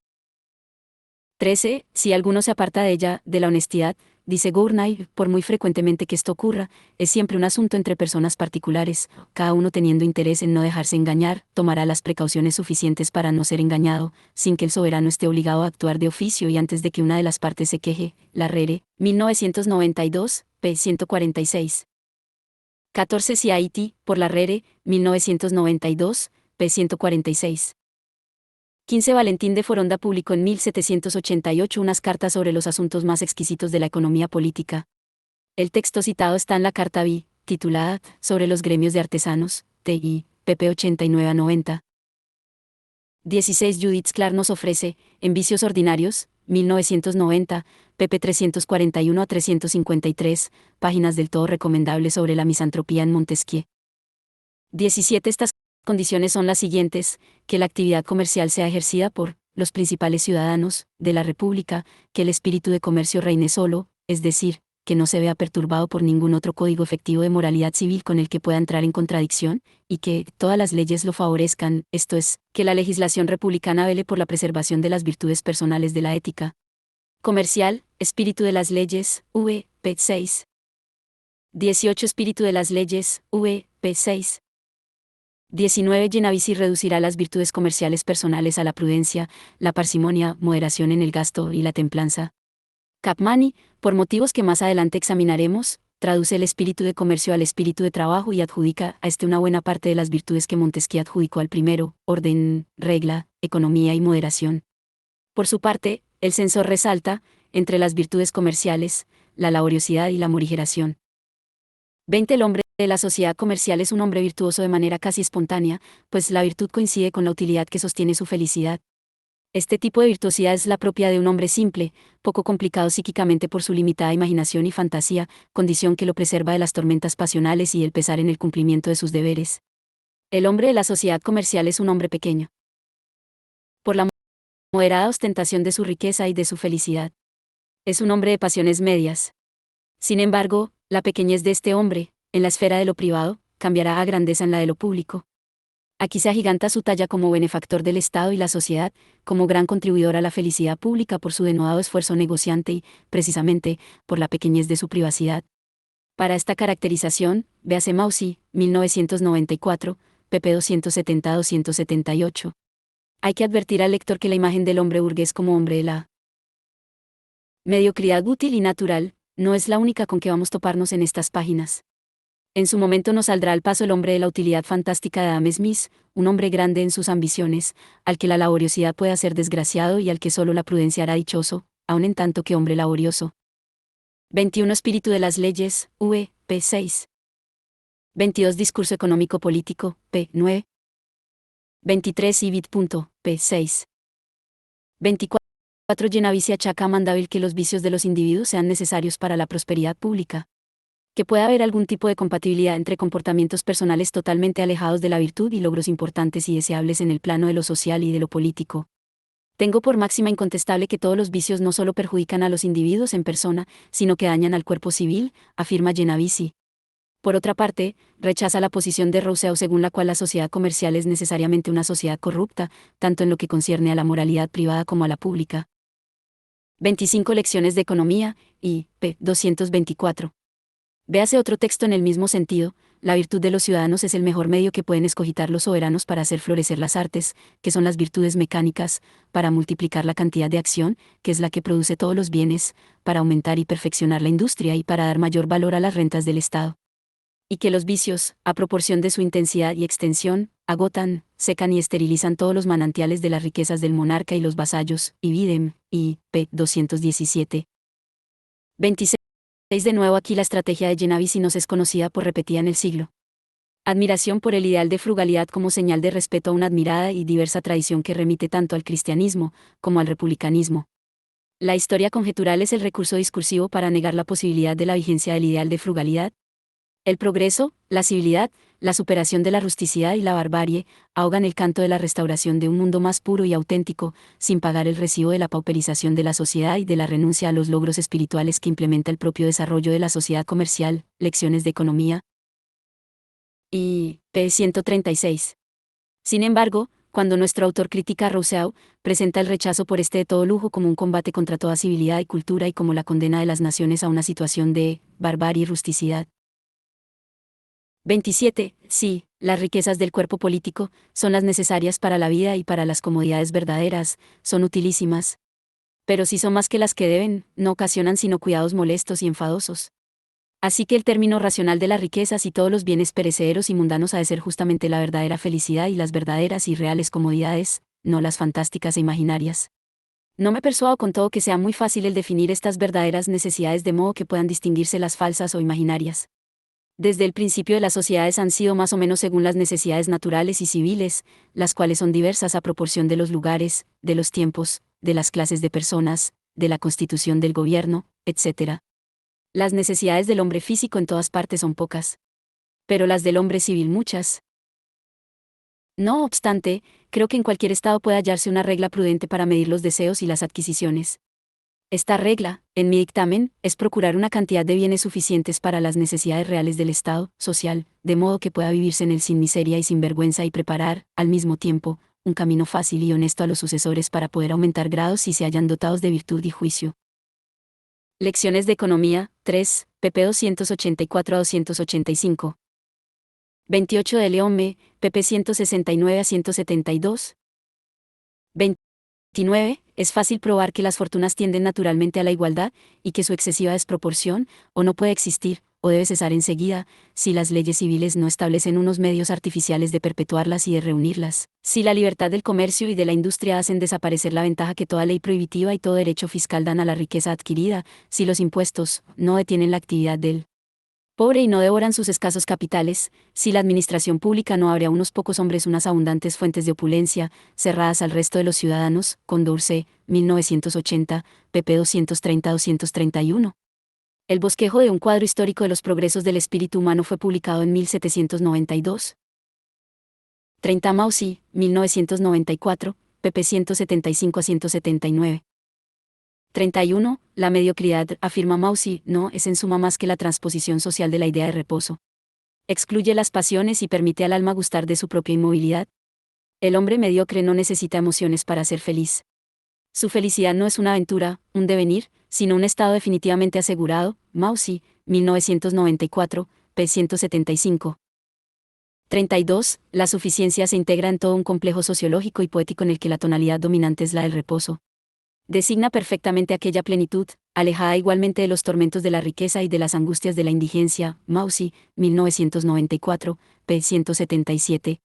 13. Si alguno se aparta de ella, de la honestidad, dice Gournay, por muy frecuentemente que esto ocurra, es siempre un asunto entre personas particulares, cada uno teniendo interés en no dejarse engañar, tomará las precauciones suficientes para no ser engañado, sin que el soberano esté obligado a actuar de oficio y antes de que una de las partes se queje. La Rere, 1992, p. 146. 14 Si Haití, por la Rere, 1992, p. 146. 15 Valentín de Foronda publicó en 1788 unas cartas sobre los asuntos más exquisitos de la economía política. El texto citado está en la carta B, titulada Sobre los gremios de artesanos, T.I., pp 89 a 90. 16 Judith Clark nos ofrece, en Vicios Ordinarios, 1990, pp 341 a 353, páginas del todo recomendables sobre la misantropía en Montesquieu. 17 Estas condiciones son las siguientes: que la actividad comercial sea ejercida por los principales ciudadanos de la República, que el espíritu de comercio reine solo, es decir, que no se vea perturbado por ningún otro código efectivo de moralidad civil con el que pueda entrar en contradicción, y que todas las leyes lo favorezcan, esto es, que la legislación republicana vele por la preservación de las virtudes personales de la ética comercial, espíritu de las leyes, v. p. 6. 18 Espíritu de las leyes, v. p. 6. 19 Genavici reducirá las virtudes comerciales personales a la prudencia, la parsimonia, moderación en el gasto y la templanza. Capmany, por motivos que más adelante examinaremos, traduce el espíritu de comercio al espíritu de trabajo y adjudica a este una buena parte de las virtudes que Montesquieu adjudicó al primero: orden, regla, economía y moderación. Por su parte, el censor resalta, entre las virtudes comerciales, la laboriosidad y la morigeración. 20 El hombre de la sociedad comercial es un hombre virtuoso de manera casi espontánea, pues la virtud coincide con la utilidad que sostiene su felicidad. Este tipo de virtuosidad es la propia de un hombre simple, poco complicado psíquicamente por su limitada imaginación y fantasía, condición que lo preserva de las tormentas pasionales y el pesar en el cumplimiento de sus deberes. El hombre de la sociedad comercial es un hombre pequeño, por la moderada ostentación de su riqueza y de su felicidad. Es un hombre de pasiones medias. Sin embargo, la pequeñez de este hombre, en la esfera de lo privado, cambiará a grandeza en la de lo público. Aquí se agiganta su talla como benefactor del Estado y la sociedad, como gran contribuidor a la felicidad pública por su denodado esfuerzo negociante y, precisamente, por la pequeñez de su privacidad. Para esta caracterización, véase Maussy, 1994, pp 270-278. Hay que advertir al lector que la imagen del hombre burgués como hombre de la mediocridad útil y natural, no es la única con que vamos a toparnos en estas páginas. En su momento nos saldrá al paso el hombre de la utilidad fantástica de Adam Smith, un hombre grande en sus ambiciones, al que la laboriosidad puede hacer desgraciado y al que solo la prudencia hará dichoso, aun en tanto que hombre laborioso. 21 Espíritu de las leyes, v. p. 6. 22 Discurso económico político, p. 9. 23 Ibid. p. 6. 24 Genavici achaca a Mandeville que los vicios de los individuos sean necesarios para la prosperidad pública. Que pueda haber algún tipo de compatibilidad entre comportamientos personales totalmente alejados de la virtud y logros importantes y deseables en el plano de lo social y de lo político. Tengo por máxima incontestable que todos los vicios no solo perjudican a los individuos en persona, sino que dañan al cuerpo civil, afirma Genavici. Por otra parte, rechaza la posición de Rousseau según la cual la sociedad comercial es necesariamente una sociedad corrupta, tanto en lo que concierne a la moralidad privada como a la pública. 25 Lecciones de Economía, y, p. 224. Véase otro texto en el mismo sentido: la virtud de los ciudadanos es el mejor medio que pueden escogitar los soberanos para hacer florecer las artes, que son las virtudes mecánicas, para multiplicar la cantidad de acción, que es la que produce todos los bienes, para aumentar y perfeccionar la industria y para dar mayor valor a las rentas del Estado. Y que los vicios, a proporción de su intensidad y extensión, agotan, secan y esterilizan todos los manantiales de las riquezas del monarca y los vasallos, y Videm, y, p. 217. 26. De nuevo aquí la estrategia de Genavici nos es conocida por repetida en el siglo. Admiración por el ideal de frugalidad como señal de respeto a una admirada y diversa tradición que remite tanto al cristianismo como al republicanismo. La historia conjetural es el recurso discursivo para negar la posibilidad de la vigencia del ideal de frugalidad. El progreso, la civilidad, la superación de la rusticidad y la barbarie, ahogan el canto de la restauración de un mundo más puro y auténtico, sin pagar el recibo de la pauperización de la sociedad y de la renuncia a los logros espirituales que implementa el propio desarrollo de la sociedad comercial. Lecciones de Economía. Y, p. 136. Sin embargo, cuando nuestro autor critica a Rousseau, presenta el rechazo por este de todo lujo como un combate contra toda civilidad y cultura y como la condena de las naciones a una situación de barbarie y rusticidad. 27. Sí, las riquezas del cuerpo político son las necesarias para la vida y para las comodidades verdaderas, son utilísimas. Pero si son más que las que deben, no ocasionan sino cuidados molestos y enfadosos. Así que el término racional de las riquezas y todos los bienes perecederos y mundanos ha de ser justamente la verdadera felicidad y las verdaderas y reales comodidades, no las fantásticas e imaginarias. No me persuado con todo que sea muy fácil el definir estas verdaderas necesidades de modo que puedan distinguirse las falsas o imaginarias. Desde el principio de las sociedades han sido más o menos según las necesidades naturales y civiles, las cuales son diversas a proporción de los lugares, de los tiempos, de las clases de personas, de la constitución del gobierno, etc. Las necesidades del hombre físico en todas partes son pocas, pero las del hombre civil muchas. No obstante, creo que en cualquier estado puede hallarse una regla prudente para medir los deseos y las adquisiciones. Esta regla, en mi dictamen, es procurar una cantidad de bienes suficientes para las necesidades reales del Estado social, de modo que pueda vivirse en él sin miseria y sin vergüenza y preparar, al mismo tiempo, un camino fácil y honesto a los sucesores para poder aumentar grados si se hallan dotados de virtud y juicio. Lecciones de Economía, 3, pp 284-285. 28 de León M., pp 169-172. 29. Es fácil probar que las fortunas tienden naturalmente a la igualdad, y que su excesiva desproporción, o no puede existir, o debe cesar enseguida, si las leyes civiles no establecen unos medios artificiales de perpetuarlas y de reunirlas, si la libertad del comercio y de la industria hacen desaparecer la ventaja que toda ley prohibitiva y todo derecho fiscal dan a la riqueza adquirida, si los impuestos no detienen la actividad del pobre y no devoran sus escasos capitales, si la administración pública no abre a unos pocos hombres unas abundantes fuentes de opulencia, cerradas al resto de los ciudadanos. Condorcet, 1980, pp 230-231. El bosquejo de un cuadro histórico de los progresos del espíritu humano fue publicado en 1792. 30 Maussy, 1994, pp 175-179. 31. La mediocridad, afirma Maussy, no es en suma más que la transposición social de la idea de reposo. Excluye las pasiones y permite al alma gustar de su propia inmovilidad. El hombre mediocre no necesita emociones para ser feliz. Su felicidad no es una aventura, un devenir, sino un estado definitivamente asegurado. Maussy, 1994, p. 175. 32. La suficiencia se integra en todo un complejo sociológico y poético en el que la tonalidad dominante es la del reposo. Designa perfectamente aquella plenitud, alejada igualmente de los tormentos de la riqueza y de las angustias de la indigencia. Maussy, 1994, p. 177.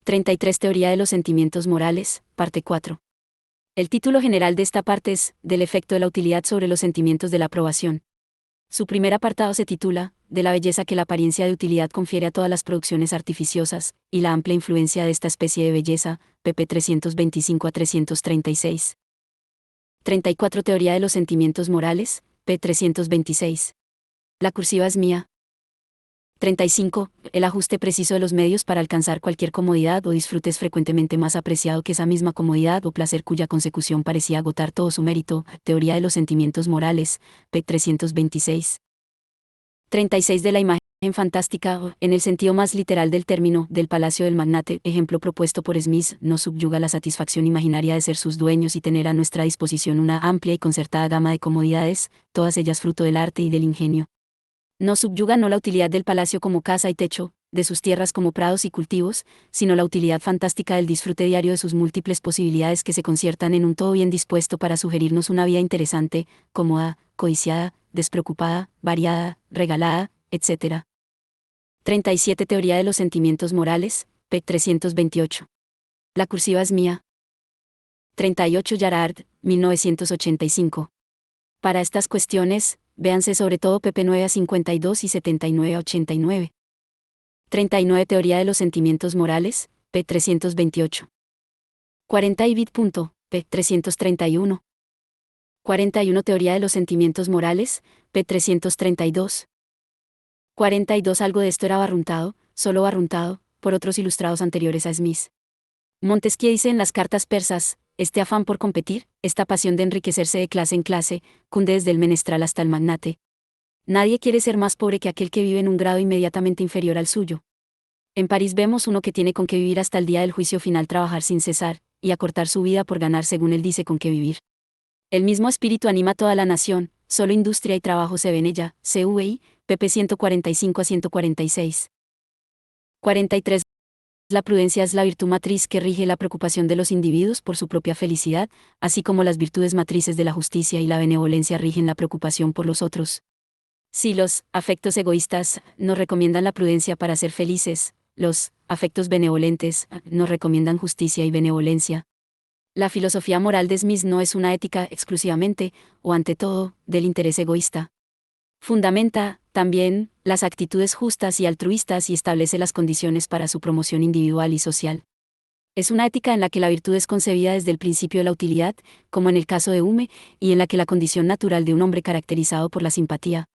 33. Teoría de los sentimientos morales, parte 4. El título general de esta parte es Del efecto de la utilidad sobre los sentimientos de la aprobación. Su primer apartado se titula De la belleza que la apariencia de utilidad confiere a todas las producciones artificiosas, y la amplia influencia de esta especie de belleza, pp. 325 a 336. 34. Teoría de los sentimientos morales, p. 326. La cursiva es mía. 35. El ajuste preciso de los medios para alcanzar cualquier comodidad o disfrute es frecuentemente más apreciado que esa misma comodidad o placer cuya consecución parecía agotar todo su mérito. Teoría de los sentimientos morales, p. 326. 36. De la imagen fantástica, en el sentido más literal del término, del palacio del magnate, ejemplo propuesto por Smith, nos subyuga la satisfacción imaginaria de ser sus dueños y tener a nuestra disposición una amplia y concertada gama de comodidades, todas ellas fruto del arte y del ingenio. Nos subyuga no la utilidad del palacio como casa y techo, de sus tierras como prados y cultivos, sino la utilidad fantástica del disfrute diario de sus múltiples posibilidades que se conciertan en un todo bien dispuesto para sugerirnos una vida interesante, cómoda, codiciada, despreocupada, variada, regalada, etc. 37. Teoría de los sentimientos morales, p. 328. La cursiva es mía. 38. Yarard, 1985. Para estas cuestiones, véanse sobre todo pp. 9 a 52 y 79 a 89. 39. Teoría de los sentimientos morales, p. 328. 40. Ibid. p. 331. 41. Teoría de los sentimientos morales, p. 332. 42. Algo de esto era barruntado, solo barruntado, por otros ilustrados anteriores a Smith. Montesquieu dice en las cartas persas, este afán por competir, esta pasión de enriquecerse de clase en clase, cunde desde el menestral hasta el magnate. Nadie quiere ser más pobre que aquel que vive en un grado inmediatamente inferior al suyo. En París vemos uno que tiene con qué vivir hasta el día del juicio final, trabajar sin cesar, y acortar su vida por ganar según él dice con qué vivir. El mismo espíritu anima a toda la nación, solo industria y trabajo se ven ella, CVI, pp. 145 a 146. 43. La prudencia es la virtud matriz que rige la preocupación de los individuos por su propia felicidad, así como las virtudes matrices de la justicia y la benevolencia rigen la preocupación por los otros. Si los afectos egoístas nos recomiendan la prudencia para ser felices, los afectos benevolentes nos recomiendan justicia y benevolencia. La filosofía moral de Smith no es una ética exclusivamente, o ante todo, del interés egoísta. Fundamenta, también, las actitudes justas y altruistas y establece las condiciones para su promoción individual y social. Es una ética en la que la virtud es concebida desde el principio de la utilidad, como en el caso de Hume, y en la que la condición natural de un hombre caracterizado por la simpatía,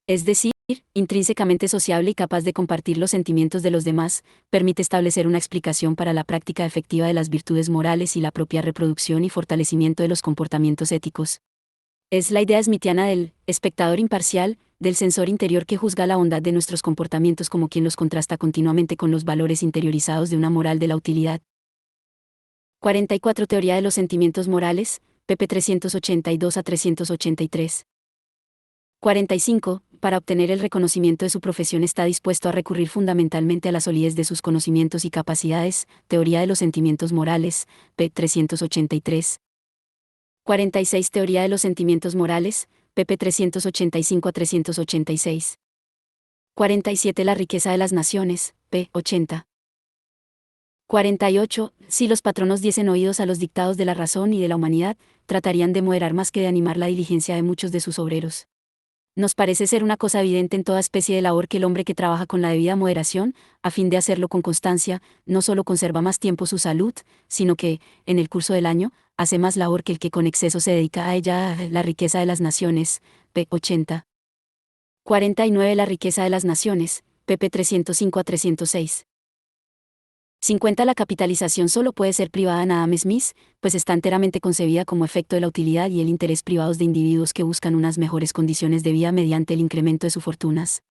es decir, intrínsecamente sociable y capaz de compartir los sentimientos de los demás, permite establecer una explicación para la práctica efectiva de las virtudes morales y la propia reproducción y fortalecimiento de los comportamientos éticos. Es la idea smithiana del espectador imparcial, del sensor interior que juzga la bondad de nuestros comportamientos como quien los contrasta continuamente con los valores interiorizados de una moral de la utilidad. 44. Teoría de los sentimientos morales, pp. 382 a 383. 45. Para obtener el reconocimiento de su profesión está dispuesto a recurrir fundamentalmente a la solidez de sus conocimientos y capacidades. Teoría de los sentimientos morales, p. 383. 46. Teoría de los sentimientos morales, pp. 385 a 386. 47. La riqueza de las naciones, p. 80. 48. Si los patronos diesen oídos a los dictados de la razón y de la humanidad, tratarían de moderar más que de animar la diligencia de muchos de sus obreros. Nos parece ser una cosa evidente en toda especie de labor que el hombre que trabaja con la debida moderación, a fin de hacerlo con constancia, no solo conserva más tiempo su salud, sino que, en el curso del año, hace más labor que el que con exceso se dedica a ella. La riqueza de las naciones, p. 80. 49. La riqueza de las naciones, pp. 305 a 306. 50. La capitalización solo puede ser privada en Adam Smith, pues está enteramente concebida como efecto de la utilidad y el interés privados de individuos que buscan unas mejores condiciones de vida mediante el incremento de sus fortunas.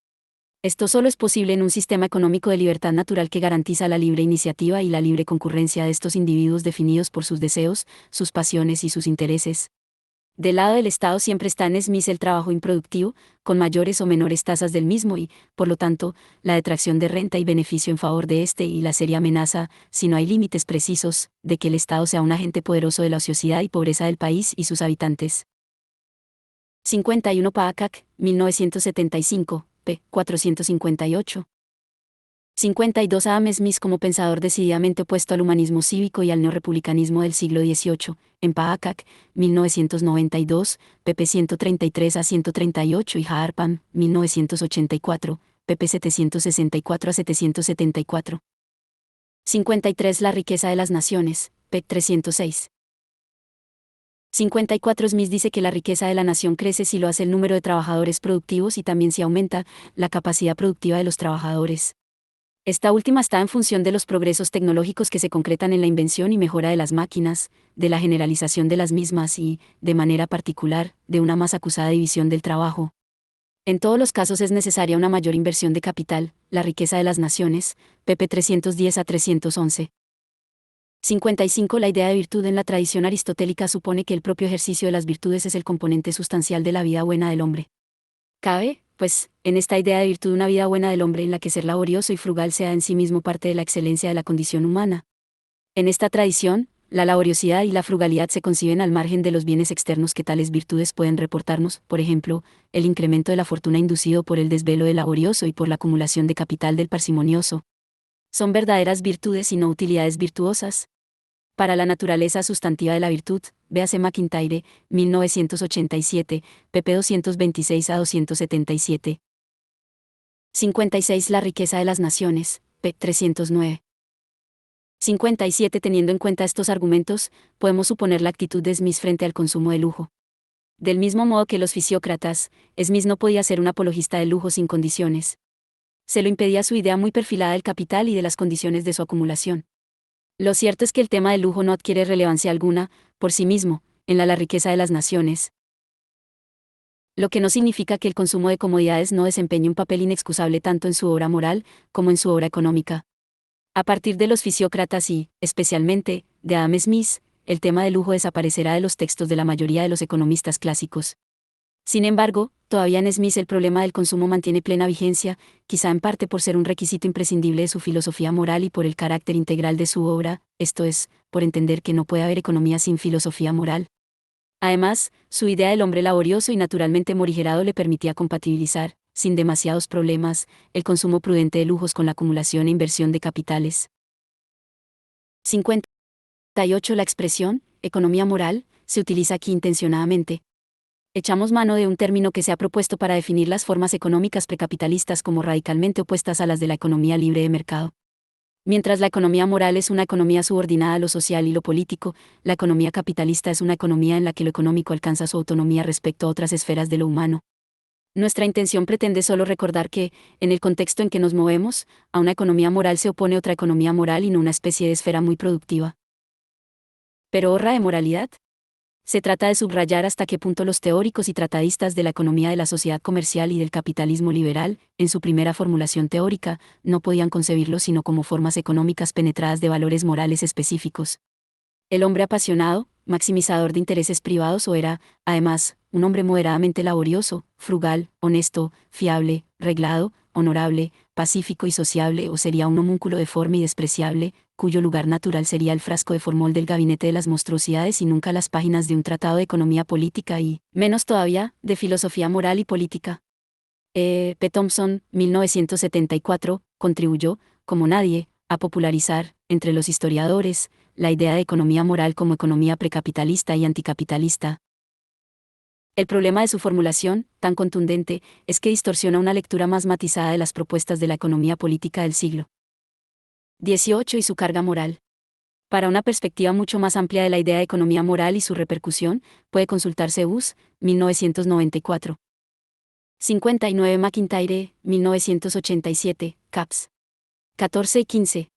Esto solo es posible en un sistema económico de libertad natural que garantiza la libre iniciativa y la libre concurrencia de estos individuos definidos por sus deseos, sus pasiones y sus intereses. Del lado del Estado siempre está en Smith el trabajo improductivo, con mayores o menores tasas del mismo y, por lo tanto, la detracción de renta y beneficio en favor de este y la seria amenaza, si no hay límites precisos, de que el Estado sea un agente poderoso de la ociosidad y pobreza del país y sus habitantes. 51 Paakak, 1975, p. 458. 52 Adam Smith como pensador decididamente opuesto al humanismo cívico y al neorepublicanismo del siglo XVIII, en Paakak, 1992, pp 133 a 138 y Harpam, 1984, pp 764 a 774. 53 La riqueza de las naciones, p. 306. 54 Smith dice que la riqueza de la nación crece si lo hace el número de trabajadores productivos y también si aumenta la capacidad productiva de los trabajadores. Esta última está en función de los progresos tecnológicos que se concretan en la invención y mejora de las máquinas, de la generalización de las mismas y, de manera particular, de una más acusada división del trabajo. En todos los casos es necesaria una mayor inversión de capital, la riqueza de las naciones, pp 310 a 311. 55 La idea de virtud en la tradición aristotélica supone que el propio ejercicio de las virtudes es el componente sustancial de la vida buena del hombre. Cabe, pues, en esta idea de virtud una vida buena del hombre en la que ser laborioso y frugal sea en sí mismo parte de la excelencia de la condición humana. En esta tradición, la laboriosidad y la frugalidad se conciben al margen de los bienes externos que tales virtudes pueden reportarnos, por ejemplo, el incremento de la fortuna inducido por el desvelo del laborioso y por la acumulación de capital del parsimonioso. Son verdaderas virtudes y no utilidades virtuosas. Para la naturaleza sustantiva de la virtud, véase McIntyre, 1987, pp 226 a 277. 56 La riqueza de las naciones, p. 309. 57 Teniendo en cuenta estos argumentos, podemos suponer la actitud de Smith frente al consumo de lujo. Del mismo modo que los fisiócratas, Smith no podía ser un apologista del lujo sin condiciones. Se lo impedía su idea muy perfilada del capital y de las condiciones de su acumulación. Lo cierto es que el tema del lujo no adquiere relevancia alguna, por sí mismo, en la riqueza de las naciones. Lo que no significa que el consumo de comodidades no desempeñe un papel inexcusable tanto en su obra moral, como en su obra económica. A partir de los fisiócratas y, especialmente, de Adam Smith, el tema del lujo desaparecerá de los textos de la mayoría de los economistas clásicos. Sin embargo, todavía en Smith el problema del consumo mantiene plena vigencia, quizá en parte por ser un requisito imprescindible de su filosofía moral y por el carácter integral de su obra, esto es, por entender que no puede haber economía sin filosofía moral. Además, su idea del hombre laborioso y naturalmente morigerado le permitía compatibilizar, sin demasiados problemas, el consumo prudente de lujos con la acumulación e inversión de capitales. 58 La expresión, economía moral, se utiliza aquí intencionadamente. Echamos mano de un término que se ha propuesto para definir las formas económicas precapitalistas como radicalmente opuestas a las de la economía libre de mercado. Mientras la economía moral es una economía subordinada a lo social y lo político, la economía capitalista es una economía en la que lo económico alcanza su autonomía respecto a otras esferas de lo humano. Nuestra intención pretende solo recordar que, en el contexto en que nos movemos, a una economía moral se opone otra economía moral y no una especie de esfera muy productiva. ¿Pero horra de moralidad? Se trata de subrayar hasta qué punto los teóricos y tratadistas de la economía de la sociedad comercial y del capitalismo liberal, en su primera formulación teórica, no podían concebirlo sino como formas económicas penetradas de valores morales específicos. El hombre apasionado, maximizador de intereses privados o era, además, un hombre moderadamente laborioso, frugal, honesto, fiable, reglado, honorable, pacífico y sociable o sería un homúnculo deforme y despreciable, cuyo lugar natural sería el frasco de formol del gabinete de las monstruosidades y nunca las páginas de un tratado de economía política y, menos todavía, de filosofía moral y política. P. Thompson, 1974, contribuyó, como nadie, a popularizar, entre los historiadores, la idea de economía moral como economía precapitalista y anticapitalista. El problema de su formulación, tan contundente, es que distorsiona una lectura más matizada de las propuestas de la economía política del siglo XVIII y su carga moral. Para una perspectiva mucho más amplia de la idea de economía moral y su repercusión, puede consultarse Us, 1994. 59 McIntyre, 1987, caps. 14 y 15.